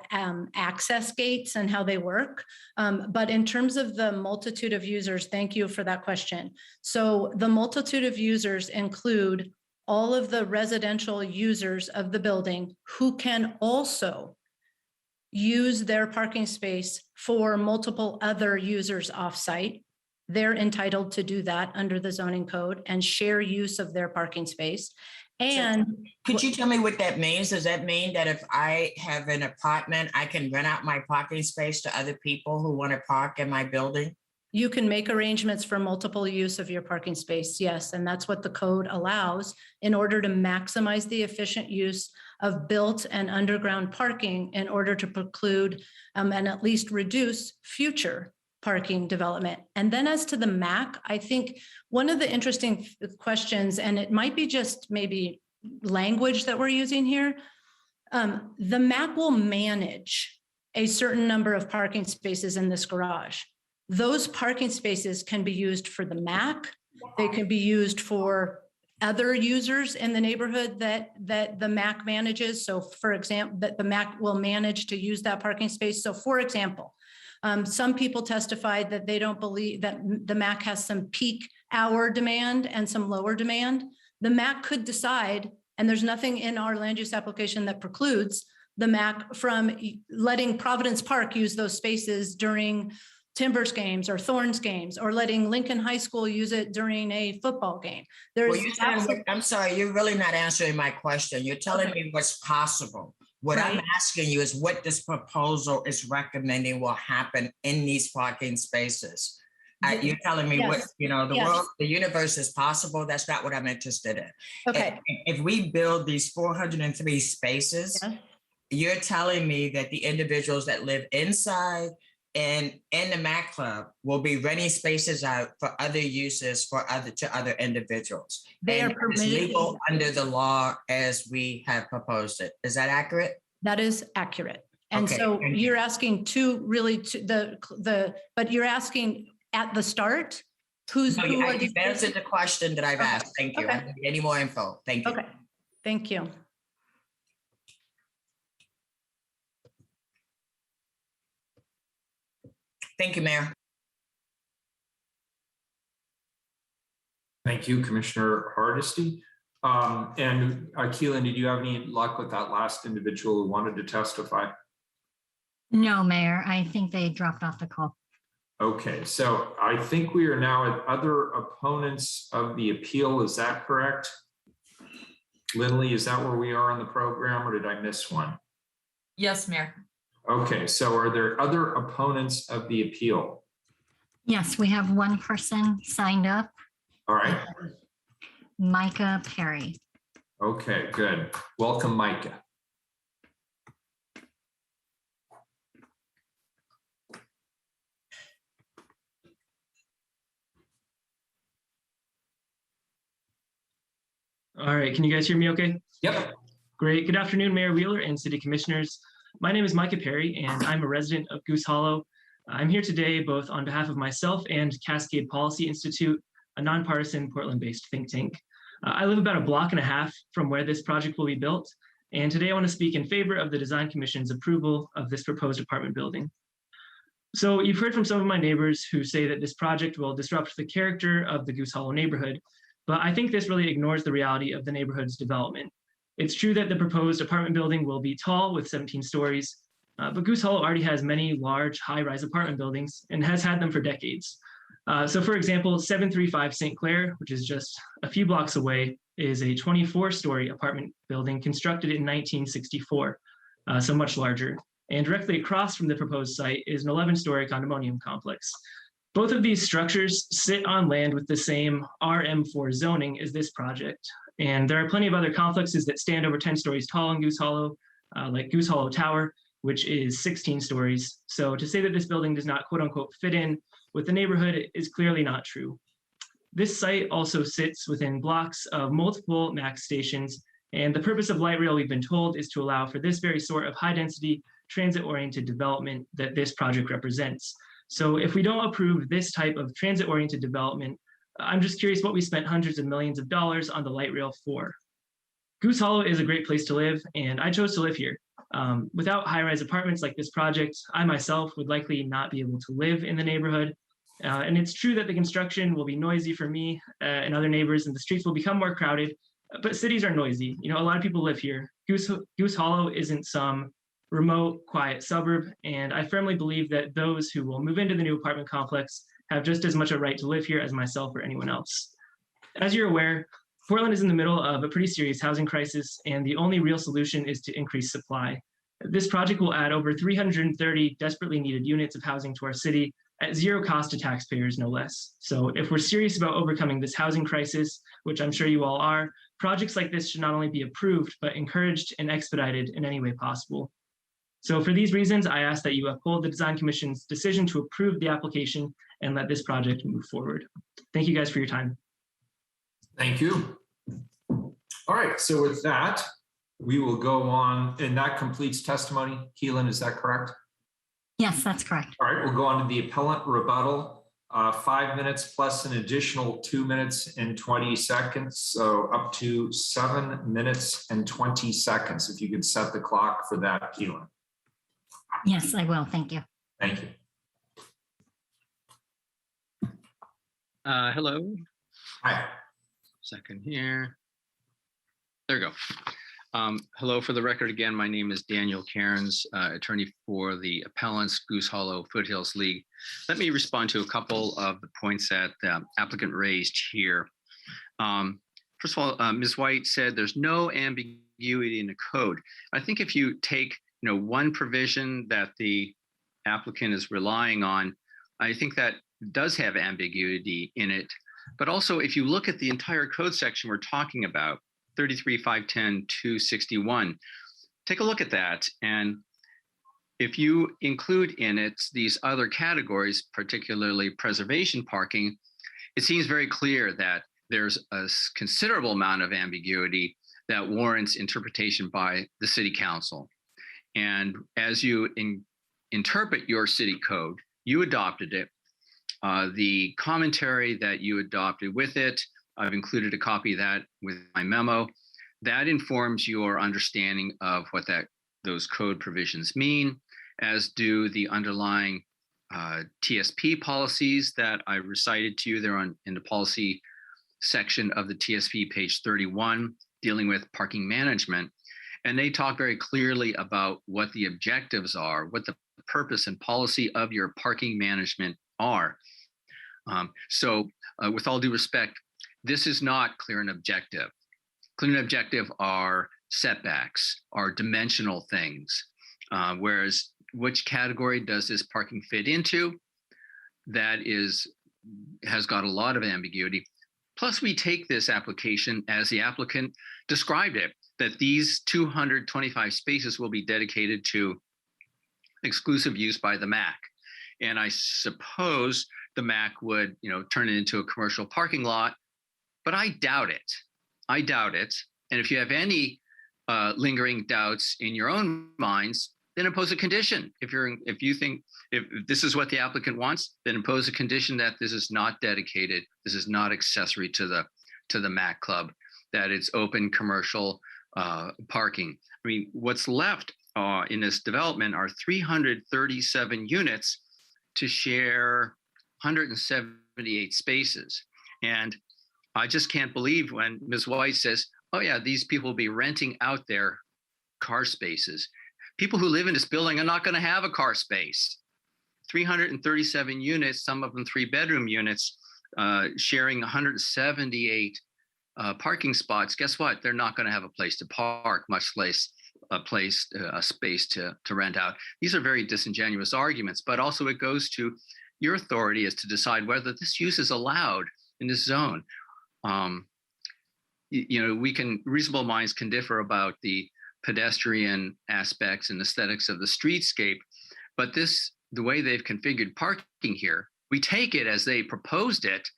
access gates and how they work. But in terms of the multitude of users, thank you for that question. So the multitude of users include all of the residential users of the building who can also use their parking space for multiple other users off-site. They're entitled to do that under the zoning code and share use of their parking space. And could you tell me what that means? Does that mean that if I have an apartment, I can rent out my parking space to other people who want to park in my building? You can make arrangements for multiple use of your parking space, yes. And that's what the code allows in order to maximize the efficient use of built and underground parking in order to preclude and at least reduce future parking development. And then as to the MAC, I think one of the interesting questions, and it might be just maybe language that we're using here, the MAC will manage a certain number of parking spaces in this garage. Those parking spaces can be used for the MAC. They can be used for other users in the neighborhood that the MAC manages. So for example, that the MAC will manage to use that parking space. So for example, some people testified that they don't believe that the MAC has some peak hour demand and some lower demand. The MAC could decide, and there's nothing in our land use application that precludes the MAC from letting Providence Park use those spaces during Timbers games or Thorns games, or letting Lincoln High School use it during a football game. I'm sorry, you're really not answering my question. You're telling me what's possible. What I'm asking you is what this proposal is recommending will happen in these parking spaces. You're telling me what, the world, the universe is possible. That's not what I'm interested in. Okay. If we build these 403 spaces, you're telling me that the individuals that live inside and in the MAC Club will be renting spaces out for other uses to other individuals. They are permitted. It's legal under the law as we have proposed it. Is that accurate? That is accurate. And Okay, so thank you. you're asking but you're asking at the start, No, who are you've these? answered the question that I've Okay, asked. Thank you. I okay. don't need any more info. Thank you. Okay, thank you. Thank you, Mayor. Thank you, Commissioner Hardesty. And Keelan, did you have any luck with that last individual who wanted to testify? No, Mayor, I think they dropped off the call. Okay, so I think we are now at other opponents of the appeal. Is that correct? Lindley, is that where we are on the program, or did I miss one? Yes, Mayor. Okay, so are there other opponents of the appeal? Yes, we have one person signed up, All right. Micah Perry. Okay, good. Welcome, Micah. All right, can you guys hear me okay? Yep. Great. Good afternoon, Mayor Wheeler and City Commissioners. My name is Micah Perry, and I'm a resident of Goose Hollow. I'm here today both on behalf of myself and Cascade Policy Institute, a nonpartisan Portland-based think tank. I live about a block and a half from where this project will be built, and today I want to speak in favor of the Design Commission's approval of this proposed apartment building. So you've heard from some of my neighbors who say that this project will disrupt the character of the Goose Hollow neighborhood, but I think this really ignores the reality of the neighborhood's development. It's true that the proposed apartment building will be tall with 17 stories, but Goose Hollow already has many large high-rise apartment buildings and has had them for decades. So for example, 735 St. Clair, which is just a few blocks away, is a 24-story apartment building constructed in 1964, so much larger. And directly across from the proposed site is an 11-story condominium complex. Both of these structures sit on land with the same RM4 zoning as this project. And there are plenty of other complexes that stand over 10 stories tall in Goose Hollow, like Goose Hollow Tower, which is 16 stories. So to say that this building does not quote unquote fit in with the neighborhood is clearly not true. This site also sits within blocks of multiple MAX stations. And the purpose of light rail, we've been told, is to allow for this very sort of high density transit-oriented development that this project represents. So if we don't approve this type of transit-oriented development, I'm just curious what we spent hundreds of millions of dollars on the light rail for. Goose Hollow is a great place to live, and I chose to live here. Without high-rise apartments like this project, I myself would likely not be able to live in the neighborhood. And it's true that the construction will be noisy for me and other neighbors, and the streets will become more crowded, but cities are noisy. You know, a lot of people live here. Goose Hollow isn't some remote, quiet suburb, and I firmly believe that those who will move into the new apartment complex have just as much a right to live here as myself or anyone else. As you're aware, Portland is in the middle of a pretty serious housing crisis, and the only real solution is to increase supply. This project will add over 330 desperately needed units of housing to our city at zero cost to taxpayers, no less. So if we're serious about overcoming this housing crisis, which I'm sure you all are, projects like this should not only be approved, but encouraged and expedited in any way possible. So for these reasons, I ask that you uphold the Design Commission's decision to approve the application and let this project move forward. Thank you guys for your time. Thank you. All right, so with that, we will go on, and that completes testimony. Keelan, is that correct? Yes, that's correct. All right, we'll go on to the appellant rebuttal. 5 minutes plus an additional 2 minutes and 20 seconds. So up to 7 minutes and 20 seconds. If you could set the clock for that, Keelan. Yes, I will. Thank you. Thank you. Hello. Hi. Second here. There we go. Hello, for the record again, my name is Daniel Cairns, attorney for the appellants Goose Hollow Foothills League. Let me respond to a couple of the points that the applicant raised here. First of all, Ms. White said there's no ambiguity in the code. I think if you take one provision that the applicant is relying on, I think that does have ambiguity in it. But also, if you look at the entire code section we're talking about, 33-510-261, take a look at that. And if you include in it these other categories, particularly preservation parking, it seems very clear that there's a considerable amount of ambiguity that warrants interpretation by the city council. And as you interpret your city code, you adopted it. The commentary that you adopted with it, I've included a copy of that with my memo. That informs your understanding of what those code provisions mean, as do the underlying TSP policies that I recited to you. They're in the policy section of the TSP, page 31, dealing with parking management. And they talk very clearly about what the objectives are, what the purpose and policy of your parking management are. So with all due respect, this is not clear and objective. Clear and objective are setbacks, are dimensional things, whereas which category does this parking fit into? That has got a lot of ambiguity. Plus, we take this application as the applicant described it, that these 225 spaces will be dedicated to exclusive use by the MAC. And I suppose the MAC would, turn it into a commercial parking lot, but I doubt it. I doubt it. And if you have any lingering doubts in your own minds, then impose a condition. If you think if this is what the applicant wants, then impose a condition that this is not dedicated, this is not accessory to the MAC club, that it's open commercial parking. I mean, what's left in this development are 337 units to share 178 spaces. And I just can't believe when Ms. White says, oh yeah, these people will be renting out their car spaces. People who live in this building are not going to have a car space. 337 units, some of them 3-bedroom units, sharing 178 parking spots. Guess what? They're not going to have a place to park, much less a space to rent out. These are very disingenuous arguments, but also it goes to your authority is to decide whether this use is allowed in this zone. Reasonable minds can differ about the pedestrian aspects and aesthetics of the streetscape, but the way they've configured parking here, we take it as they proposed it.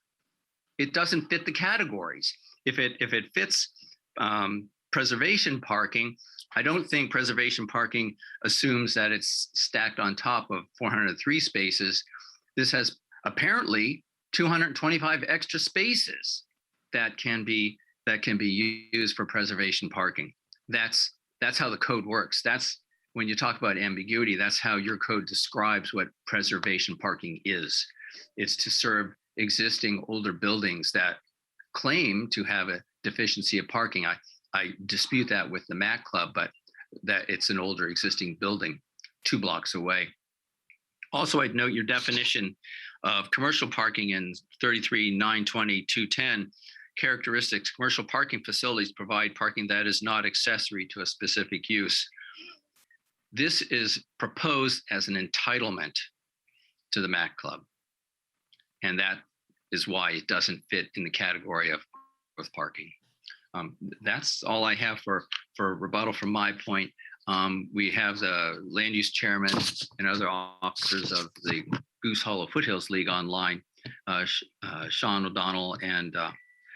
It doesn't fit the categories. If it fits preservation parking, I don't think preservation parking assumes that it's stacked on top of 403 spaces. This has apparently 225 extra spaces that can be used for preservation parking. That's how the code works. That's when you talk about ambiguity, that's how your code describes what preservation parking is. It's to serve existing older buildings that claim to have a deficiency of parking. I dispute that with the MAC Club, but that it's an older existing building 2 blocks away. Also, I'd note your definition of commercial parking in 33-920-210 characteristics. Commercial parking facilities provide parking that is not accessory to a specific use. This is proposed as an entitlement to the MAC Club. And that is why it doesn't fit in the category of growth parking. That's all I have for rebuttal from my point. We have the land use chairman and other officers of the Goose Hollow Foothills League online, Sean O'Donnell and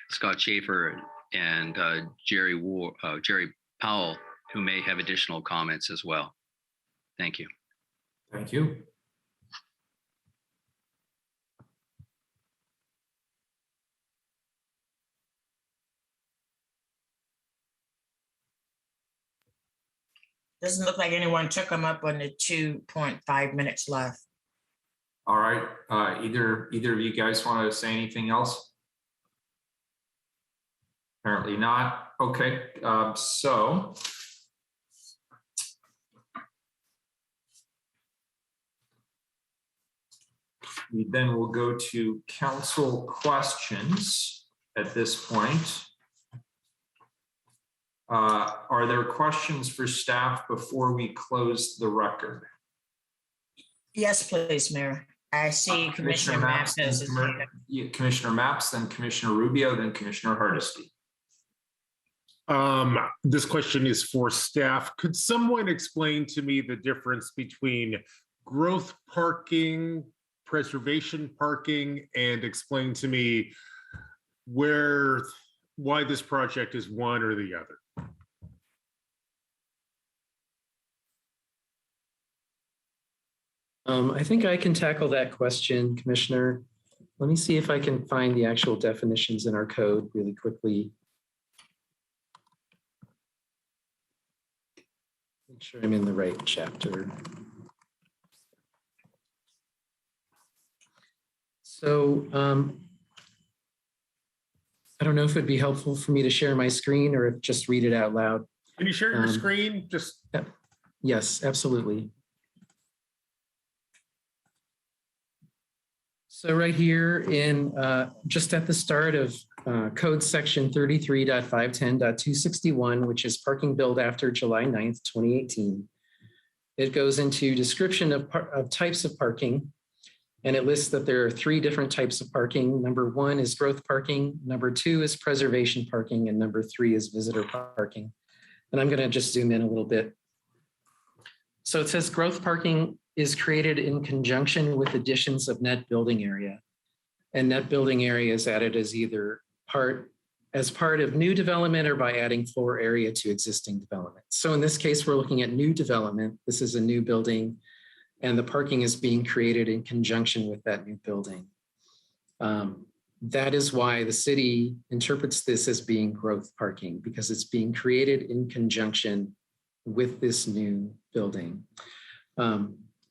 Scott Schaefer and Jerry Powell, who may have additional comments as well. Thank you. Thank you. Doesn't look like anyone took them up on the 2.5 minutes left. All right. Either of you guys want to say anything else? Apparently not. Okay. So we then will go to council questions at this point. Are there questions for staff before we close the record? Yes, please, Mayor. I see Commissioner Mapps has his hand up. Commissioner Mapps, then Commissioner Rubio, then Commissioner Hardesty. This question is for staff. Could someone explain to me the difference between growth parking, preservation parking, and explain to me why this project is one or the other? I think I can tackle that question, Commissioner. Let me see if I can find the actual definitions in our code really quickly. Make sure I'm in the right chapter. So I don't know if it'd be helpful for me to share my screen or if just read it out loud. Can you share your screen? Just Yes, absolutely. So right here in just at the start of code section 33.510.261, which is parking billed after July 9th, 2018, it goes into description of types of parking. And it lists that there are 3 different types of parking. Number 1 is growth parking. Number 2 is preservation parking. And number 3 is visitor parking. And I'm going to just zoom in a little bit. So it says growth parking is created in conjunction with additions of net building area. And net building area is added as either part of new development or by adding floor area to existing development. So in this case, we're looking at new development. This is a new building, and the parking is being created in conjunction with that new building. That is why the city interprets this as being growth parking, because it's being created in conjunction with this new building.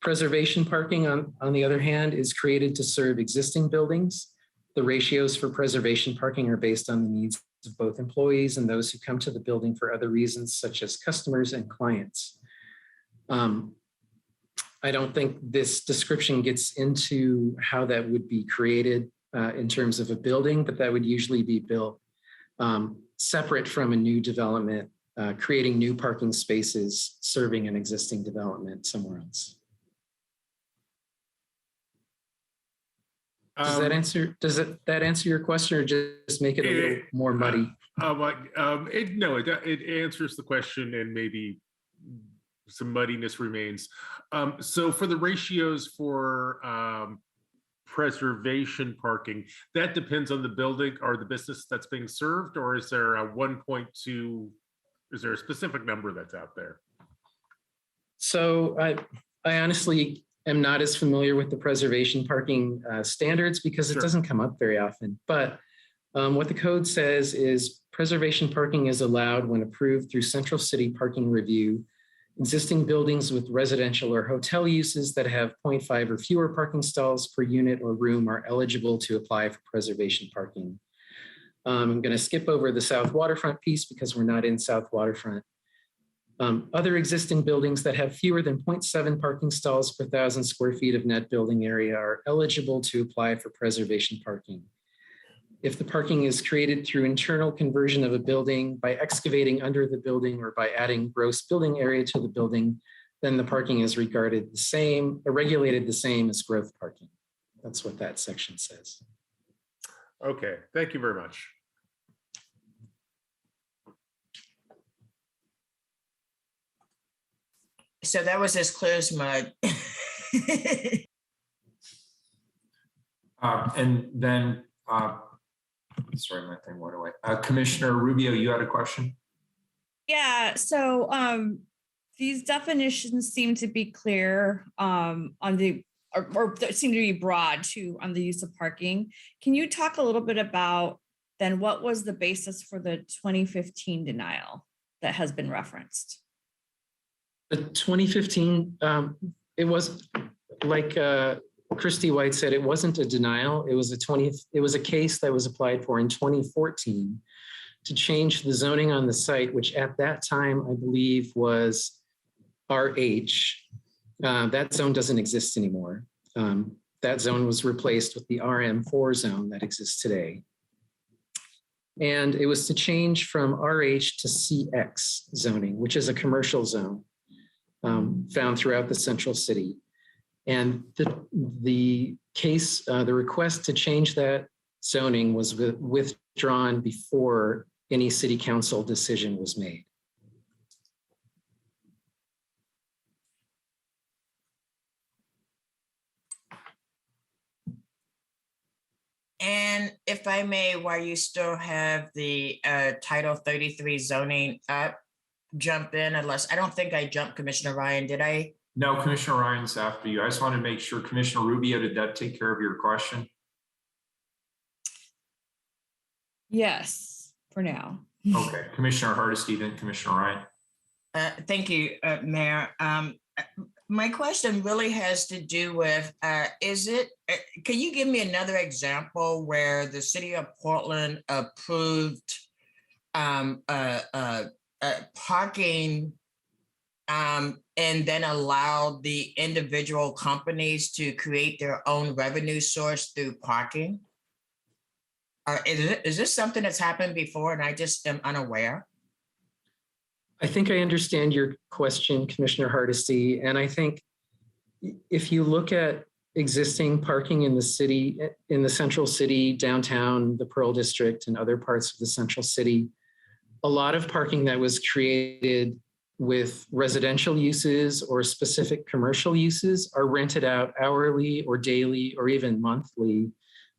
Preservation parking, on the other hand, is created to serve existing buildings. The ratios for preservation parking are based on the needs of both employees and those who come to the building for other reasons, such as customers and clients. I don't think this description gets into how that would be created in terms of a building, but that would usually be built separate from a new development, creating new parking spaces, serving an existing development somewhere else. Does that answer your question, or just make it a little more muddy? It answers the question, and maybe some muddiness remains. So for the ratios for preservation parking, that depends on the building or the business that's being served, or is there a 1.2? Is there a specific number that's out there? So I honestly am not as familiar with the preservation parking standards, because it doesn't come up very often. But what the code says is preservation parking is allowed when approved through Central City Parking Review. Existing buildings with residential or hotel uses that have 0.5 or fewer parking stalls per unit or room are eligible to apply for preservation parking. I'm going to skip over the South Waterfront piece because we're not in South Waterfront. Other existing buildings that have fewer than 0.7 parking stalls per 1,000 square feet of net building area are eligible to apply for preservation parking. If the parking is created through internal conversion of a building, by excavating under the building, or by adding gross building area to the building, then the parking is regarded the same, or regulated the same as growth parking. That's what that section says. Okay, thank you very much. So that was as clear as mud. And then, sorry, my thing went away. Commissioner Rubio, you had a question? Yeah, so these definitions seem to be clear on the, or seem to be broad too on the use of parking. Can you talk a little bit about then what was the basis for the 2015 denial that has been referenced? The 2015, it was like Christy White said, it wasn't a denial. It was a case that was applied for in 2014 to change the zoning on the site, which at that time, I believe was RH. That zone doesn't exist anymore. That zone was replaced with the RM4 zone that exists today. And it was to change from RH to CX zoning, which is a commercial zone found throughout the central city. And the case, the request to change that zoning was withdrawn before any city council decision was made. And if I may, while you still have the Title 33 zoning up, jump in, unless, I don't think I jumped, Commissioner Ryan, did I? No, Commissioner Ryan's after you. I just wanted to make sure, Commissioner Rubio, did that take care of your question? Yes, for now. Okay, Commissioner Hardesty, then Commissioner Ryan. Thank you, Mayor. My question really has to do with, can you give me another example where the city of Portland approved parking and then allowed the individual companies to create their own revenue source through parking? Is this something that's happened before and I just am unaware? I think I understand your question, Commissioner Hardesty. And I think if you look at existing parking in the city, in the central city, downtown, the Pearl District, and other parts of the central city, a lot of parking that was created with residential uses or specific commercial uses are rented out hourly or daily or even monthly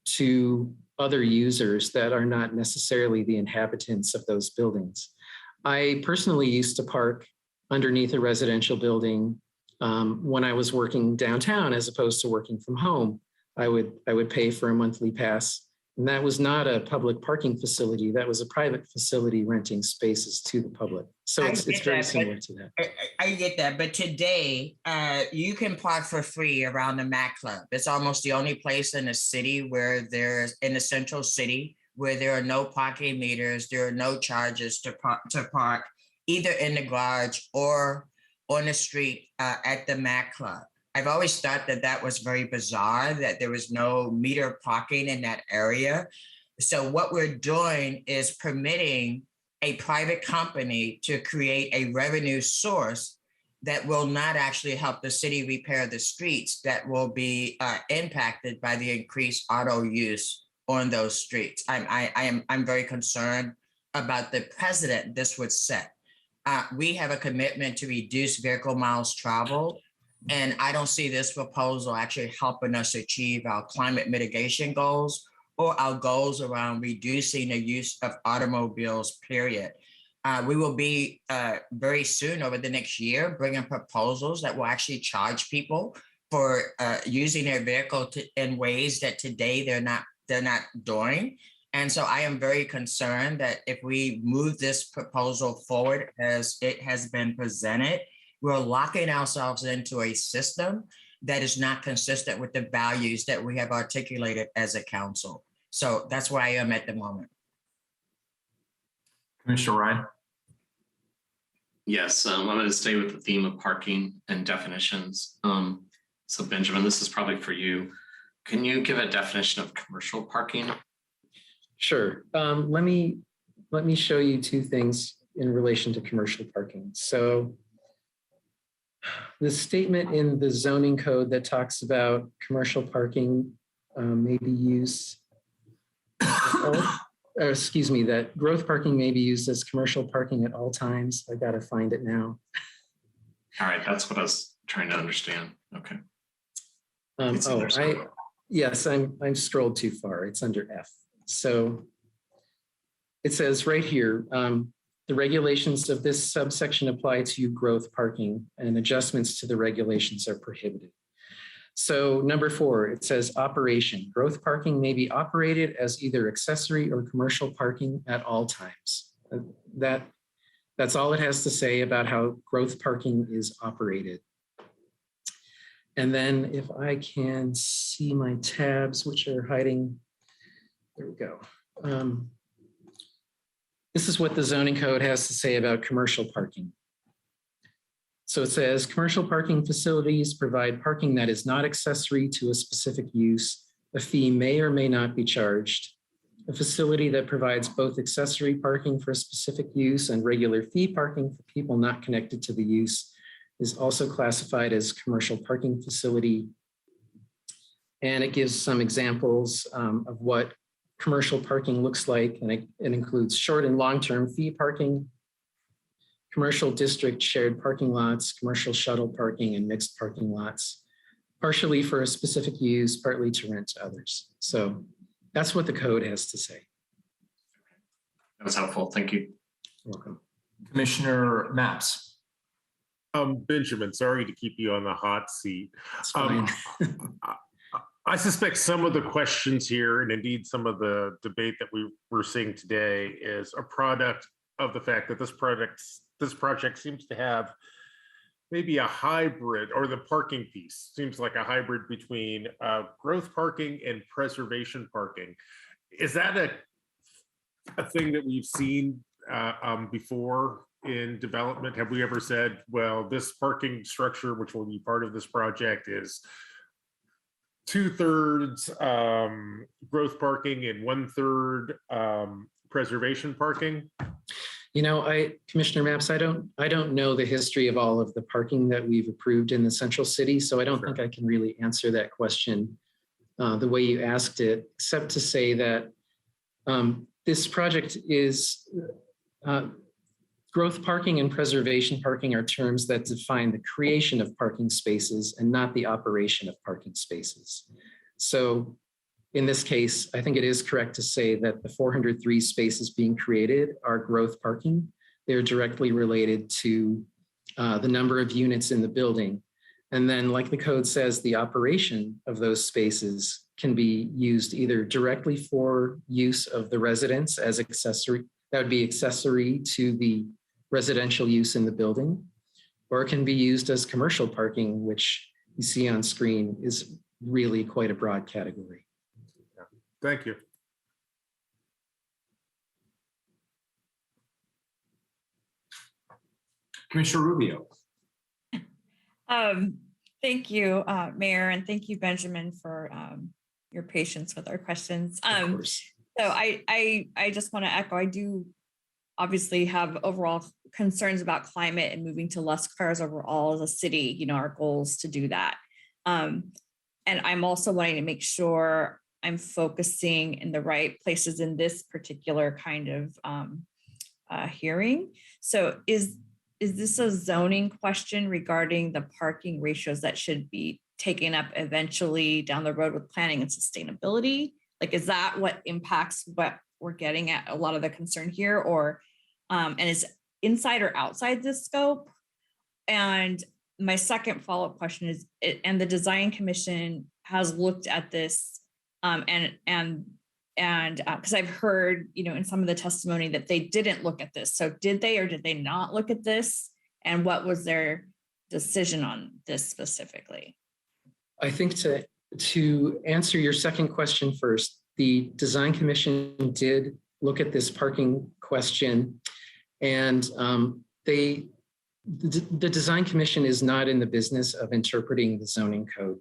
to other users that are not necessarily the inhabitants of those buildings. I personally used to park underneath a residential building when I was working downtown as opposed to working from home. I would pay for a monthly pass, and that was not a public parking facility. That was a private facility renting spaces to the public. So it's very similar to that. I get that, but today you can park for free around the Mac Club. It's almost the only place in the city where there's, in the central city, where there are no parking meters, there are no charges to park either in the garage or on the street at the Mac Club. I've always thought that that was very bizarre, that there was no meter parking in that area. So what we're doing is permitting a private company to create a revenue source that will not actually help the city repair the streets that will be impacted by the increased auto use on those streets. I'm very concerned about the precedent this would set. We have a commitment to reduce vehicle miles traveled, and I don't see this proposal actually helping us achieve our climate mitigation goals or our goals around reducing the use of automobiles, period. We will be very soon, over the next year, bringing proposals that will actually charge people for using their vehicle in ways that today they're not doing. And so I am very concerned that if we move this proposal forward as it has been presented, we're locking ourselves into a system that is not consistent with the values that we have articulated as a council. So that's where I am at the moment. Commissioner Ryan. Yes, I'm going to stay with the theme of parking and definitions. So Benjamin, this is probably for you. Can you give a definition of commercial parking? Sure. Let me show you two things in relation to commercial parking. So the statement in the zoning code that talks about commercial parking may be used, that growth parking may be used as commercial parking at all times. I got to find it now. All right, that's what I was trying to understand. Okay. Yes, I'm scrolled too far. It's under F. So it says right here, the regulations of this subsection apply to growth parking, and adjustments to the regulations are prohibited. So number 4, it says operation. Growth parking may be operated as either accessory or commercial parking at all times. That's all it has to say about how growth parking is operated. And then if I can see my tabs, which are hiding, there we go. This is what the zoning code has to say about commercial parking. So it says commercial parking facilities provide parking that is not accessory to a specific use. A fee may or may not be charged. A facility that provides both accessory parking for a specific use and regular fee parking for people not connected to the use is also classified as commercial parking facility. And it gives some examples of what commercial parking looks like, and it includes short and long-term fee parking, commercial district shared parking lots, commercial shuttle parking, and mixed parking lots, partially for a specific use, partly to rent to others. So that's what the code has to say. That was helpful. Thank you. You're welcome. Commissioner Mapps. Benjamin, sorry to keep you on the hot seat. It's fine. I suspect some of the questions here, and indeed some of the debate that we're seeing today, is a product of the fact that this project seems to have maybe a hybrid, or the parking piece seems like a hybrid between growth parking and preservation parking. Is that a thing that we've seen before in development? Have we ever said, well, this parking structure, which will be part of this project, is 2/3 growth parking and 1/3 preservation parking? You know, Commissioner Mapps, I don't know the history of all of the parking that we've approved in the central city, so I don't think I can really answer that question the way you asked it, except to say that this project is growth parking and preservation parking are terms that define the creation of parking spaces and not the operation of parking spaces. So in this case, I think it is correct to say that the 403 spaces being created are growth parking. They're directly related to the number of units in the building. And then, like the code says, the operation of those spaces can be used either directly for use of the residents as accessory, that would be accessory to the residential use in the building, or it can be used as commercial parking, which you see on screen is really quite a broad category. Thank you. Commissioner Rubio. Thank you, Mayor, and thank you, Benjamin, for your patience with our questions. So I just want to echo, I do obviously have overall concerns about climate and moving to less cars overall as a city, you know, our goals to do that. And I'm also wanting to make sure I'm focusing in the right places in this particular kind of hearing. So is this a zoning question regarding the parking ratios that should be taken up eventually down the road with planning and sustainability? Like, is that what impacts what we're getting at a lot of the concern here, or and is inside or outside this scope? And my second follow-up question is, and the Design Commission has looked at this, and because I've heard, you know, in some of the testimony that they didn't look at this. So did they or did they not look at this? And what was their decision on this specifically? I think to answer your second question first, the Design Commission did look at this parking question, and the Design Commission is not in the business of interpreting the zoning code.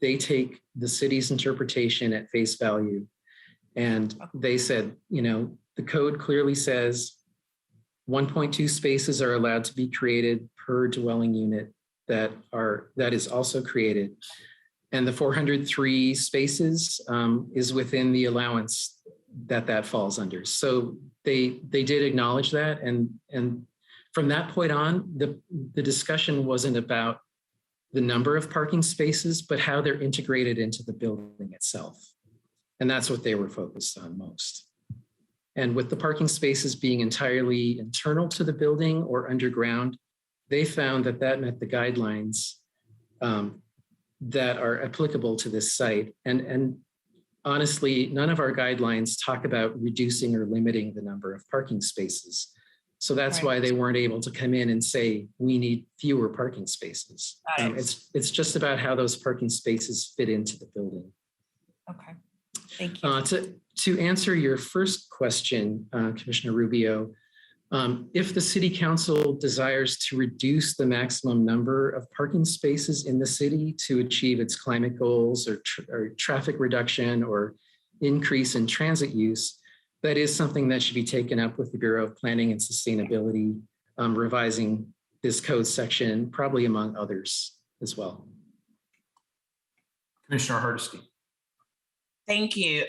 They take the city's interpretation at face value, and they said, you know, the code clearly says 1.2 spaces are allowed to be created per dwelling unit that is also created, and the 403 spaces is within the allowance that falls under. So they did acknowledge that, and from that point on, the discussion wasn't about the number of parking spaces, but how they're integrated into the building itself. And that's what they were focused on most. And with the parking spaces being entirely internal to the building or underground, they found that met the guidelines that are applicable to this site. And honestly, none of our guidelines talk about reducing or limiting the number of parking spaces. So that's why they weren't able to come in and say, we need fewer parking spaces. It's just about how those parking spaces fit into the building. Okay, thank you. To answer your first question, Commissioner Rubio, if the City Council desires to reduce the maximum number of parking spaces in the city to achieve its climate goals or traffic reduction or increase in transit use, that is something that should be taken up with the Bureau of Planning and Sustainability, revising this code section, probably among others as well. Commissioner Hardesty. Thank you.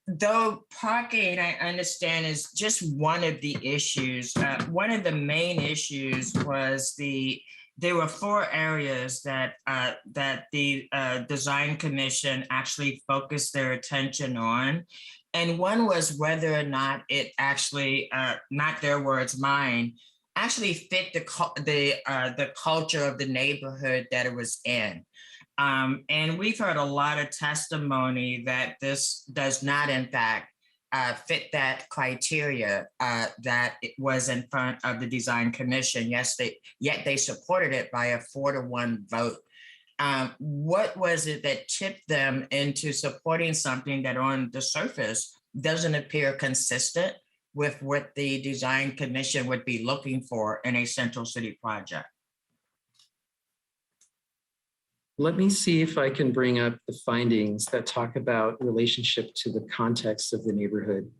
Though parking, I understand, is just one of the issues. One of the main issues was there were 4 areas that the Design Commission actually focused their attention on. And one was whether or not it actually, not their words, mine, actually fit the culture of the neighborhood that it was in. And we've heard a lot of testimony that this does not, in fact, fit that criteria that it was in front of the Design Commission. Yet they supported it by a 4-to-1 vote. What was it that tipped them into supporting something that on the surface doesn't appear consistent with what the Design Commission would be looking for in a central city project? Let me see if I can bring up the findings that talk about relationship to the context of the neighborhood.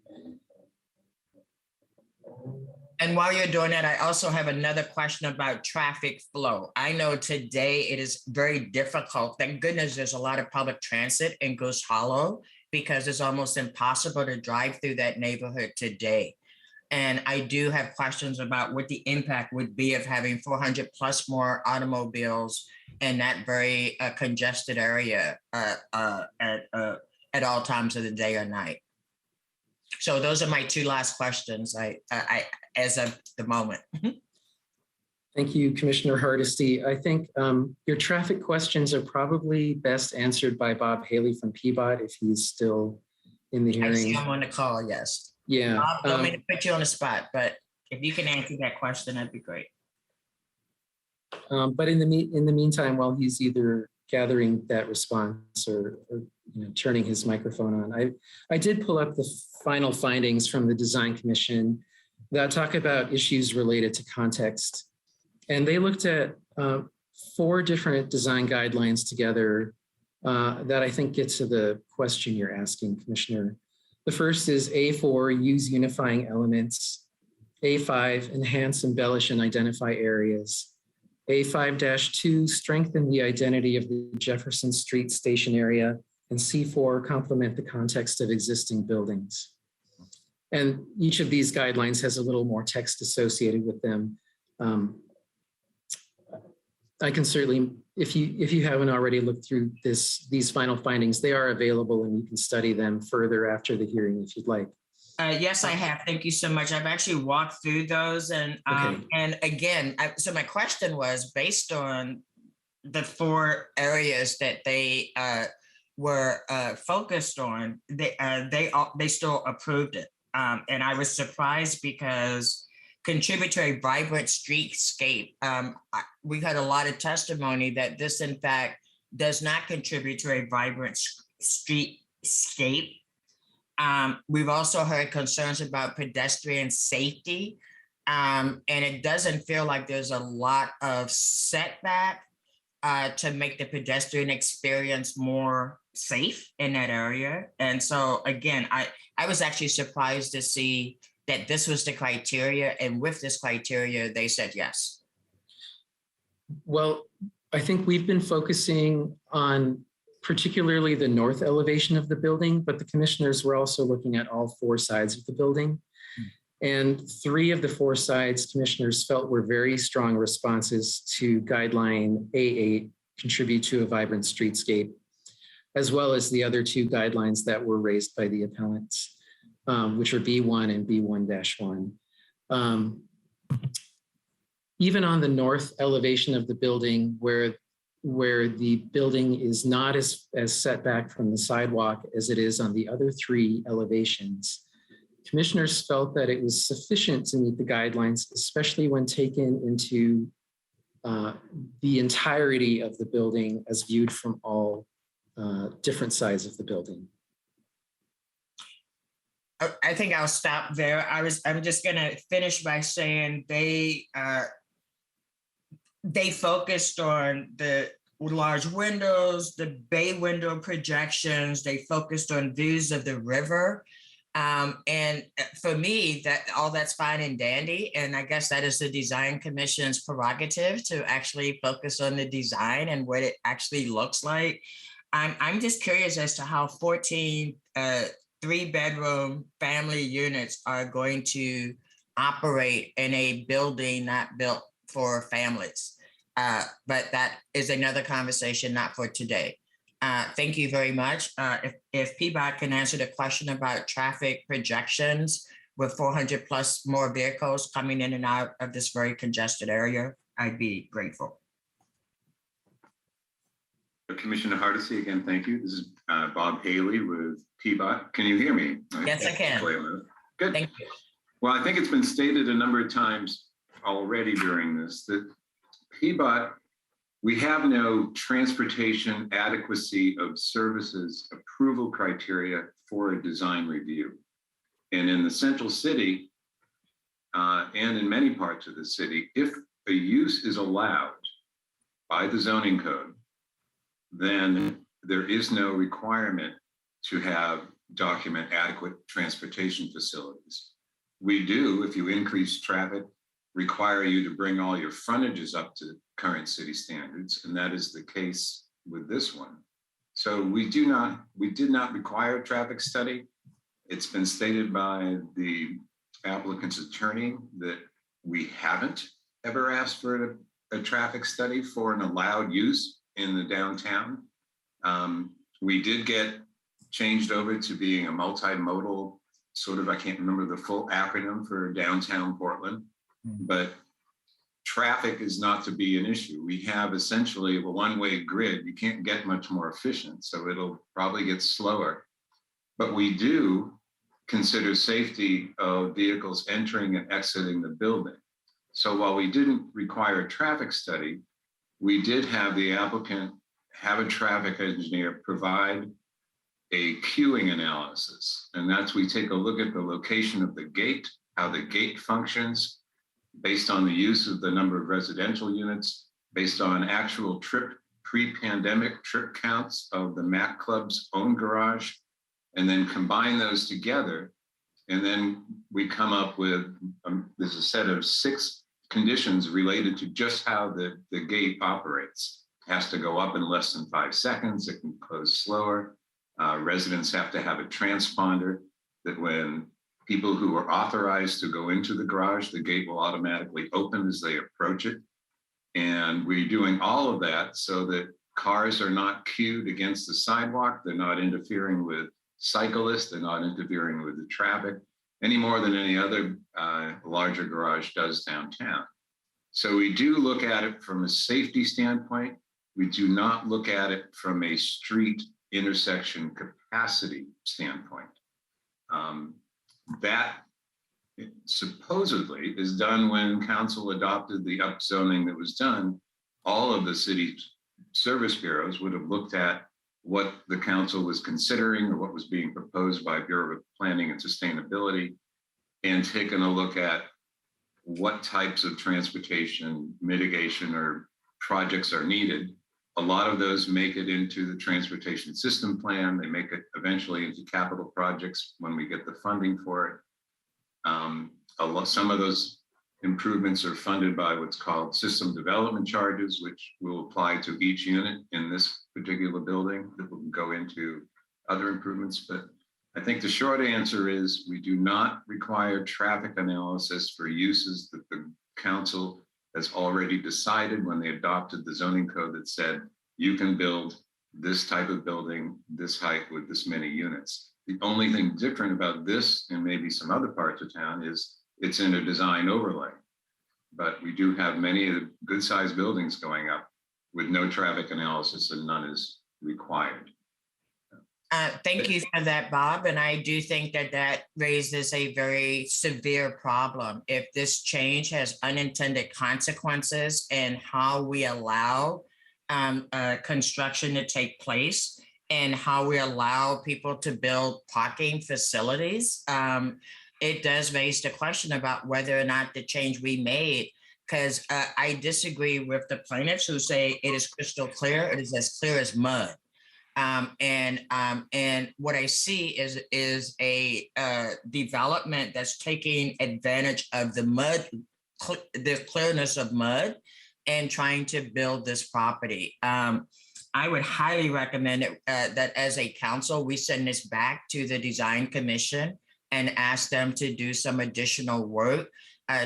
And while you're doing that, I also have another question about traffic flow. I know today it is very difficult. Thank goodness there's a lot of public transit in Goose Hollow, because it's almost impossible to drive through that neighborhood today. And I do have questions about what the impact would be of having 400 plus more automobiles in that very congested area at all times of the day or night. So those are my 2 last questions I as of the moment. Thank you, Commissioner Hardesty. I think your traffic questions are probably best answered by Bob Haley from PBOT if he's still in the hearing. I see him on the call, yes. Yeah. I don't mean to put you on the spot, but if you can answer that question, that'd be great. But in the meantime, while he's either gathering that response or turning his microphone on, I did pull up the final findings from the Design Commission that talk about issues related to context. And they looked at 4 different design guidelines together that I think get to the question you're asking, Commissioner. The first is A4, use unifying elements. A5, enhance, embellish, and identify areas. A5-2, strengthen the identity of the Jefferson Street station area. And C4, complement the context of existing buildings. And each of these guidelines has a little more text associated with them. I can certainly, if you haven't already looked through these final findings, they are available and you can study them further after the hearing if you'd like. Yes, I have. Thank you so much. I've actually walked through those, and and again, so my question was based on the 4 areas that they were focused on. They still approved it, and I was surprised because contribute to a vibrant streetscape. We had a lot of testimony that this, in fact, does not contribute to a vibrant streetscape. We've also heard concerns about pedestrian safety, and it doesn't feel like there's a lot of setback to make the pedestrian experience more safe in that area. And so, again, I was actually surprised to see that this was the criteria, and with this criteria, they said yes. Well, I think we've been focusing on particularly the north elevation of the building, but the commissioners were also looking at all 4 sides of the building. And 3 of the 4 sides commissioners felt were very strong responses to guideline A8, contribute to a vibrant streetscape, as well as the other 2 guidelines that were raised by the appellants, which are B1 and B1-1. Even on the north elevation of the building, where the building is not as set back from the sidewalk as it is on the other 3 elevations, commissioners felt that it was sufficient to meet the guidelines, especially when taken into the entirety of the building as viewed from all different sides of the building. I think I'll stop there. I'm just going to finish by saying they focused on the large windows, the bay window projections. They focused on views of the river. And for me, that's fine and dandy. And I guess that is the Design Commission's prerogative to actually focus on the design and what it actually looks like. I'm just curious as to how 14 3-bedroom family units are going to operate in a building not built for families. But that is another conversation, not for today. Thank you very much. If PBOT can answer the question about traffic projections with 400 plus more vehicles coming in and out of this very congested area, I'd be grateful. Commissioner Hardesty, again, thank you. This is Bob Haley with PBOT. Can you hear me? Yes, I can. Good. Thank you. Well, I think it's been stated a number of times already during this that PBOT, we have no transportation adequacy of services approval criteria for a design review. And in the central city and in many parts of the city, if a use is allowed by the zoning code, then there is no requirement to have document adequate transportation facilities. We do, if you increase traffic, require you to bring all your frontages up to current city standards, and that is the case with this one. So we did not require a traffic study. It's been stated by the applicant's attorney that we haven't ever asked for a traffic study for an allowed use in the downtown. We did get changed over to being a multimodal sort of, I can't remember the full acronym for downtown Portland, but traffic is not to be an issue. We have essentially a one-way grid. You can't get much more efficient, so it'll probably get slower. But we do consider safety of vehicles entering and exiting the building. So while we didn't require a traffic study, we did have the applicant have a traffic engineer provide a queuing analysis. And that's, we take a look at the location of the gate, how the gate functions based on the use of the number of residential units, based on actual pre-pandemic trip counts of the Mac Club's own garage, and then combine those together. And then we come up with, there's a set of 6 conditions related to just how the gate operates. It has to go up in less than 5 seconds. It can close slower. Residents have to have a transponder that when people who are authorized to go into the garage, the gate will automatically open as they approach it. And we're doing all of that so that cars are not queued against the sidewalk. They're not interfering with cyclists. They're not interfering with the traffic any more than any other larger garage does downtown. So we do look at it from a safety standpoint. We do not look at it from a street intersection capacity standpoint. That supposedly is done when council adopted the upzoning that was done. All of the city service bureaus would have looked at what the council was considering or what was being proposed by Bureau of Planning and Sustainability, and taken a look at what types of transportation mitigation or projects are needed. A lot of those make it into the transportation system plan. They make it eventually into capital projects when we get the funding for it. Some of those improvements are funded by what's called system development charges, which will apply to each unit in this particular building that will go into other improvements. But I think the short answer is we do not require traffic analysis for uses that the council has already decided when they adopted the zoning code that said you can build this type of building, this height with this many units. The only thing different about this and maybe some other parts of town is it's in a design overlay. But we do have many of the good sized buildings going up with no traffic analysis and none is required. Thank you for that, Bob. And I do think that that raises a very severe problem. If this change has unintended consequences in how we allow construction to take place and how we allow people to build parking facilities, it does raise the question about whether or not the change we made, because I disagree with the plaintiffs who say it is crystal clear. It is as clear as mud. And what I see is a development that's taking advantage of the mud, the clearness of mud, and trying to build this property. I would highly recommend that as a council, we send this back to the Design Commission and ask them to do some additional work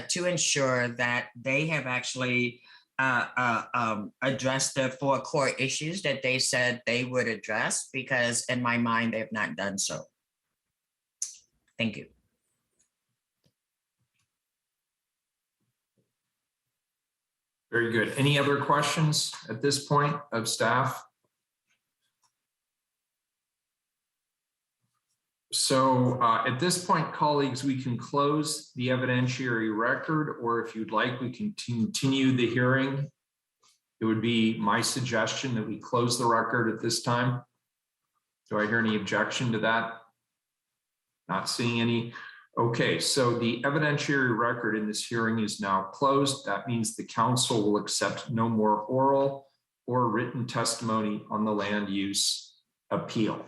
to ensure that they have actually address the 4 core issues that they said they would address, because in my mind, they have not done so. Thank you. Very good. Any other questions at this point of staff? So at this point, colleagues, we can close the evidentiary record, or if you'd like, we can continue the hearing. It would be my suggestion that we close the record at this time. Do I hear any objection to that? Not seeing any. Okay, so the evidentiary record in this hearing is now closed. That means the council will accept no more oral or written testimony on the land use appeal.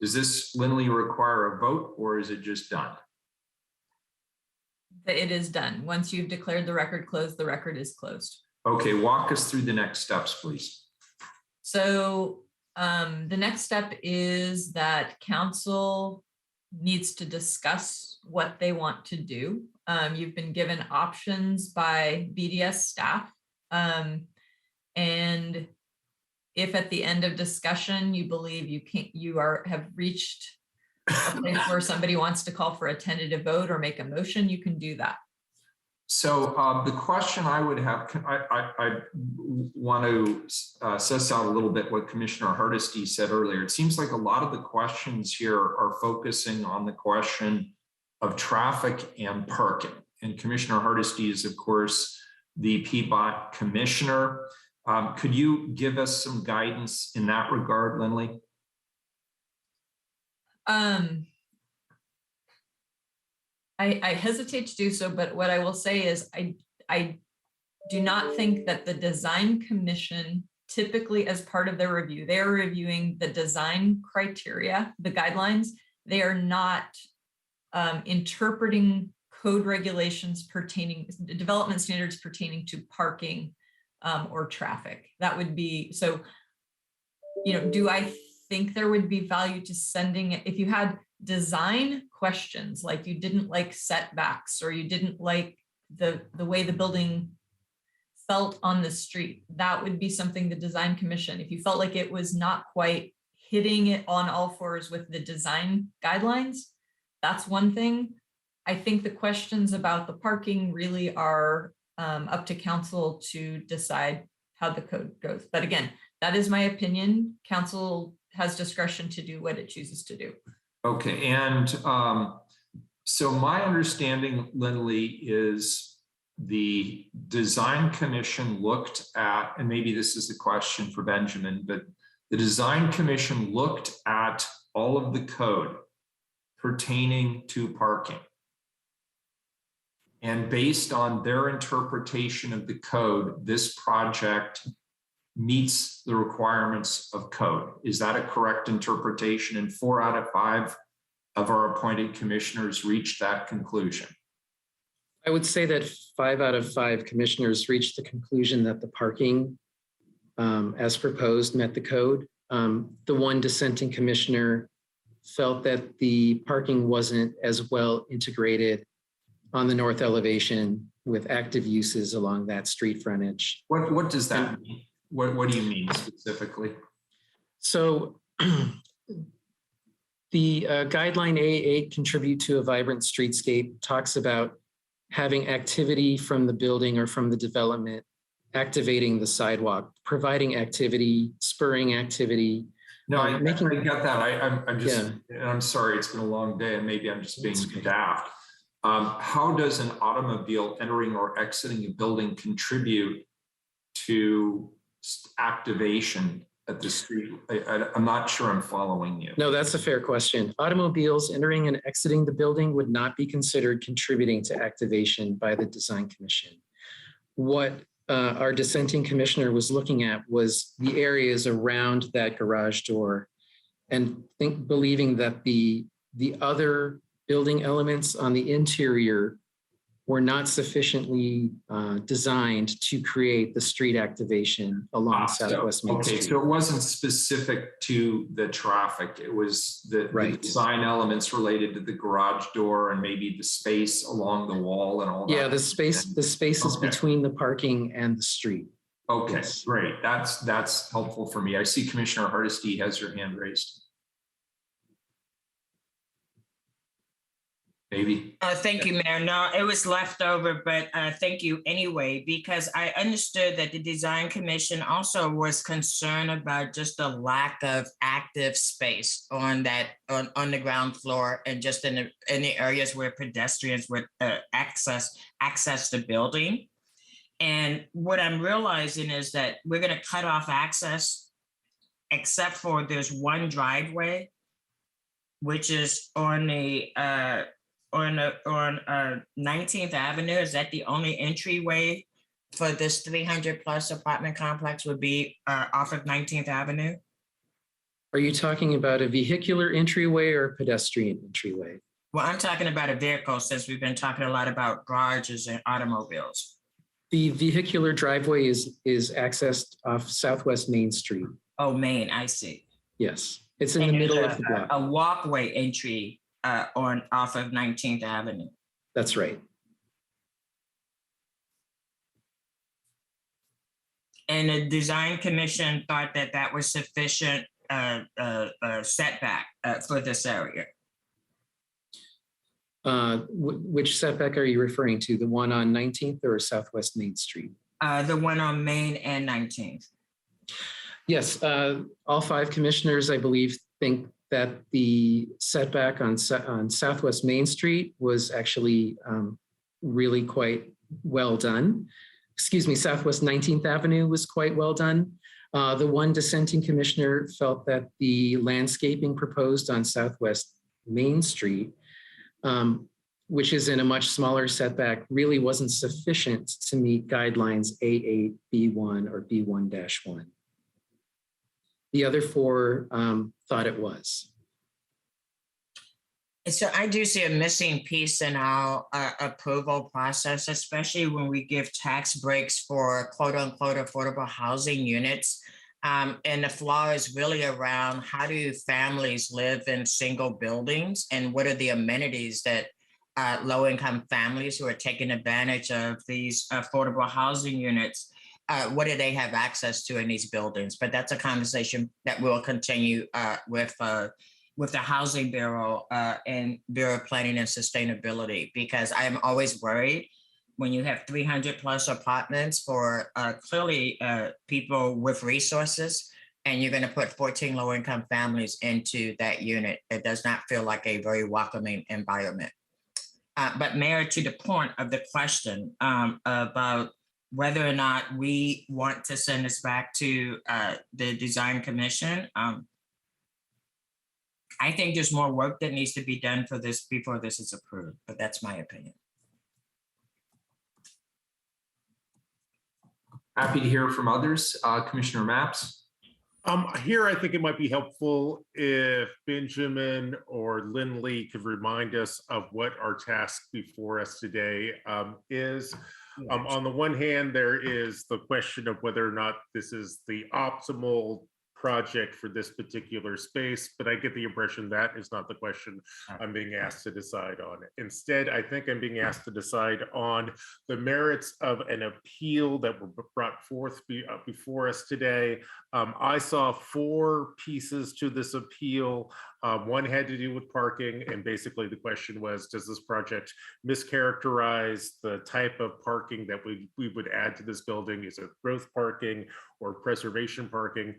Does this, Lindley, require a vote, or is it just done? It is done. Once you've declared the record closed, the record is closed. Okay, walk us through the next steps, please. So the next step is that council needs to discuss what they want to do. You've been given options by BDS staff. And if at the end of discussion, you believe have reached a place where somebody wants to call for a tentative vote or make a motion, you can do that. So the question I would have, I want to suss out a little bit what Commissioner Hardesty said earlier. It seems like a lot of the questions here are focusing on the question of traffic and parking. And Commissioner Hardesty is, of course, the PBOT commissioner. Could you give us some guidance in that regard, Lindley? I hesitate to do so, but what I will say is I do not think that the design commission, typically as part of their review, they are reviewing the design criteria, the guidelines. They are not interpreting code regulations pertaining, development standards pertaining to parking or traffic. That would be, so, do I think there would be value to sending it if you had design questions, like you didn't like setbacks or you didn't like the way the building felt on the street? That would be something the design commission, if you felt like it was not quite hitting it on all fours with the design guidelines, that's one thing. I think the questions about the parking really are up to council to decide how the code goes. But again, that is my opinion. Council has discretion to do what it chooses to do. Okay, and so my understanding, Lindley, is the design commission looked at, and maybe this is a question for Benjamin, but the design commission looked at all of the code pertaining to parking. And based on their interpretation of the code, this project meets the requirements of code. Is that a correct interpretation? And 4 out of 5 of our appointed commissioners reached that conclusion. I would say that 5 out of 5 commissioners reached the conclusion that the parking as proposed met the code. The one dissenting commissioner felt that the parking wasn't as well integrated on the north elevation with active uses along that street frontage. What does that mean? What do you mean specifically? So the guideline A8, contribute to a vibrant streetscape, talks about having activity from the building or from the development, activating the sidewalk, providing activity, spurring activity. No, I get that. I'm just, and I'm sorry, it's been a long day and maybe I'm just being daft. How does an automobile entering or exiting a building contribute to activation at the street? I'm not sure I'm following you. No, that's a fair question. Automobiles entering and exiting the building would not be considered contributing to activation by the design commission. What our dissenting commissioner was looking at was the areas around that garage door and believing that the other building elements on the interior were not sufficiently designed to create the street activation along Southwest Main Street. So it wasn't specific to the traffic. It was the design elements related to the garage door and maybe the space along the wall and all that. Yeah, the spaces between the parking and the street. Okay, yes. Great. That's helpful for me. I see Commissioner Hardesty has your hand raised. Maybe. Thank you, Mayor. No, it was left over, but thank you anyway, because I understood that the Design Commission also was concerned about just the lack of active space on on the ground floor and just in the areas where pedestrians would access the building. And what I'm realizing is that we're going to cut off access, except for there's one driveway, which is on 19th Avenue. Is that the only entryway for this 300 plus apartment complex would be off of 19th Avenue? Are you talking about a vehicular entryway or a pedestrian entryway? Well, I'm talking about a vehicle, since we've been talking a lot about garages and automobiles. The vehicular driveway is accessed off Southwest Main Street. Oh, Main, I see. Yes, it's in the middle of the block. A walkway entry off of 19th Avenue. That's right. And the Design Commission thought that that was sufficient setback for this area. Which setback are you referring to? The one on 19th or Southwest Main Street? The one on Main and 19th. Yes, all five commissioners, I believe, think that the setback on Southwest Main Street was actually really quite well done. Excuse me, Southwest 19th Avenue was quite well done. The one dissenting commissioner felt that the landscaping proposed on Southwest Main Street, which is in a much smaller setback, really wasn't sufficient to meet guidelines A8, B1, or B1-1. The other four thought it was. So I do see a missing piece in our approval process, especially when we give tax breaks for quote unquote affordable housing units. And the flaw is really around how do families live in single buildings, and what are the amenities that low-income families who are taking advantage of these affordable housing units, what do they have access to in these buildings? But that's a conversation that will continue with the Housing Bureau and Bureau of Planning and Sustainability, because I am always worried when you have 300 plus apartments for clearly people with resources, and you're going to put 14 low-income families into that unit. It does not feel like a very welcoming environment. But Mayor, to the point of the question about whether or not we want to send this back to the Design Commission, I think there's more work that needs to be done for this before this is approved, but that's my opinion. Happy to hear from others. Commissioner Mapps. Here, I think it might be helpful if Benjamin or Lindley could remind us of what our task before us today is. On the one hand, there is the question of whether or not this is the optimal project for this particular space, but I get the impression that is not the question I'm being asked to decide on. Instead, I think I'm being asked to decide on the merits of an appeal that were brought forth before us today. I saw four pieces to this appeal. One had to do with parking, and basically the question was, does this project mischaracterize the type of parking that we would add to this building? Is it growth parking or preservation parking?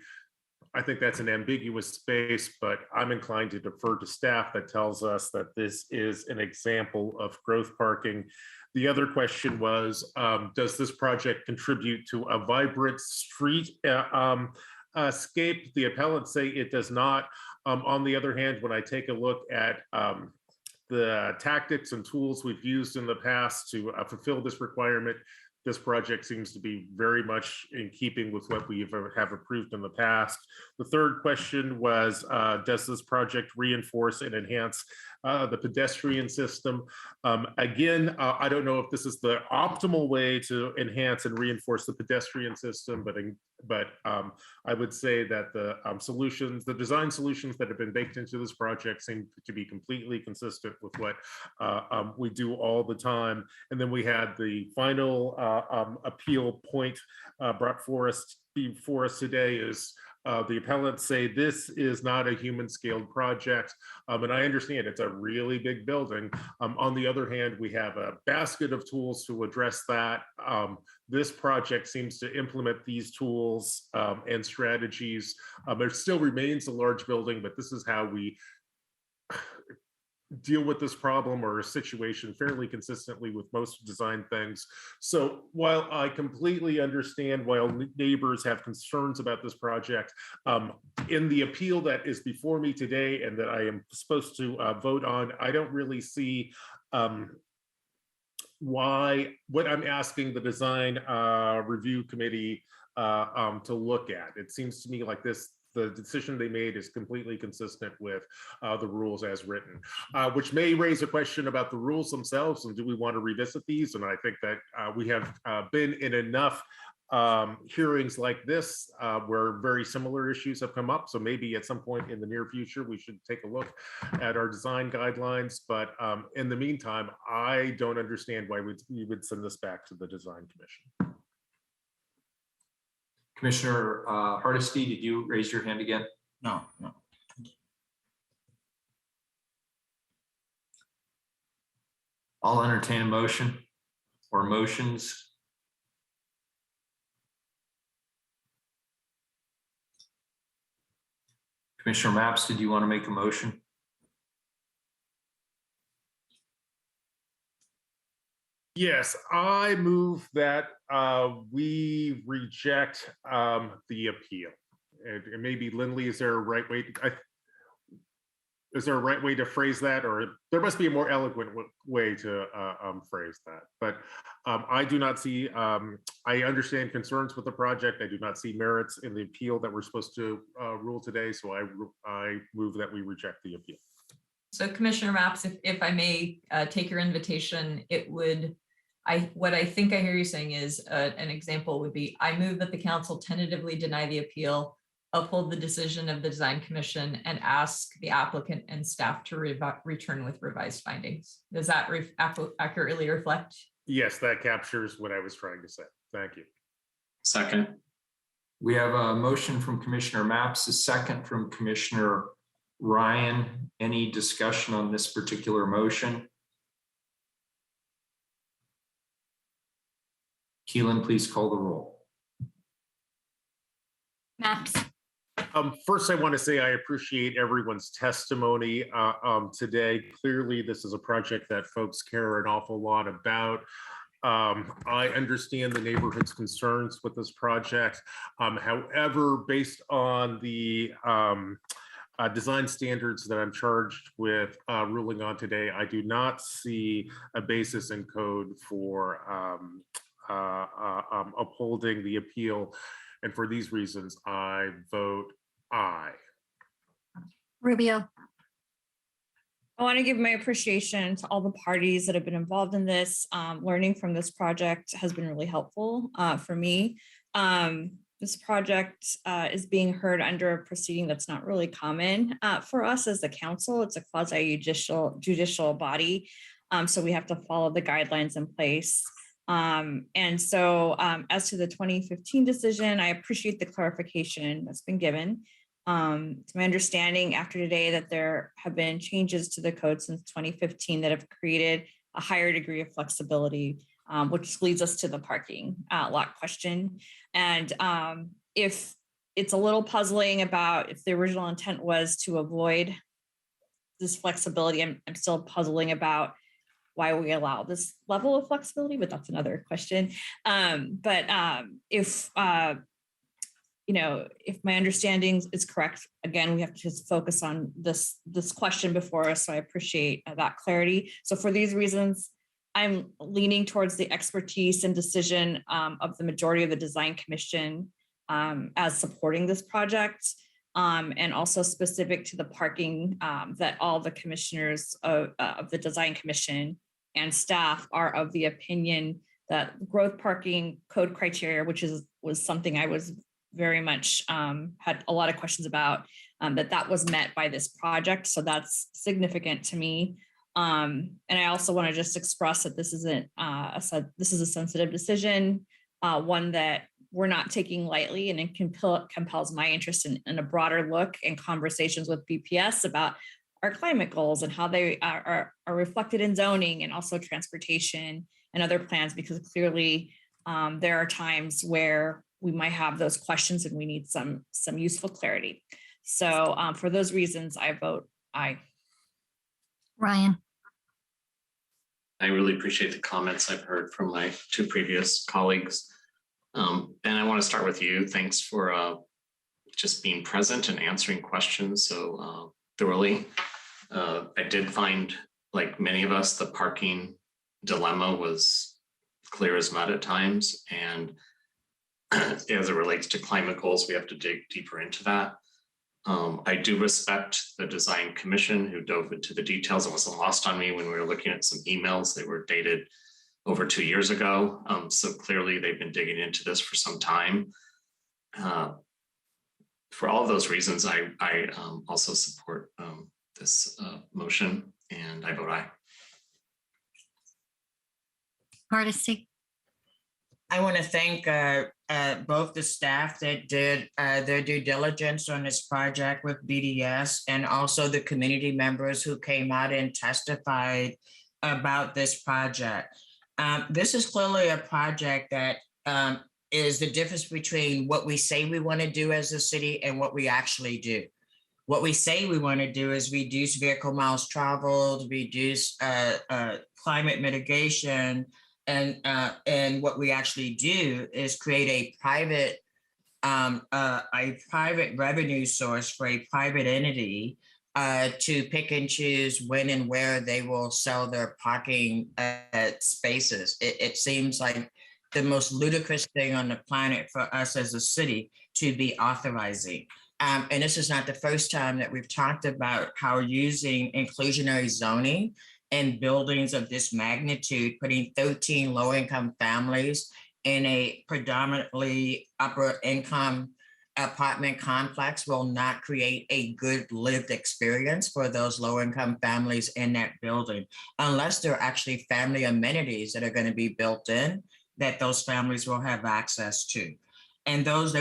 I think that's an ambiguous space, but I'm inclined to defer to staff that tells us that this is an example of growth parking. The other question was, does this project contribute to a vibrant street scape? The appellants say it does not. On the other hand, when I take a look at the tactics and tools we've used in the past to fulfill this requirement, this project seems to be very much in keeping with what we have approved in the past. The third question was, does this project reinforce and enhance the pedestrian system? Again, I don't know if this is the optimal way to enhance and reinforce the pedestrian system, but I would say that the solutions, the design solutions that have been baked into this project seem to be completely consistent with what we do all the time. And then we had the final appeal point brought before us today is The appellants say this is not a human scaled project. And I understand it's a really big building. On the other hand, we have a basket of tools to address that. This project seems to implement these tools and strategies. It still remains a large building, but this is how we deal with this problem or a situation fairly consistently with most design things. So while I completely understand why neighbors have concerns about this project, in the appeal that is before me today and that I am supposed to vote on, I don't really see what I'm asking the design review committee to look at. It seems to me like the decision they made is completely consistent with the rules as written, which may raise a question about the rules themselves and do we want to revisit these? And I think that we have been in enough hearings like this where very similar issues have come up. So maybe at some point in the near future, we should take a look at our design guidelines. But in the meantime, I don't understand why we would send this back to the design commission. Commissioner Hardesty, did you raise your hand again? No. I'll entertain a motion or motions. Commissioner Mapps, did you want to make a motion? Yes, I move that we reject the appeal. And maybe Lindley, is there a right way? Is there a right way to phrase that, or there must be a more eloquent way to phrase that? But I do not see. I understand concerns with the project. I do not see merits in the appeal that we're supposed to rule today. So I move that we reject the appeal. So Commissioner Mapps, if I may take your invitation, it would. What I think I hear you saying is an example would be, I move that the council tentatively deny the appeal, uphold the decision of the design commission, and ask the applicant and staff to return with revised findings. Does that accurately reflect? Yes, that captures what I was trying to say. Thank you. Second. We have a motion from Commissioner Mapps, a second from Commissioner Ryan. Any discussion on this particular motion? Keelan, please call the roll. Mapps. First, I want to say I appreciate everyone's testimony today. Clearly, this is a project that folks care an awful lot about. I understand the neighborhood's concerns with this project. However, based on the design standards that I'm charged with ruling on today, I do not see a basis in code for upholding the appeal. And for these reasons, I vote aye. Rubio. I want to give my appreciation to all the parties that have been involved in this. Learning from this project has been really helpful for me. This project is being heard under a proceeding that's not really common for us as the council. It's a quasi-judicial body, so we have to follow the guidelines in place. And so as to the 2015 decision, I appreciate the clarification that's been given. It's my understanding after today that there have been changes to the code since 2015 that have created a higher degree of flexibility, which leads us to the parking lot question. And if it's a little puzzling about if the original intent was to avoid this flexibility, I'm still puzzling about why we allow this level of flexibility, but that's another question. If my understanding is correct, again, we have to just focus on this question before us. So I appreciate that clarity. So for these reasons, I'm leaning towards the expertise and decision of the majority of the design commission as supporting this project. And also specific to the parking that all the commissioners of the design commission and staff are of the opinion that growth parking code criteria, which was something I was very much had a lot of questions about, that was met by this project. So that's significant to me. And I also want to just express that this isn't this is a sensitive decision, one that we're not taking lightly, and it compels my interest in a broader look and conversations with BPS about our climate goals and how they are reflected in zoning and also transportation and other plans, because clearly there are times where we might have those questions and we need some useful clarity. So for those reasons, I vote aye. Ryan. I really appreciate the comments I've heard from my two previous colleagues. And I want to start with you. Thanks for just being present and answering questions so thoroughly. I did find, like many of us, the parking dilemma was clear as mud at times. And as it relates to climate goals, we have to dig deeper into that. I do respect the design commission who dove into the details. It wasn't lost on me when we were looking at some emails. They were dated over 2 years ago. So clearly they've been digging into this for some time. For all of those reasons, I also support this motion, and I vote aye. Hardesty. I want to thank both the staff that did their due diligence on this project with BDS, and also the community members who came out and testified about this project. This is clearly a project that is the difference between what we say we want to do as a city and what we actually do. What we say we want to do is reduce vehicle miles traveled, reduce climate mitigation, and what we actually do is create a private revenue source for a private entity to pick and choose when and where they will sell their parking spaces. It seems like the most ludicrous thing on the planet for us as a city to be authorizing. And this is not the first time that we've talked about how using inclusionary zoning in buildings of this magnitude, putting 13 low-income families in a predominantly upper-income apartment complex will not create a good lived experience for those low-income families in that building, unless there are actually family amenities that are going to be built in that those families will have access to. And those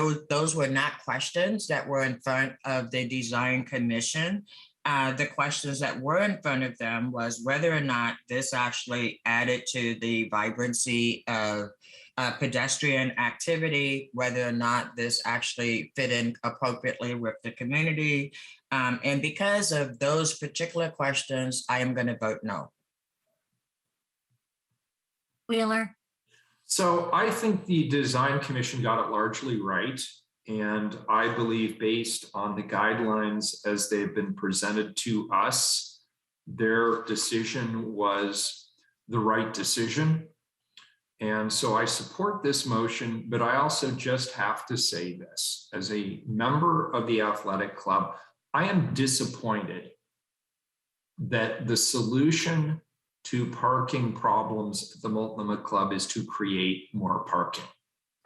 were not questions that were in front of the design commission. The questions that were in front of them was whether or not this actually added to the vibrancy of pedestrian activity, whether or not this actually fit in appropriately with the community. And because of those particular questions, I am going to vote no. Wheeler. So I think the design commission got it largely right. And I believe based on the guidelines as they've been presented to us, their decision was the right decision. And so I support this motion, but I also just have to say this. As a member of the athletic club, I am disappointed that the solution to parking problems at the Multnomah Club is to create more parking.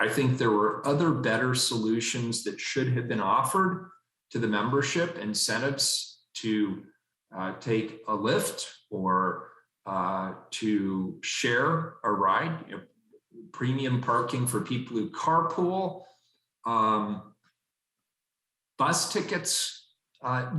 I think there were other better solutions that should have been offered to the membership, incentives to take a lift or to share a ride, premium parking for people who carpool, bus tickets,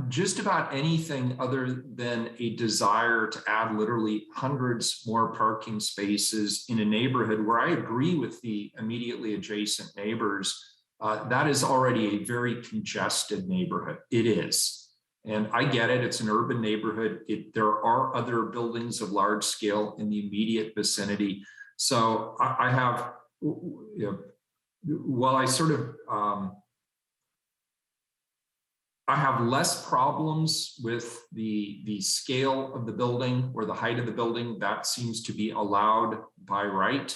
just about anything other than a desire to add literally hundreds more parking spaces in a neighborhood where I agree with the immediately adjacent neighbors. That is already a very congested neighborhood. It is. And I get it. It's an urban neighborhood. There are other buildings of large scale in the immediate vicinity. So I have, while I sort of, I have less problems with the scale of the building or the height of the building. That seems to be allowed by right.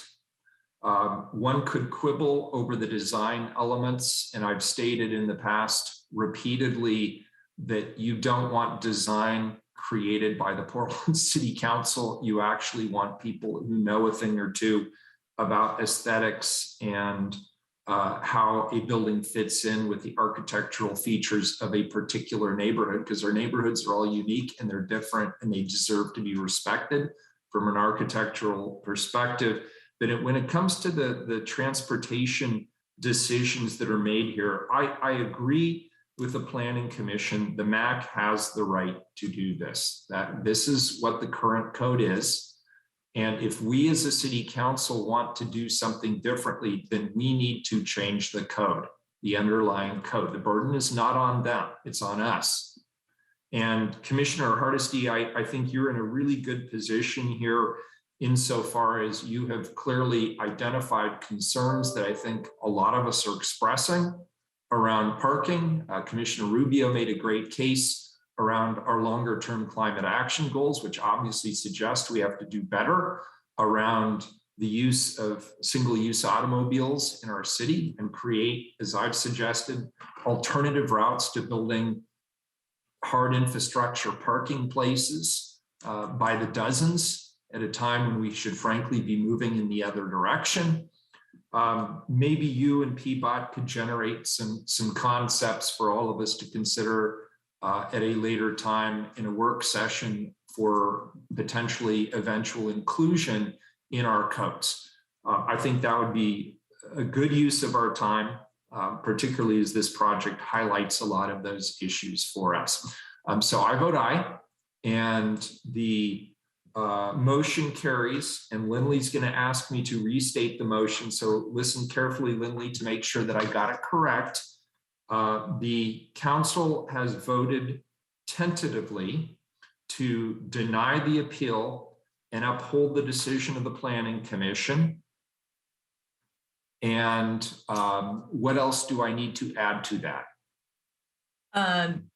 One could quibble over the design elements, and I've stated in the past repeatedly that you don't want design created by the Portland City Council. You actually want people who know a thing or two about aesthetics and how a building fits in with the architectural features of a particular neighborhood, because our neighborhoods are all unique and they're different and they deserve to be respected from an architectural perspective. But when it comes to the transportation decisions that are made here. I agree with the Planning Commission. The MAC has the right to do this, that this is what the current code is. And if we as a city council want to do something differently, then we need to change the code, the underlying code. The burden is not on them, it's on us. And Commissioner Hardesty, I think you're in a really good position here insofar as you have clearly identified concerns that I think a lot of us are expressing around parking. Commissioner Rubio made a great case around our longer term climate action goals, which obviously suggest we have to do better around the use of single-use automobiles in our city and create, as I've suggested, alternative routes to building hard infrastructure parking places by the dozens at a time when we should frankly be moving in the other direction. Maybe you and PBOT could generate some concepts for all of us to consider at a later time in a work session for potentially eventual inclusion in our codes. I think that would be a good use of our time, particularly as this project highlights a lot of those issues for us. So I vote aye, and the motion carries, and Lindley's going to ask me to restate the motion. So listen carefully, Lindley, to make sure that I got it correct. The council has voted tentatively to deny the appeal and uphold the decision of the Planning Commission. And what else do I need to add to that?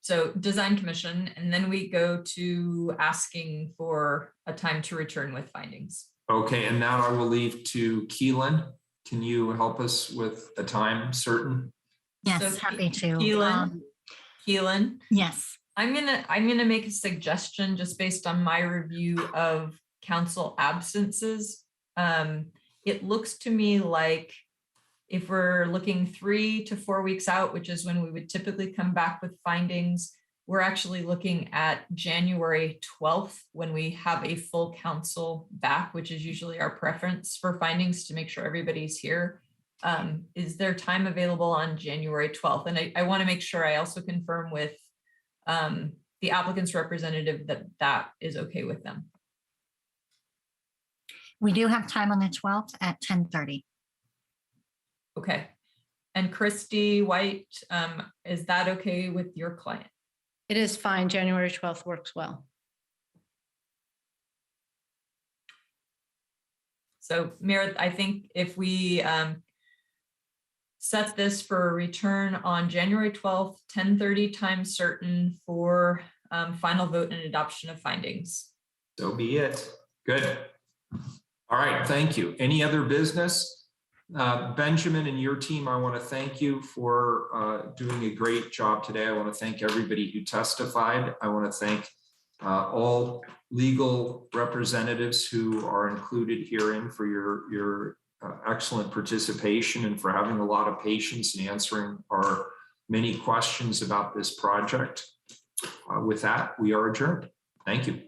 So Design Commission, and then we go to asking for a time to return with findings. Okay, and now I will leave to Keelan. Can you help us with a time certain? Yes, So happy to. Keelan. Yes. I'm gonna make a suggestion just based on my review of council absences. It looks to me like if we're looking 3 to 4 weeks out, which is when we would typically come back with findings, we're actually looking at January 12th when we have a full council back, which is usually our preference for findings to make sure everybody's here. Is there time available on January 12th? And I want to make sure I also confirm with the applicant's representative that that is okay with them. We do have time on the 12th at 10:30. Okay. And Christy White, is that okay with your client? It is fine. January 12th works well. So Mayor, I think if we set this for a return on January 12th, 10:30 time certain for final vote and adoption of findings. So be it. Good. All right, thank you. Any other business? Benjamin and your team, I want to thank you for doing a great job today. I want to thank everybody who testified. I want to thank all legal representatives who are included herein for your excellent participation and for having a lot of patience in answering our many questions about this project. With that, we are adjourned. Thank you.